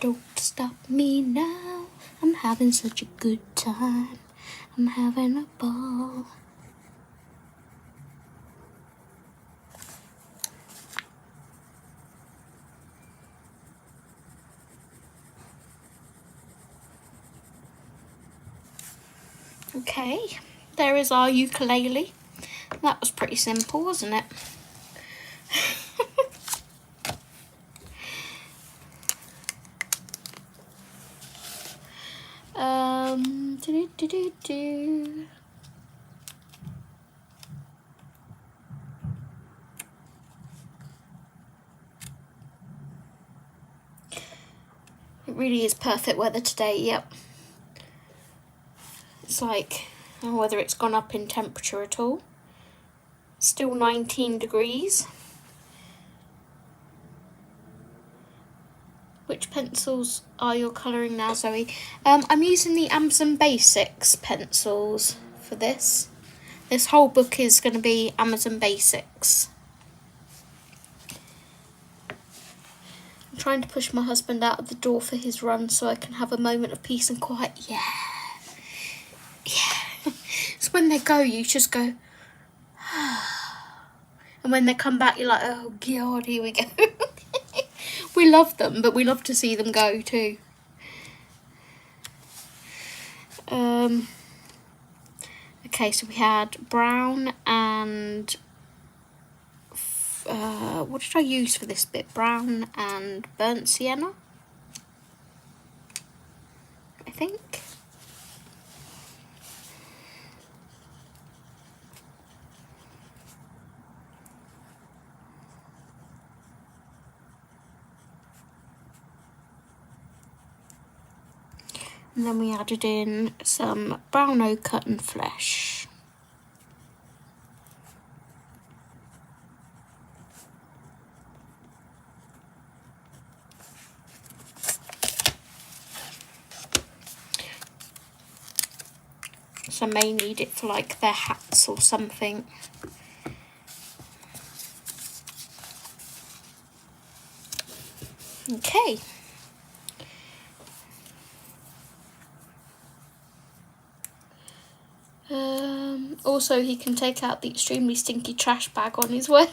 Don't stop me now. I'm having such a good time. I'm having a ball. Okay, there is our ukulele. That was pretty simple, wasn't it? Do. It really is perfect weather today, yep. It's like, I don't know whether it's gone up in temperature at all. Still 19 degrees. Which pencils are you colouring now, Zoe? I'm using the Amazon Basics pencils for this. This whole book is going to be Amazon Basics. I'm trying to push my husband out of the door for his run so I can have a moment of peace and quiet. Yeah. Yeah. So when they go, you just go... And when they come back, you're like, oh God, here we go. We love them, but we love to see them go too. Okay, so we had brown and... what did I use for this bit? Brown and burnt sienna, I think. And then we added in some brown ochre and flesh. So I may need it for like their hats or something. Okay. Also, he can take out the extremely stinky trash bag on his way.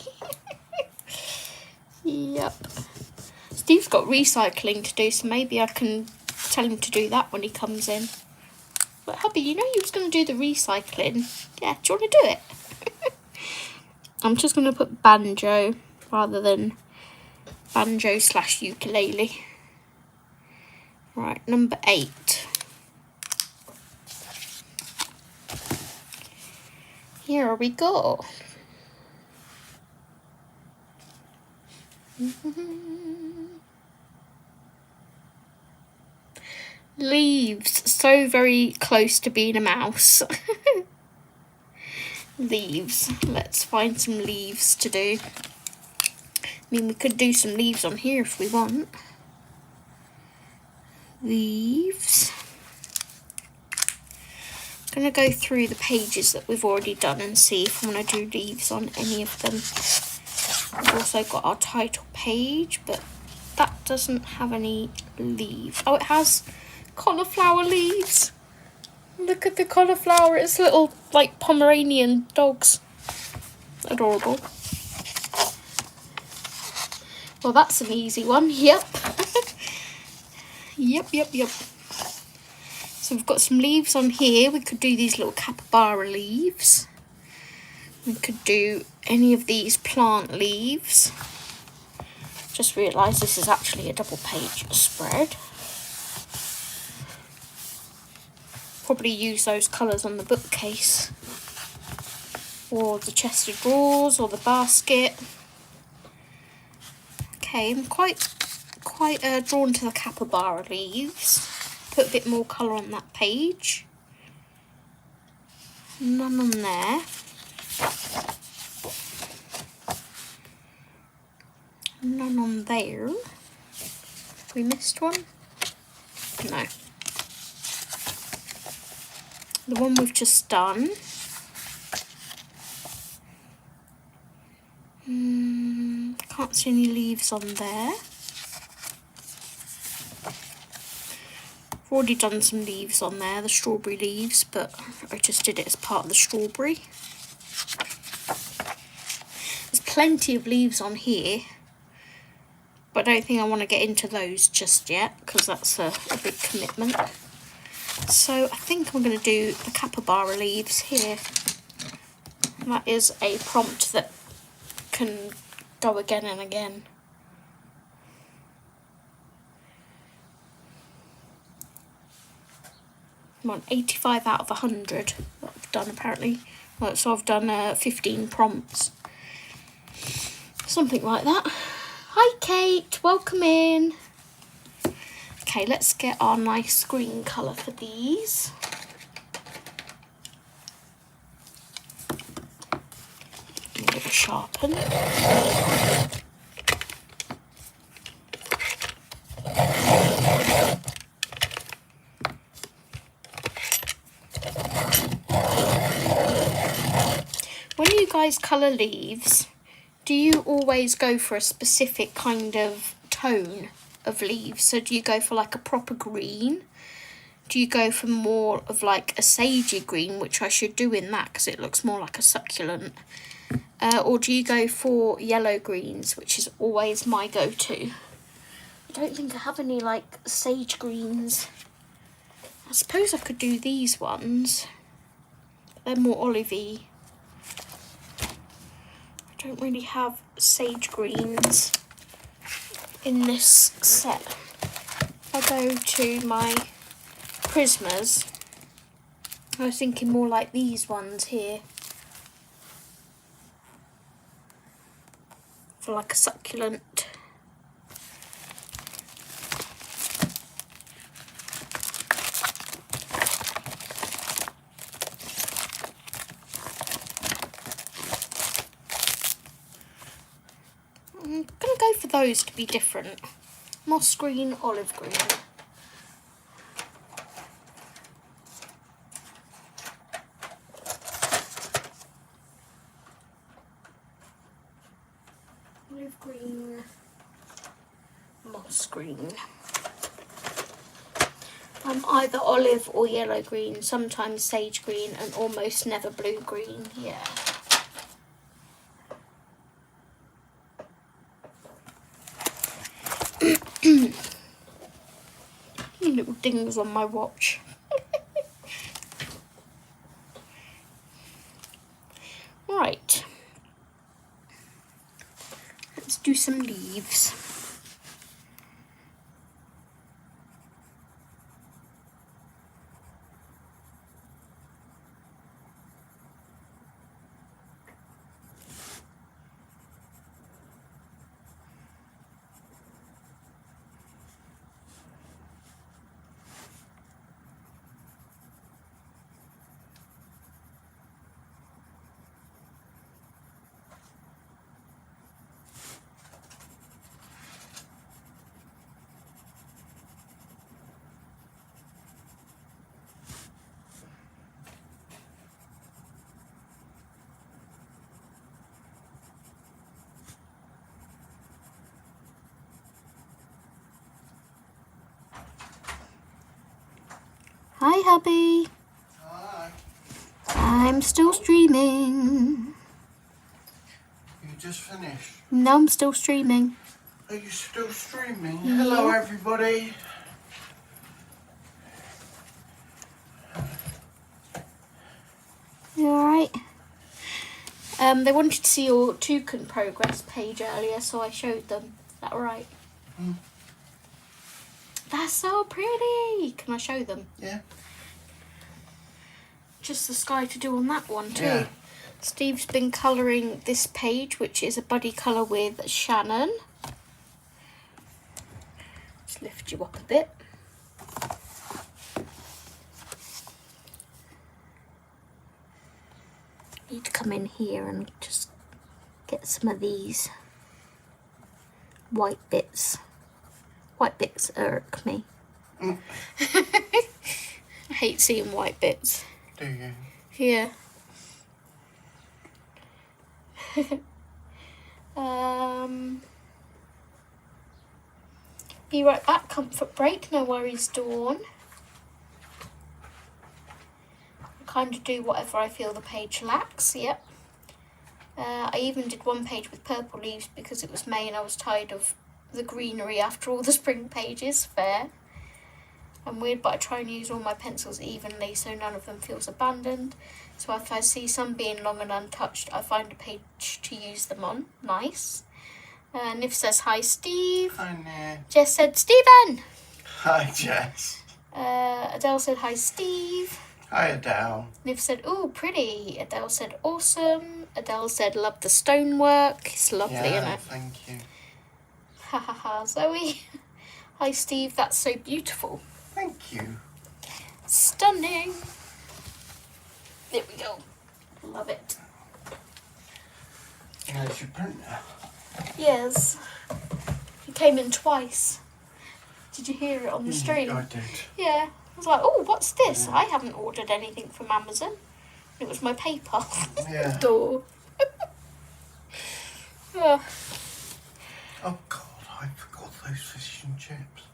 Yep. Steve's got recycling to do, so maybe I can tell him to do that when he comes in. But hubby, you know you was going to do the recycling. Yeah, do you want to do it? I'm just going to put banjo rather than banjo / ukulele. Right, number 8. Here we go. Leaves. So very close to being a mouse. Leaves. Let's find some leaves to do. I mean, we could do some leaves on here if we want. Leaves. I'm going to go through the pages that we've already done and see if I want to do leaves on any of them. We've also got our title page, but that doesn't have any leaves. Oh, it has cauliflower leaves. Look at the cauliflower. It's little, like, Pomeranian dogs. Adorable. Well, that's an easy one. Yep. Yep. So we've got some leaves on here. We could do these little capybara leaves. We could do any of these plant leaves. Just realised this is actually a double page spread. Probably use those colours on the bookcase, or the chest of drawers, or the basket. Okay, I'm quite drawn to the capybara leaves. Put a bit more colour on that page. None on there. None on there. We missed one? No. The one we've just done. Can't see any leaves on there. I've already done some leaves on there, the strawberry leaves, but I just did it as part of the strawberry. There's plenty of leaves on here, but I don't think I want to get into those just yet, because that's a big commitment. So I think I'm going to do the capybara leaves here. That is a prompt that can go again and again. I'm on 85 out of 100 that I've done apparently. Well, so I've done 15 prompts. Something like that. Hi Kate, welcome in. Okay, let's get our nice green colour for these. A little sharpen. When you guys colour leaves, do you always go for a specific kind of tone of leaves? So do you go for like a proper green? Do you go for more of like a sagey green, which I should do in that because it looks more like a succulent? Or do you go for yellow greens, which is always my go-to? I don't think I have any like sage greens. I suppose I could do these ones. They're more olivey. I don't really have sage greens in this set. If I go to my Prismas, I was thinking more like these ones here. For like a succulent. I'm going to go for those to be different. Moss green, olive green. Olive green, moss green. I'm either olive or yellow green, sometimes sage green and almost never blue green, yeah. Little dings on my watch. Right. Let's do some leaves. Hi, hubby. Hi. I'm still streaming. You just finished? No, I'm still streaming. Are you still streaming? Yeah. Hello, everybody. You alright? They wanted to see your toucan progress page earlier, so I showed them. Is that alright? Mm. That's so pretty. Can I show them? Yeah. Just the sky to do on that one too. Yeah. Steve's been colouring this page, which is a buddy colour with Shannon. Just lift you up a bit. Need to come in here and just get some of these white bits. White bits irk me. Mm. I hate seeing white bits. Do you? Yeah. Be right back. Comfort break. No worries, Dawn. I kind of do whatever I feel the page lacks. Yep. I even did one page with purple leaves because it was May and I was tired of the greenery after all the spring pages. Fair. I'm weird, but I try and use all my pencils evenly so none of them feels abandoned. So if I see some being long and untouched, I find a page to use them on. Nice. Nif says, hi, Steve. Hi, Nick. Jess said, Stephen. Hi, Jess. Adele said, hi, Steve. Hi, Adele. Nif said, ooh, pretty. Adele said, awesome. Adele said, love the stonework. It's lovely, isn't Yeah, it? thank you. Ha ha ha, Zoe. Hi, Steve. That's so beautiful. Thank you. Stunning. There we go. Love it. There's your printer. Yes. He came in twice. Did you hear it on the stream? I did. Yeah. I was like, oh, what's this? Yeah. I haven't ordered anything from Amazon. It was my paper. Yeah. Door. Oh. Oh, God, I forgot those fish and chips.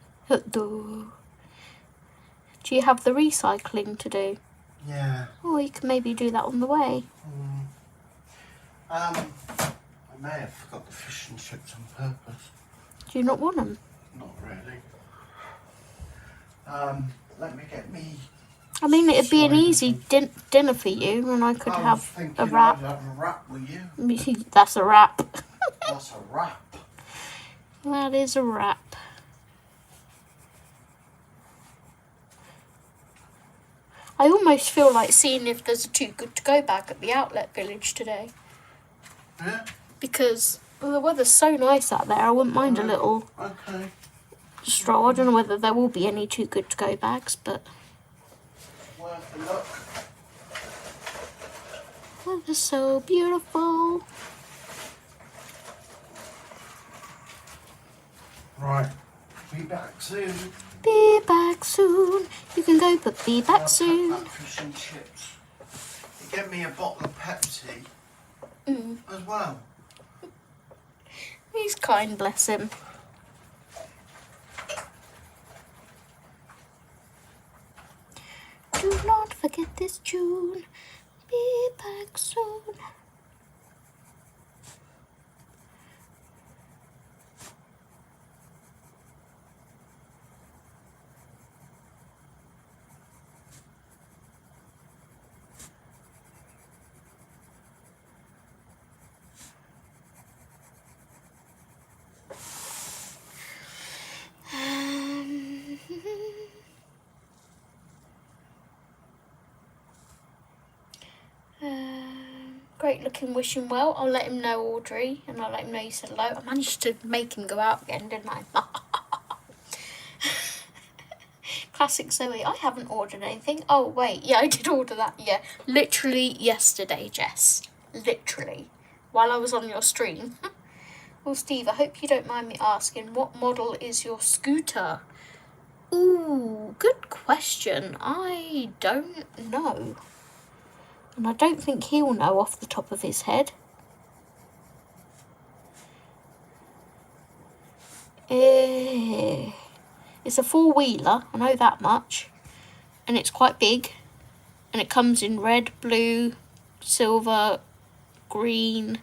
Door. Do you have the recycling to do? Yeah. Oh, you can maybe do that on the way. I may have forgot the fish and chips on purpose. Do you not want them? Not really. Let me get me. I mean, it'd be an Sorry. easy dinner for you, and I could I was have thinking a wrap. I'd have a wrap with you. That's a wrap. That's a wrap. That is a wrap. I almost feel like seeing if there's a Too Good To Go bag at the outlet village today. Yeah? Because the weather's so nice out there, I wouldn't mind a little Okay. stroll. I don't know whether there will be any Too Good To Go bags, but Worth a look. weather's so beautiful. Right. Be back soon. Be back soon. You can go, but be back I'll soon. pack that fish and chips. You get me a bottle of Pepsi as well. He's kind, bless him. Do not forget this June. Be back soon. Great looking, wishing well. I'll let him know, Audrey, and I'll let him know you said hello. I managed to make him go out again, didn't I? Classic Zoe. I haven't ordered anything. Oh, wait. Yeah, I did order that. Yeah, literally yesterday, Jess. Literally. While I was on your stream. Well, Steve, I hope you don't mind me asking, what model is your scooter? Ooh, good question. I don't know. And I don't think he'll know off the top of his head. It's a four-wheeler, I know that much. and it's quite big, and it comes in red, blue, silver, green.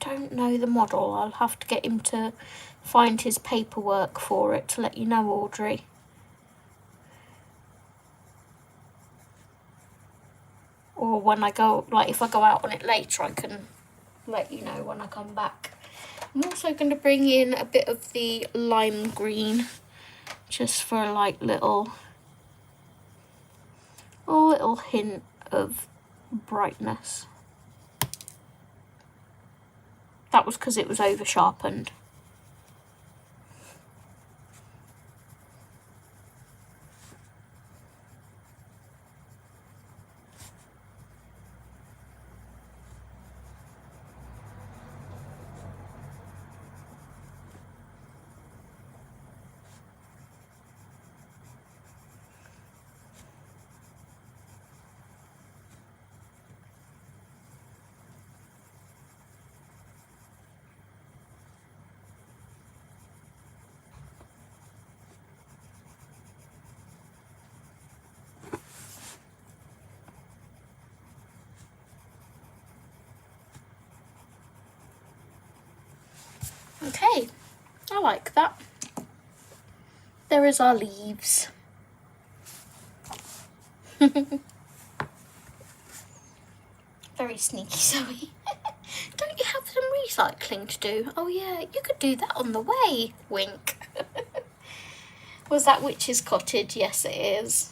Don't know the model. I'll have to get him to find his paperwork for it to let you know, Audrey. Or when I go, like if I go out on it later, I can let you know when I come back. I'm also going to bring in a bit of the lime green, just for like a little hint of brightness. That was because it was over sharpened. Okay, I like that. There is our leaves. Very sneaky, Zoe. Don't you have some recycling to do? Oh yeah, you could do that on the way. Wink. Was that Witch's Cottage? Yes, it is.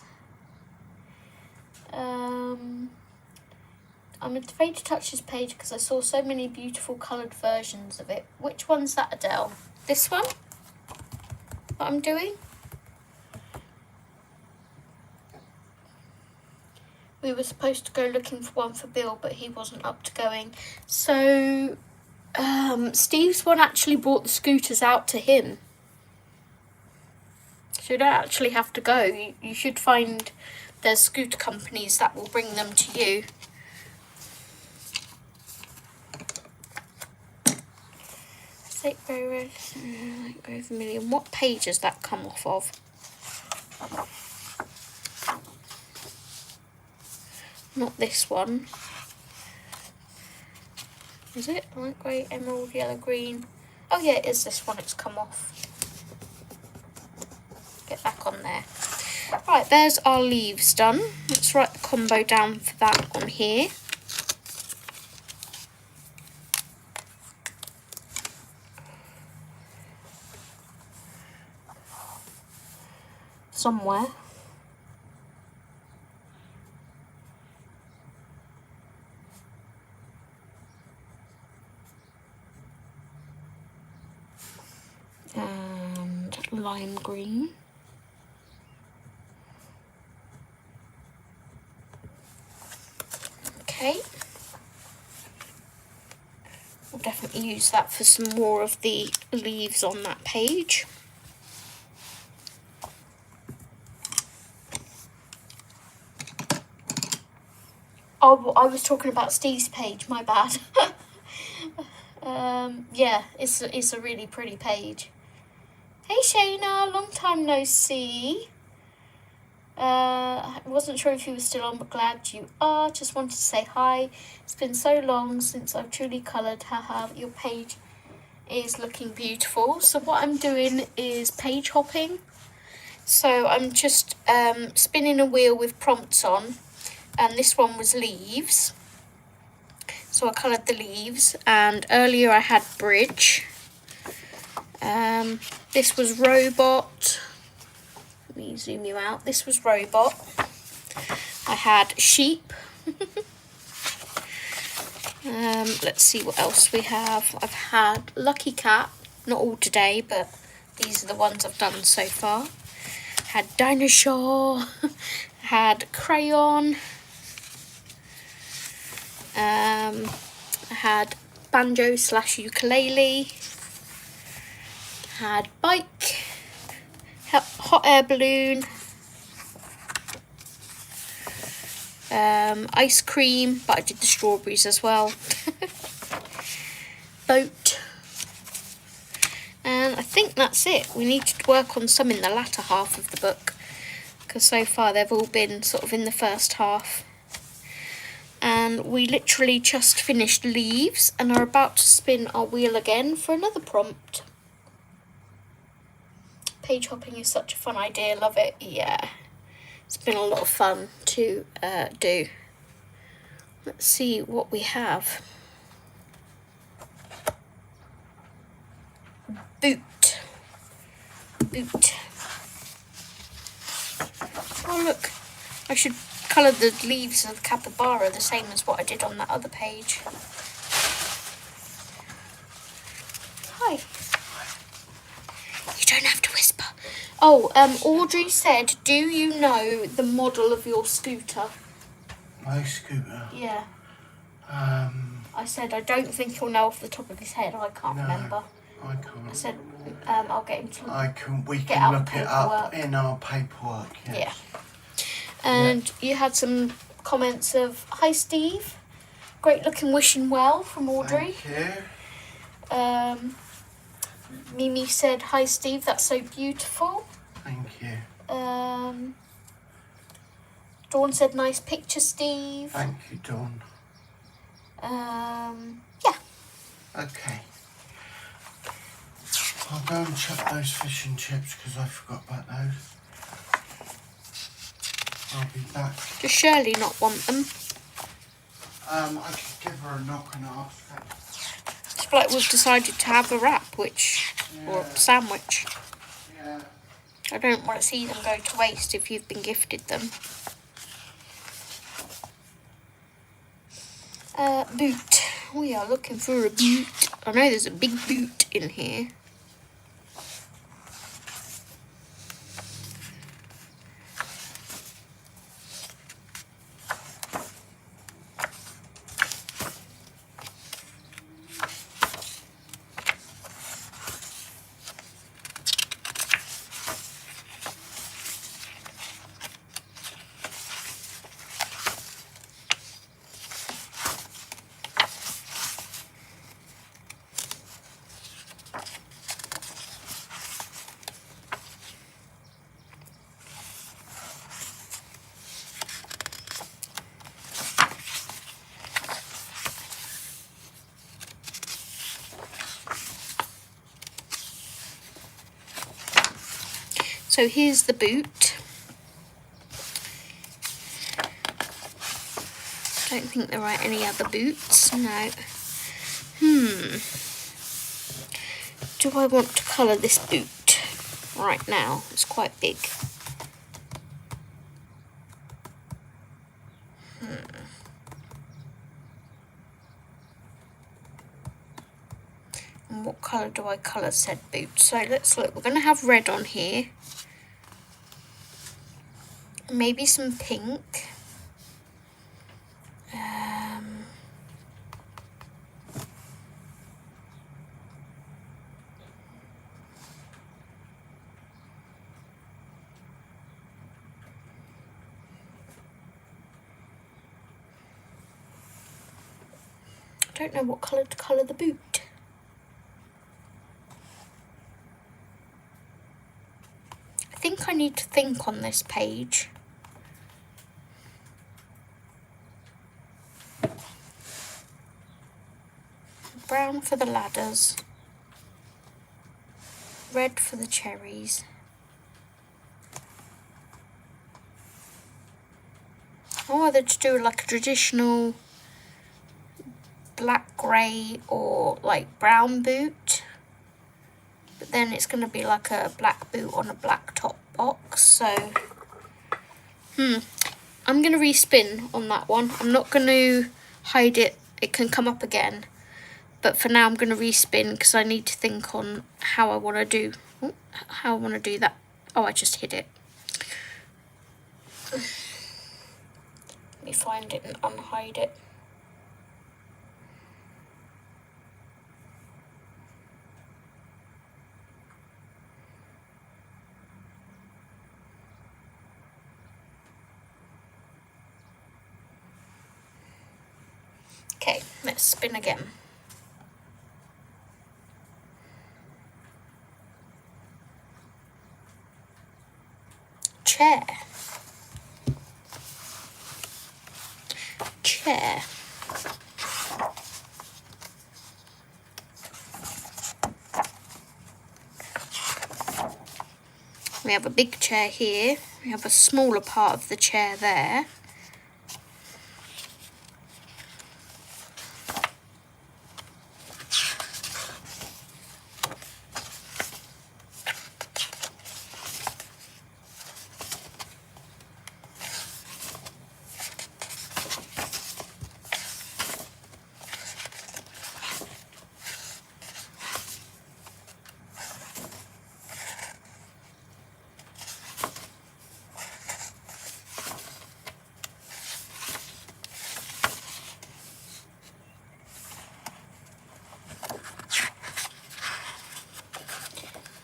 I'm afraid to touch this page because I saw so many beautiful coloured versions of it. Which one's that, Adele? This one? What I'm doing? We were supposed to go looking for one for Bill, but he wasn't up to going. So, Steve's one actually brought the scooters out to him. So you don't actually have to go. You should find there's scooter companies that will bring them to you. Sake very red, over a million. What page has that come off of? Not this one. Is it? Light grey, emerald, yellow, green. Oh yeah, it is this one. It's come off. Get back on there. Right, there's our leaves done. Let's write the combo down for that on here. Somewhere. And lime green. Okay. We'll definitely use that for some more of the leaves on that page. Oh, I was talking about Steve's page, my bad. Yeah, it's a really pretty page. Hey Shayna, long time no see. I wasn't sure if you were still on, but glad you are. Just wanted to say hi. It's been so long since I've truly coloured. Haha, your page is looking beautiful. So what I'm doing is page hopping. So I'm just spinning a wheel with prompts on. And this one was leaves, so I coloured the leaves, and earlier I had bridge. This was robot. Let me zoom you out. This was robot. I had sheep. Let's see what else we have. I've had lucky cat, not all today, but these are the ones I've done so far. Had dinosaur. Had crayon. I had banjo / ukulele, had bike, hot air balloon, ice cream, but I did the strawberries as well, boat, and I think that's it. We need to work on some in the latter half of the book, because so far they've all been sort of in the first half. And we literally just finished leaves and are about to spin our wheel again for another prompt. Page hopping is such a fun idea, love it. Yeah, it's been a lot of fun to do. Let's see what we have. Boot. Oh look, I should colour the leaves of the capybara the same as what I did on that other page. Hi. You don't have to whisper. Oh, Audrey said, do you know the model of your scooter? My scooter? Yeah. I said, I don't think he'll know off the top of his head. I can't remember. I can't. I said, I'll get him to We get can out look the it up paperwork. in our paperwork, yes. Yeah. And you had some comments of, hi Steve, great looking wishing well from Audrey. Thank you. Mimi said, hi Steve, that's so beautiful. Thank you. Dawn said, nice picture, Steve. Thank you, Dawn. Yeah. Okay. I'll go and chuck those fish and chips because I forgot about those. I'll be back. Does Shirley not want them? I could give her a knock and ask her. It's like we've decided to have a wrap, or a sandwich. Yeah. I don't want to see them go to waste if you've been gifted them. Boot. We are looking for a boot. I know there's a big boot in here. So here's the boot. Don't think there are any other boots, no. Do I want to colour this boot right now? It's quite big. And what colour do I colour said boot? So let's look. We're going to have red on here. Maybe some pink. I don't know what colour to colour the boot. I think I need to think on this page. Brown for the ladders. Red for the cherries. Or whether to do like a traditional black, grey or like brown boot. But then it's going to be like a black boot on a black top box. So, I'm going to respin on that one. I'm not going to hide it. It can come up again. But for now I'm going to respin because I need to think on how I want to do that. Oh, I just hid it. Let me find it and unhide it. Okay, let's spin again. chair. Chair. We have a big chair here. We have a smaller part of the chair there.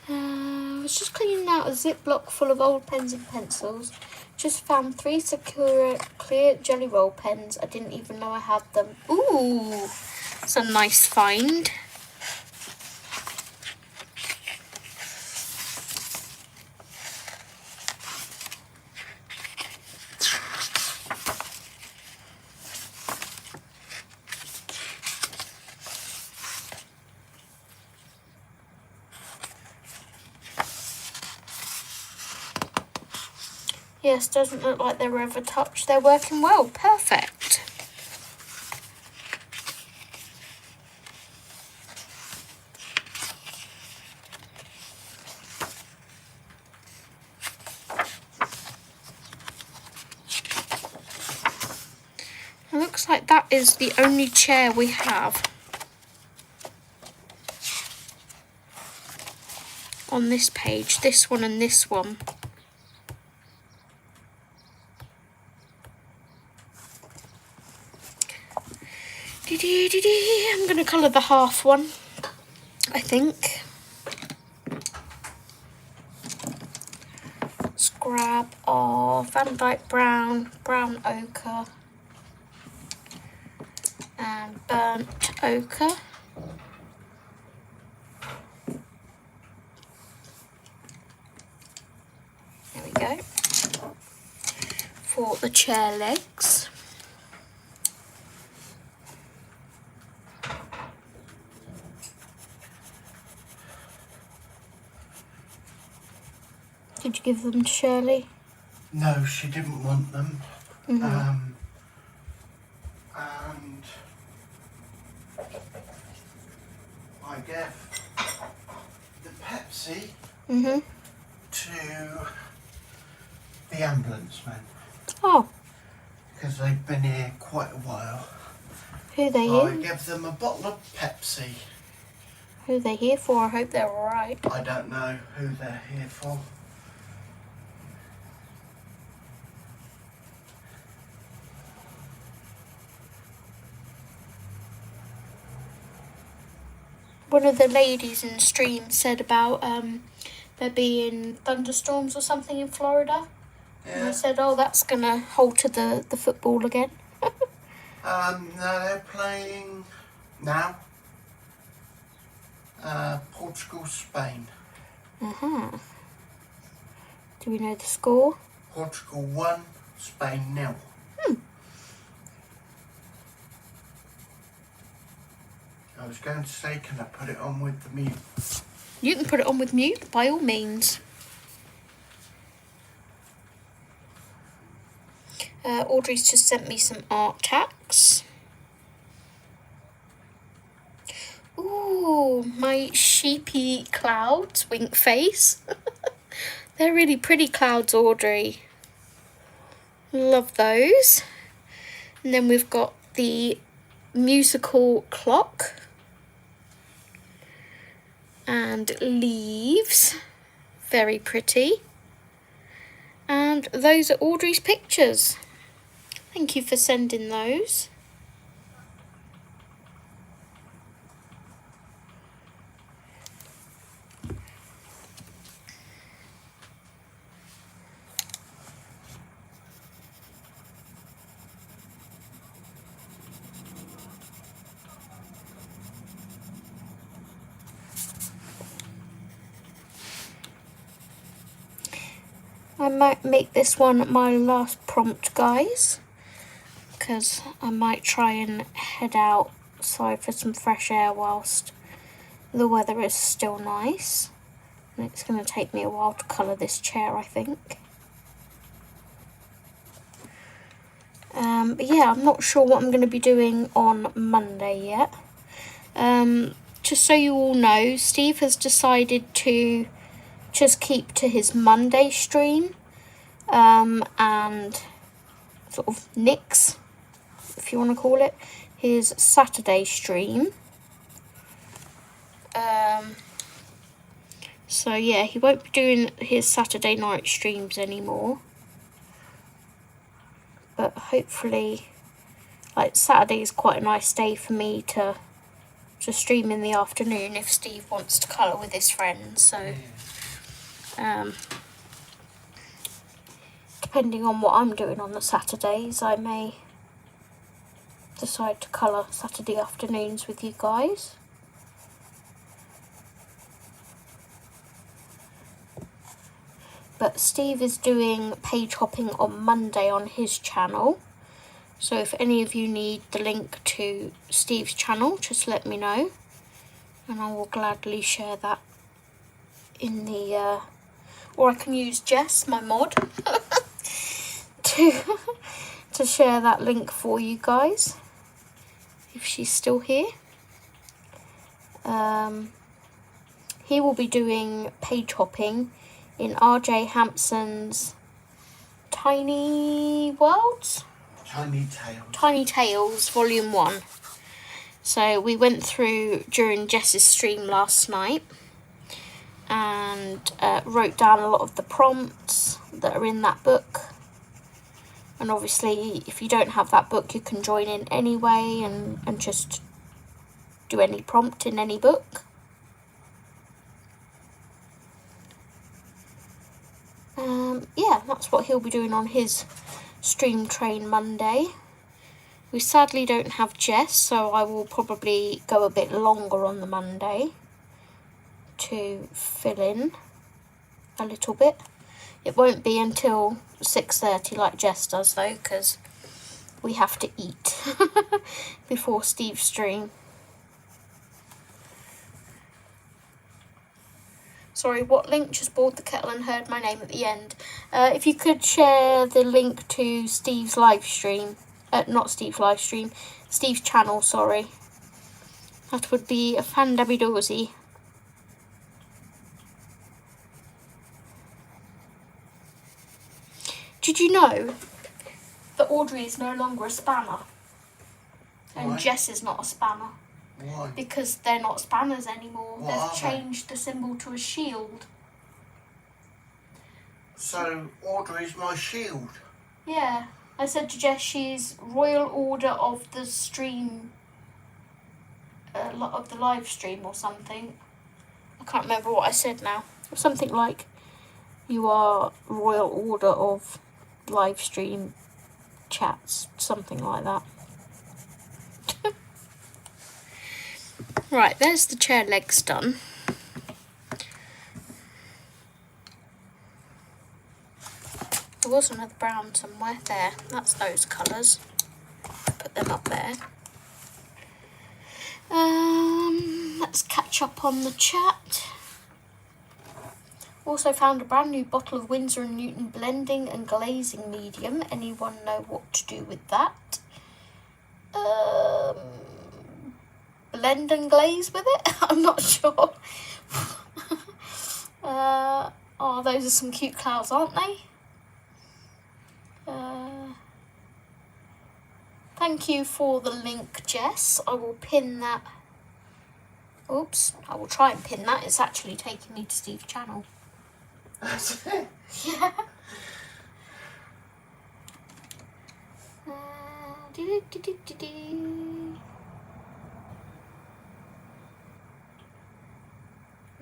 I was just cleaning out a Ziploc full of old pens and pencils. Just found 3 secure clear jelly roll pens. I didn't even know I had them. Ooh, it's a nice find. Yes, doesn't look like they were ever touched. They're working well. Perfect. It looks like that is the only chair we have on this page. This one and this one. I'm going to colour the half one, I think. Let's grab our Van Dyke Brown, Brown Ochre and Burnt Ochre. There we go. For the chair legs. Did you give them to Shirley? No, she didn't want them. Mm-hmm. And I gave the Pepsi to the ambulance men. Oh. Because they've been here quite a while. Who are they I here? gave them a bottle of Pepsi. Who are they here for? I hope they're alright. I don't know who they're here for. One of the ladies in the stream said about there being thunderstorms or something in Florida. Yeah. And I said, oh, that's going to halter the football again. No, they're playing now. Portugal, Spain. Uh-huh. Do we know the score? Portugal 1, Spain 0. I was going to say, can I put it on with the mute? You can put it on with mute, by all means. Audrey's just sent me some art tacks. Ooh, my sheepy clouds, wink face. They're really pretty clouds, Audrey. Love those. And then we've got the musical clock. And leaves. Very pretty. And those are Audrey's pictures. Thank you for sending those. I might make this one my last prompt, guys, because I might try and head outside for some fresh air whilst the weather is still nice. And it's going to take me a while to colour this chair, I think. But yeah, I'm not sure what I'm going to be doing on Monday yet. Just so you all know, Steve has decided to just keep to his Monday stream and sort of nix, if you want to call it, his Saturday stream. So yeah, he won't be doing his Saturday night streams anymore. But hopefully, like, Saturday is quite a nice day for me to stream in the afternoon if Steve wants to colour with his friends. So depending on what I'm doing on the Saturdays, I may decide to colour Saturday afternoons with you guys. But Steve is doing page hopping on Monday on his channel. So if any of you need the link to Steve's channel, just let me know. And I will gladly share that in the... or I can use Jess, my mod, to share that link for you guys, if she's still here. He will be doing page hopping in RJ Hampson's Tiny Worlds? Tiny Tales Volume 1. So we went through during Jess's stream last night and wrote down a lot of the prompts that are in that book. And obviously, if you don't have that book, you can join in anyway and just do any prompt in any book. Yeah, that's what he'll be doing on his stream train Monday. We sadly don't have Jess, so I will probably go a bit longer on the Monday to fill in a little bit. It won't be until 6:30 like Jess does though, because we have to eat before Steve's stream. Sorry, what link? Just boiled the kettle and heard my name at the end. If you could share the link to Steve's live stream. Not Steve's live stream. Steve's channel, sorry. That would be a fan-dabby-doozy. Did you know that Audrey is no longer a spanner? And Why? Jess is not a spanner. Why? Because they're not spanners anymore. What They've are they? changed the symbol to a shield. So Audrey's my shield. Yeah. I said to Jess she's Royal Order of the Stream, of the live stream or something. I can't remember what I said now. Something like, you are Royal Order of live stream chats, something like that. Right, there's the chair legs done. There was another brown somewhere. There, that's those colours. Put them up there. Let's catch up on the chat. Also found a brand new bottle of Winsor & Newton blending and glazing medium. Anyone know what to do with that? Blend and glaze with it? I'm not sure. Oh, those are some cute clouds, aren't they? Thank you for the link, Jess. I will pin that. Oops, I will try and pin that. It's actually taking me to Steve's channel. That's it. Yeah.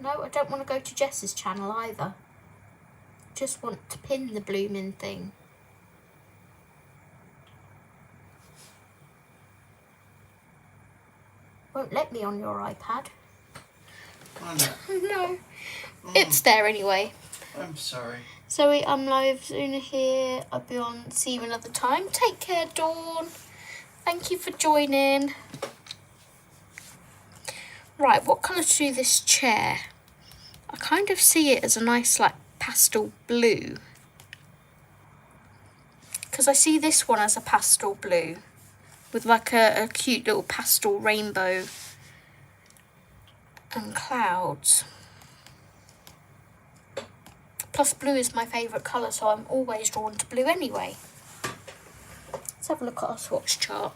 No, I don't want to go to Jess's channel either. Just want to pin the blooming thing. Won't let me on your iPad. I know. No. It's there anyway. I'm sorry. Zoe, I'm live soon here. I'll be on. See you another time. Take care, Dawn. Thank you for joining. Right, what colour to do this chair? I kind of see it as a nice like pastel blue. Because I see this one as a pastel blue. With like a cute little pastel rainbow and clouds. Plus blue is my favourite colour, so I'm always drawn to blue anyway. Let's have a look at our swatch chart.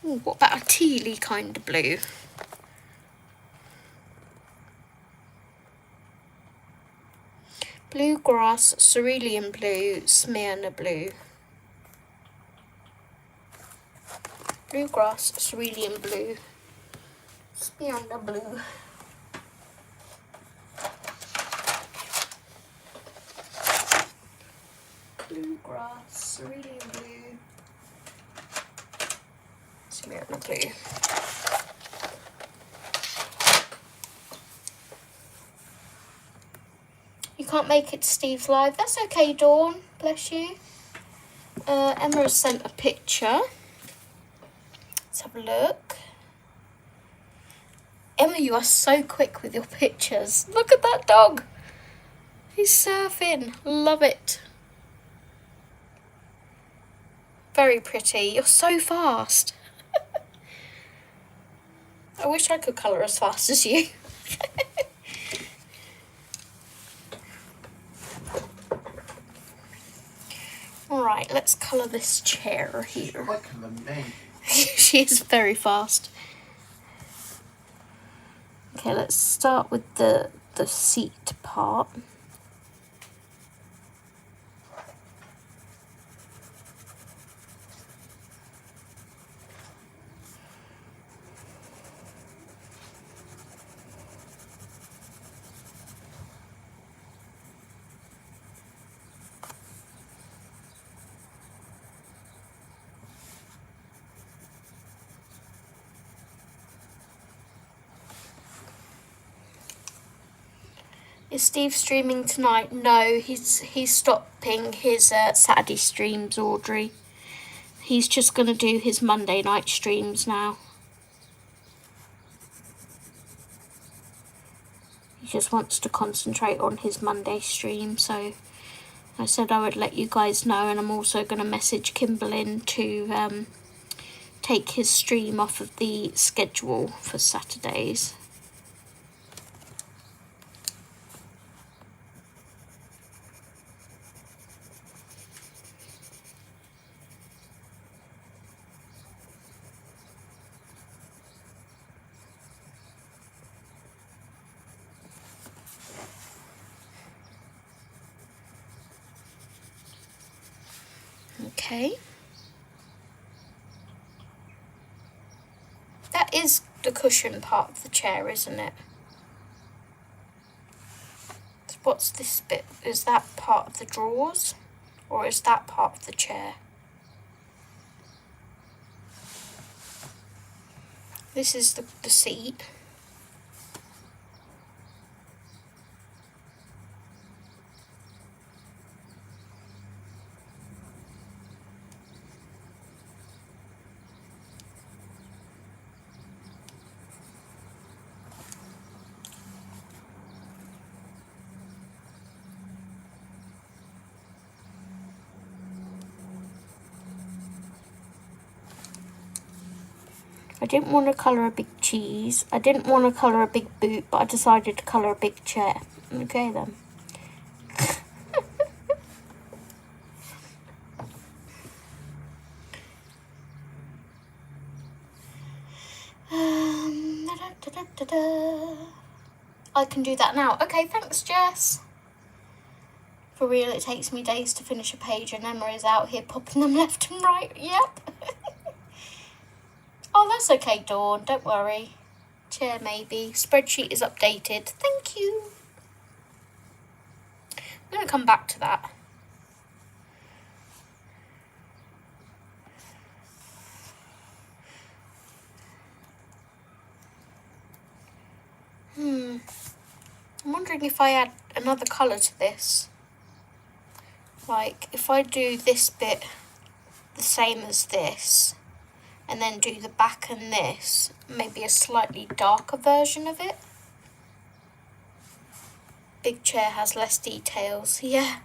Ooh, what about a tealy kind of blue? Bluegrass, cerulean blue, Smyrna blue. Bluegrass, cerulean blue, Smyrna blue. Bluegrass, cerulean blue, Smyrna blue. You can't make it to Steve's live. That's okay, Dawn. Bless you. Emma has sent a picture. Let's have a look. Emma, you are so quick with your pictures. Look at that dog. He's surfing. Love it. Very pretty. You're so fast. I wish I could colour as fast as you. Alright, let's colour this chair here. Quicker than me. She is very fast. Okay, let's start with the seat part. Is Steve streaming tonight? No, he's stopping his Saturday streams, Audrey. He's just going to do his Monday night streams now. He just wants to concentrate on his Monday stream, so I said I would let you guys know, and I'm also going to message Kimberlyn to take his stream off of the schedule for Saturdays. Okay. That is the cushion part of the chair, isn't it? What's this bit? Is that part of the drawers? Or is that part of the chair? This is the seat. I didn't want to colour a big cheese. I didn't want to colour a big boot, but I decided to colour a big chair. Okay then. I can do that now. Okay, thanks, Jess. For real, it takes me days to finish a page, and Emma is out here popping them left and right. Yep. Oh, that's okay, Dawn. Don't worry. Chair maybe. Spreadsheet is updated. Thank you. I'm going to come back to that. I'm wondering if I add another colour to this. Like, if I do this bit the same as this, and then do the back and this, maybe a slightly darker version of it. Big chair has less details, yeah.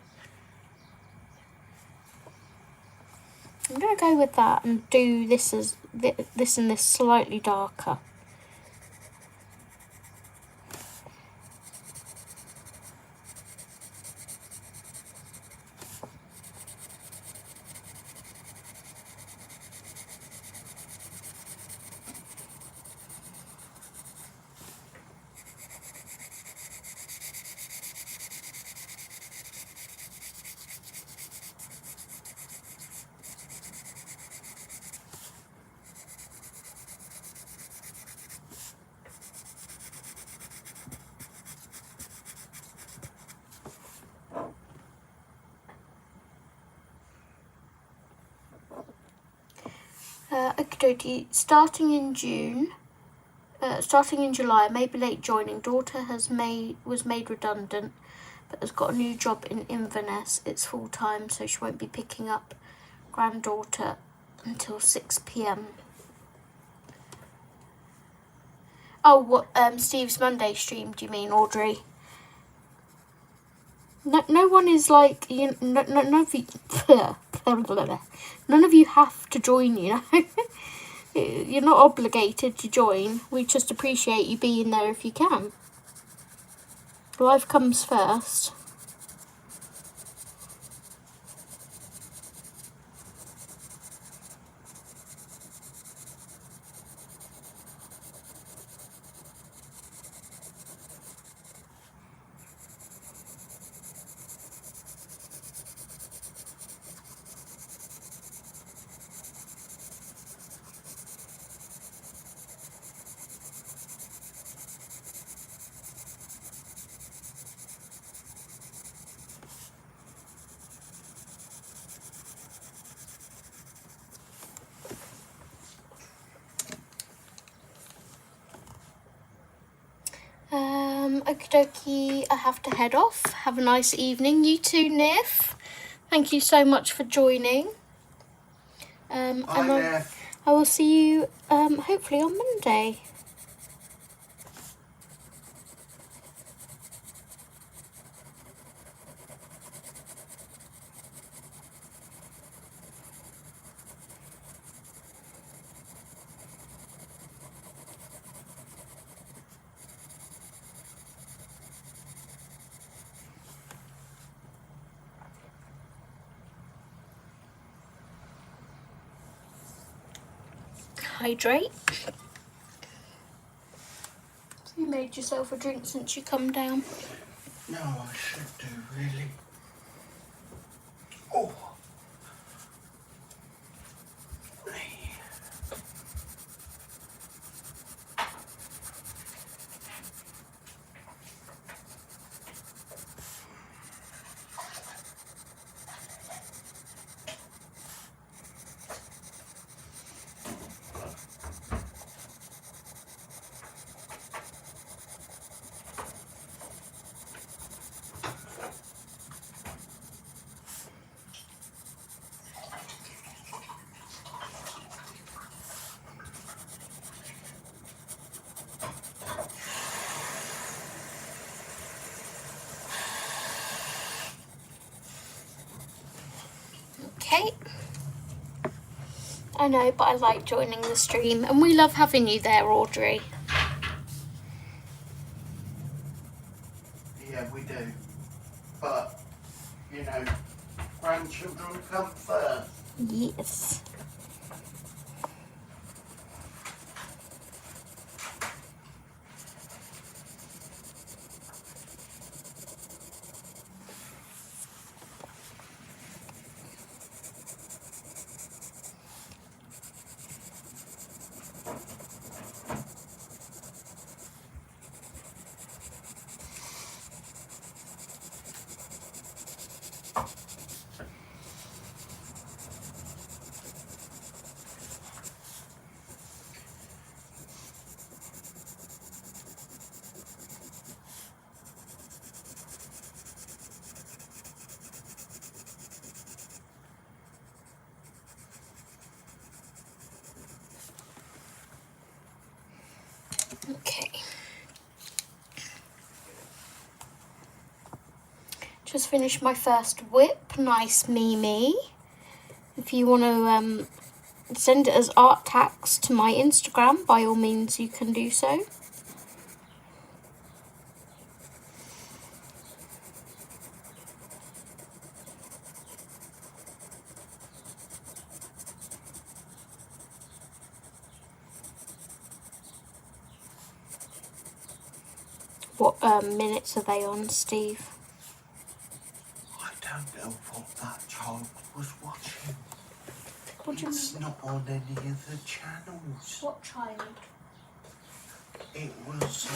I'm gonna go with that and do this as this and this slightly darker. Okie dokie, starting in July, maybe late joining. Daughter was made redundant, but has got a new job in Inverness. It's full time, so she won't be picking up granddaughter until 6 p.m. Oh, what Steve's Monday stream? Do you mean, Audrey? No one is like none of you. None of you have to join. You know, you're not obligated to join. We just appreciate you being there if you can. Life comes first. Okie dokie, I have to head off. Have a nice evening. You too, Nif. Thank you so much for joining. And I will see you hopefully on Monday. Hydrate. So you made yourself a drink since you come down? No, I should do, really. Oh. Okay. I know, but I like joining the stream, and we love having you there, Audrey. Yeah, we do. But, you know, grandchildren come first. Yes. Okay. Just finished my first whip. Nice Mimi. If you want to send it as art tags to my Instagram, by all means you can do so. What minutes are they on, Steve? I don't know what that child was watching. What do you It's mean? not on any of the channels. What child? It was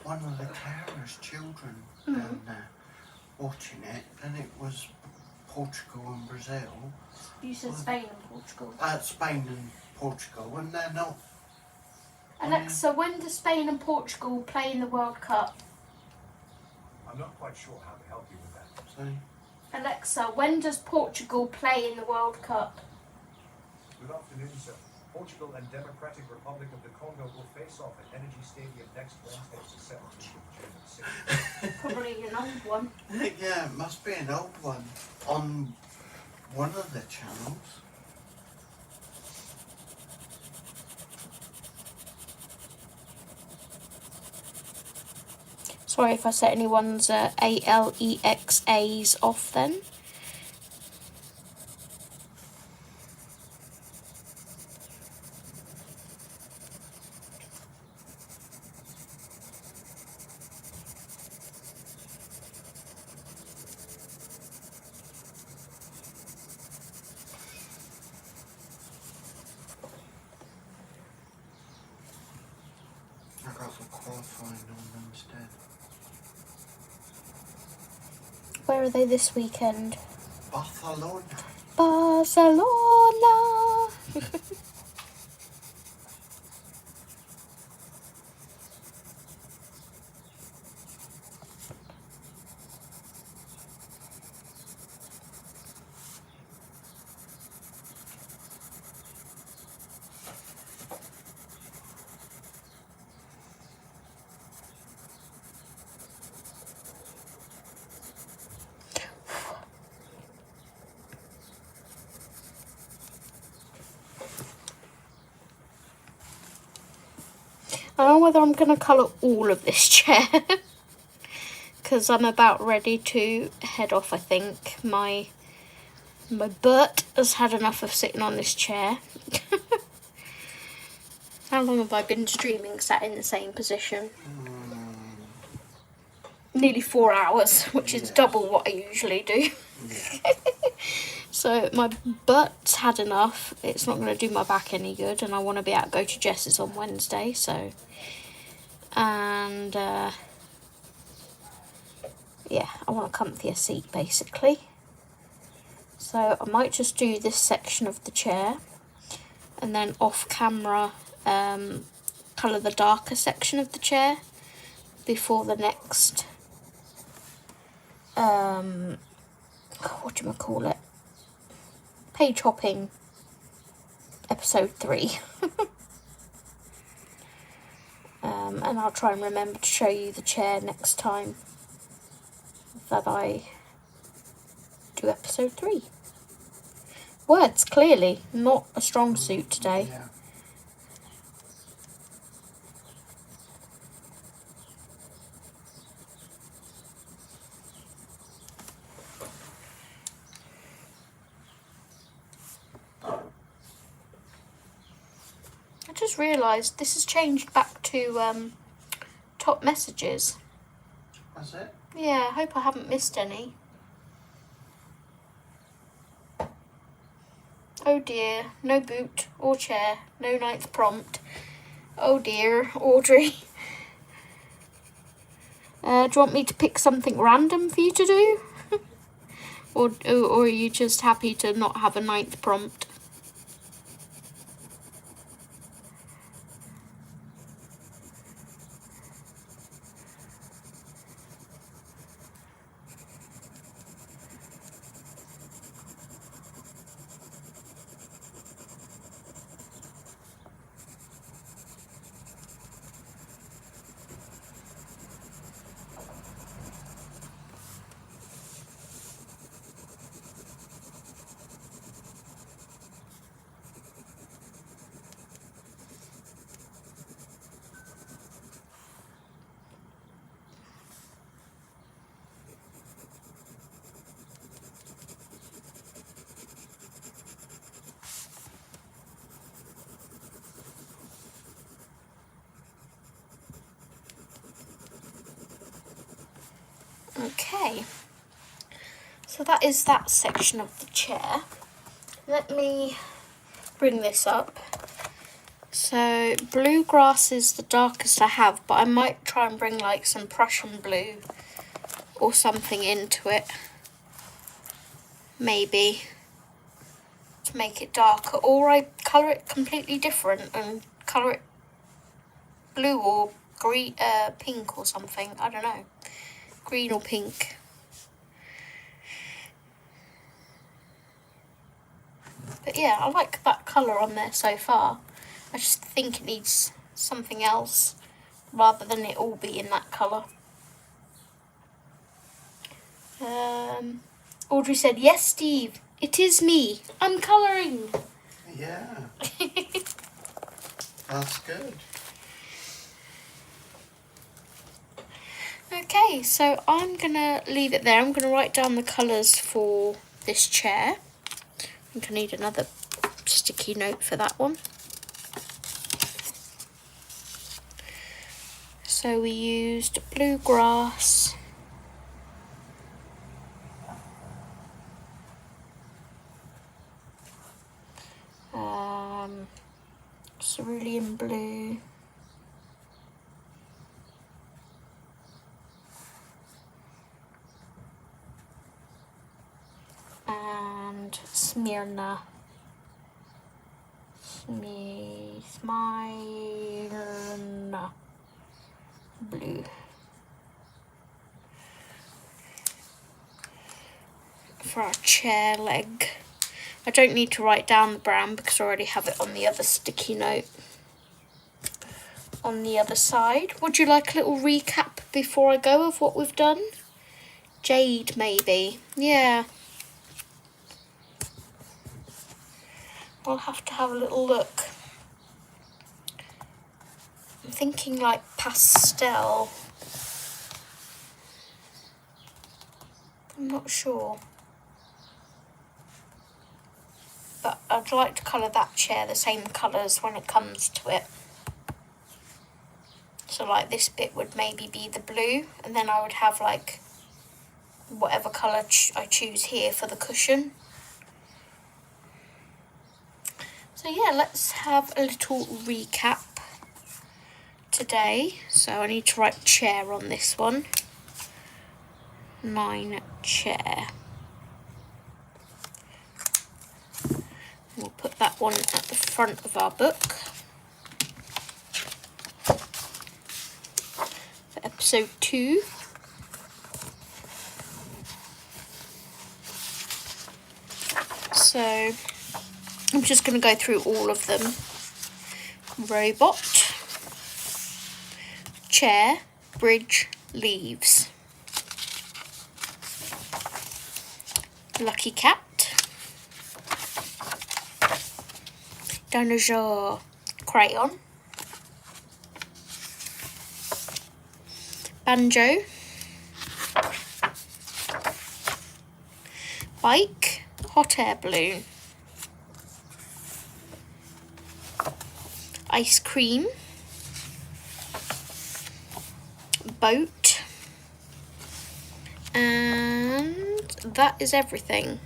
one of the carers' children down there watching it, and it was Portugal and Brazil. You said Spain and Portugal. Spain and Portugal, and they're not. Alexa, when do Spain and Portugal play in the World Cup? I'm not quite sure how to help you with that. So, Alexa, when does Portugal play in the World Cup? Good afternoon, sir. Portugal and Democratic Republic of the Congo will face off at Energy Stadium next Wednesday, the 17th of June at 6. Probably an old one. yeah, it must be an old one on one of the channels. Sorry if I set anyone's ALEXAs off then. I got the qualifying on instead. Where are they this weekend? Barcelona. Barcelona! I don't know whether I'm going to colour all of this chair. Because I'm about ready to head off, I think. My butt has had enough of sitting on this chair. How long have I been streaming sat in the same position? Nearly 4 hours, which is double what I usually do. Yeah. So my butt's had enough. It's not going to do my back any good, and I want to be able to go to Jess's on Wednesday. So, and yeah, I want a comfier seat basically. So I might just do this section of the chair, and then off camera colour the darker section of the chair before the next whatchamacallit, page hopping episode 3. And I'll try and remember to show you the chair next time that I do episode 3. Words, clearly, not a strong suit today. Yeah. I just realised this has changed back to top messages. That's it? Yeah, I hope I haven't missed any. Oh dear, no boot or chair, no ninth prompt. Oh dear, Audrey. Do you want me to pick something random for you to do? or are you just happy to not have a ninth prompt? Okay, so that is that section of the chair. Let me bring this up. So bluegrass is the darkest I have, but I might try and bring like some Prussian blue or something into it, maybe, to make it darker, or I colour it completely different and colour it blue or green, pink or something, I don't know, green or pink. But yeah, I like that colour on there so far. I just think it needs something else rather than it all be in that colour. Audrey said, yes, Steve, it is me. I'm colouring. Yeah. That's good. Okay, so I'm going to leave it there. I'm going to write down the colours for this chair. I think I need another sticky note for that one. So we used bluegrass, cerulean blue, and Smyrna blue. For our chair leg. I don't need to write down the brown because I already have it on the other sticky note on the other side. Would you like a little recap before I go of what we've done? Jade, maybe. Yeah. I'll have to have a little look. I'm thinking like pastel. I'm not sure. But I'd like to colour that chair the same colours when it comes to it. So like this bit would maybe be the blue, and then I would have like whatever colour I choose here for the cushion. So yeah, let's have a little recap today. So I need to write chair on this one. 9 chair. We'll put that one at the front of our book for episode 2. So I'm just going to go through all of them. Robot, chair, bridge, leaves. Lucky cat. Dinosaur, crayon. Banjo. Bike, hot air balloon. Ice cream. Boat. And that is everything.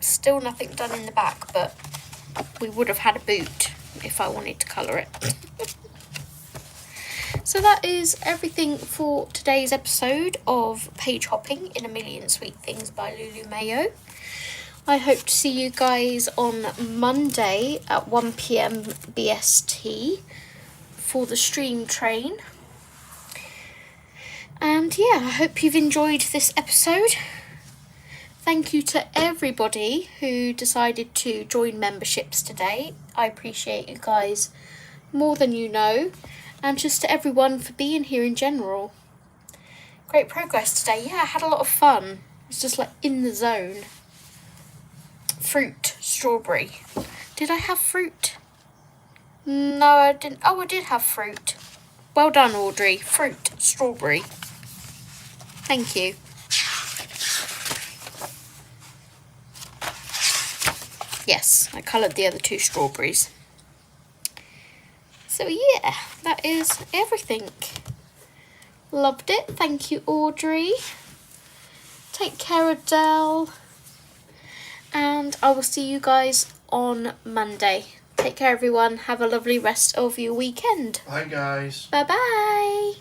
Still nothing done in the back, but we would have had a boot if I wanted to colour it. So that is everything for today's episode of Page Hopping in a Million Sweet Things by Lulu Mayo. I hope to see you guys on Monday at 1 PM BST for the stream train. And yeah, I hope you've enjoyed this episode. Thank you to everybody who decided to join memberships today. I appreciate you guys more than you know. And just to everyone for being here in general. Great progress today. Yeah, I had a lot of fun. It's just like in the zone. Fruit, strawberry. Did I have fruit? No, I didn't. Oh, I did have fruit. Well done, Audrey. Fruit, strawberry. Thank you. Yes, I coloured the other 2 strawberries. So yeah, that is everything. Loved it. Thank you, Audrey. Take care, Adele. And I will see you guys on Monday. Take care, everyone. Have a lovely rest of your weekend. Bye, guys. Bye-bye.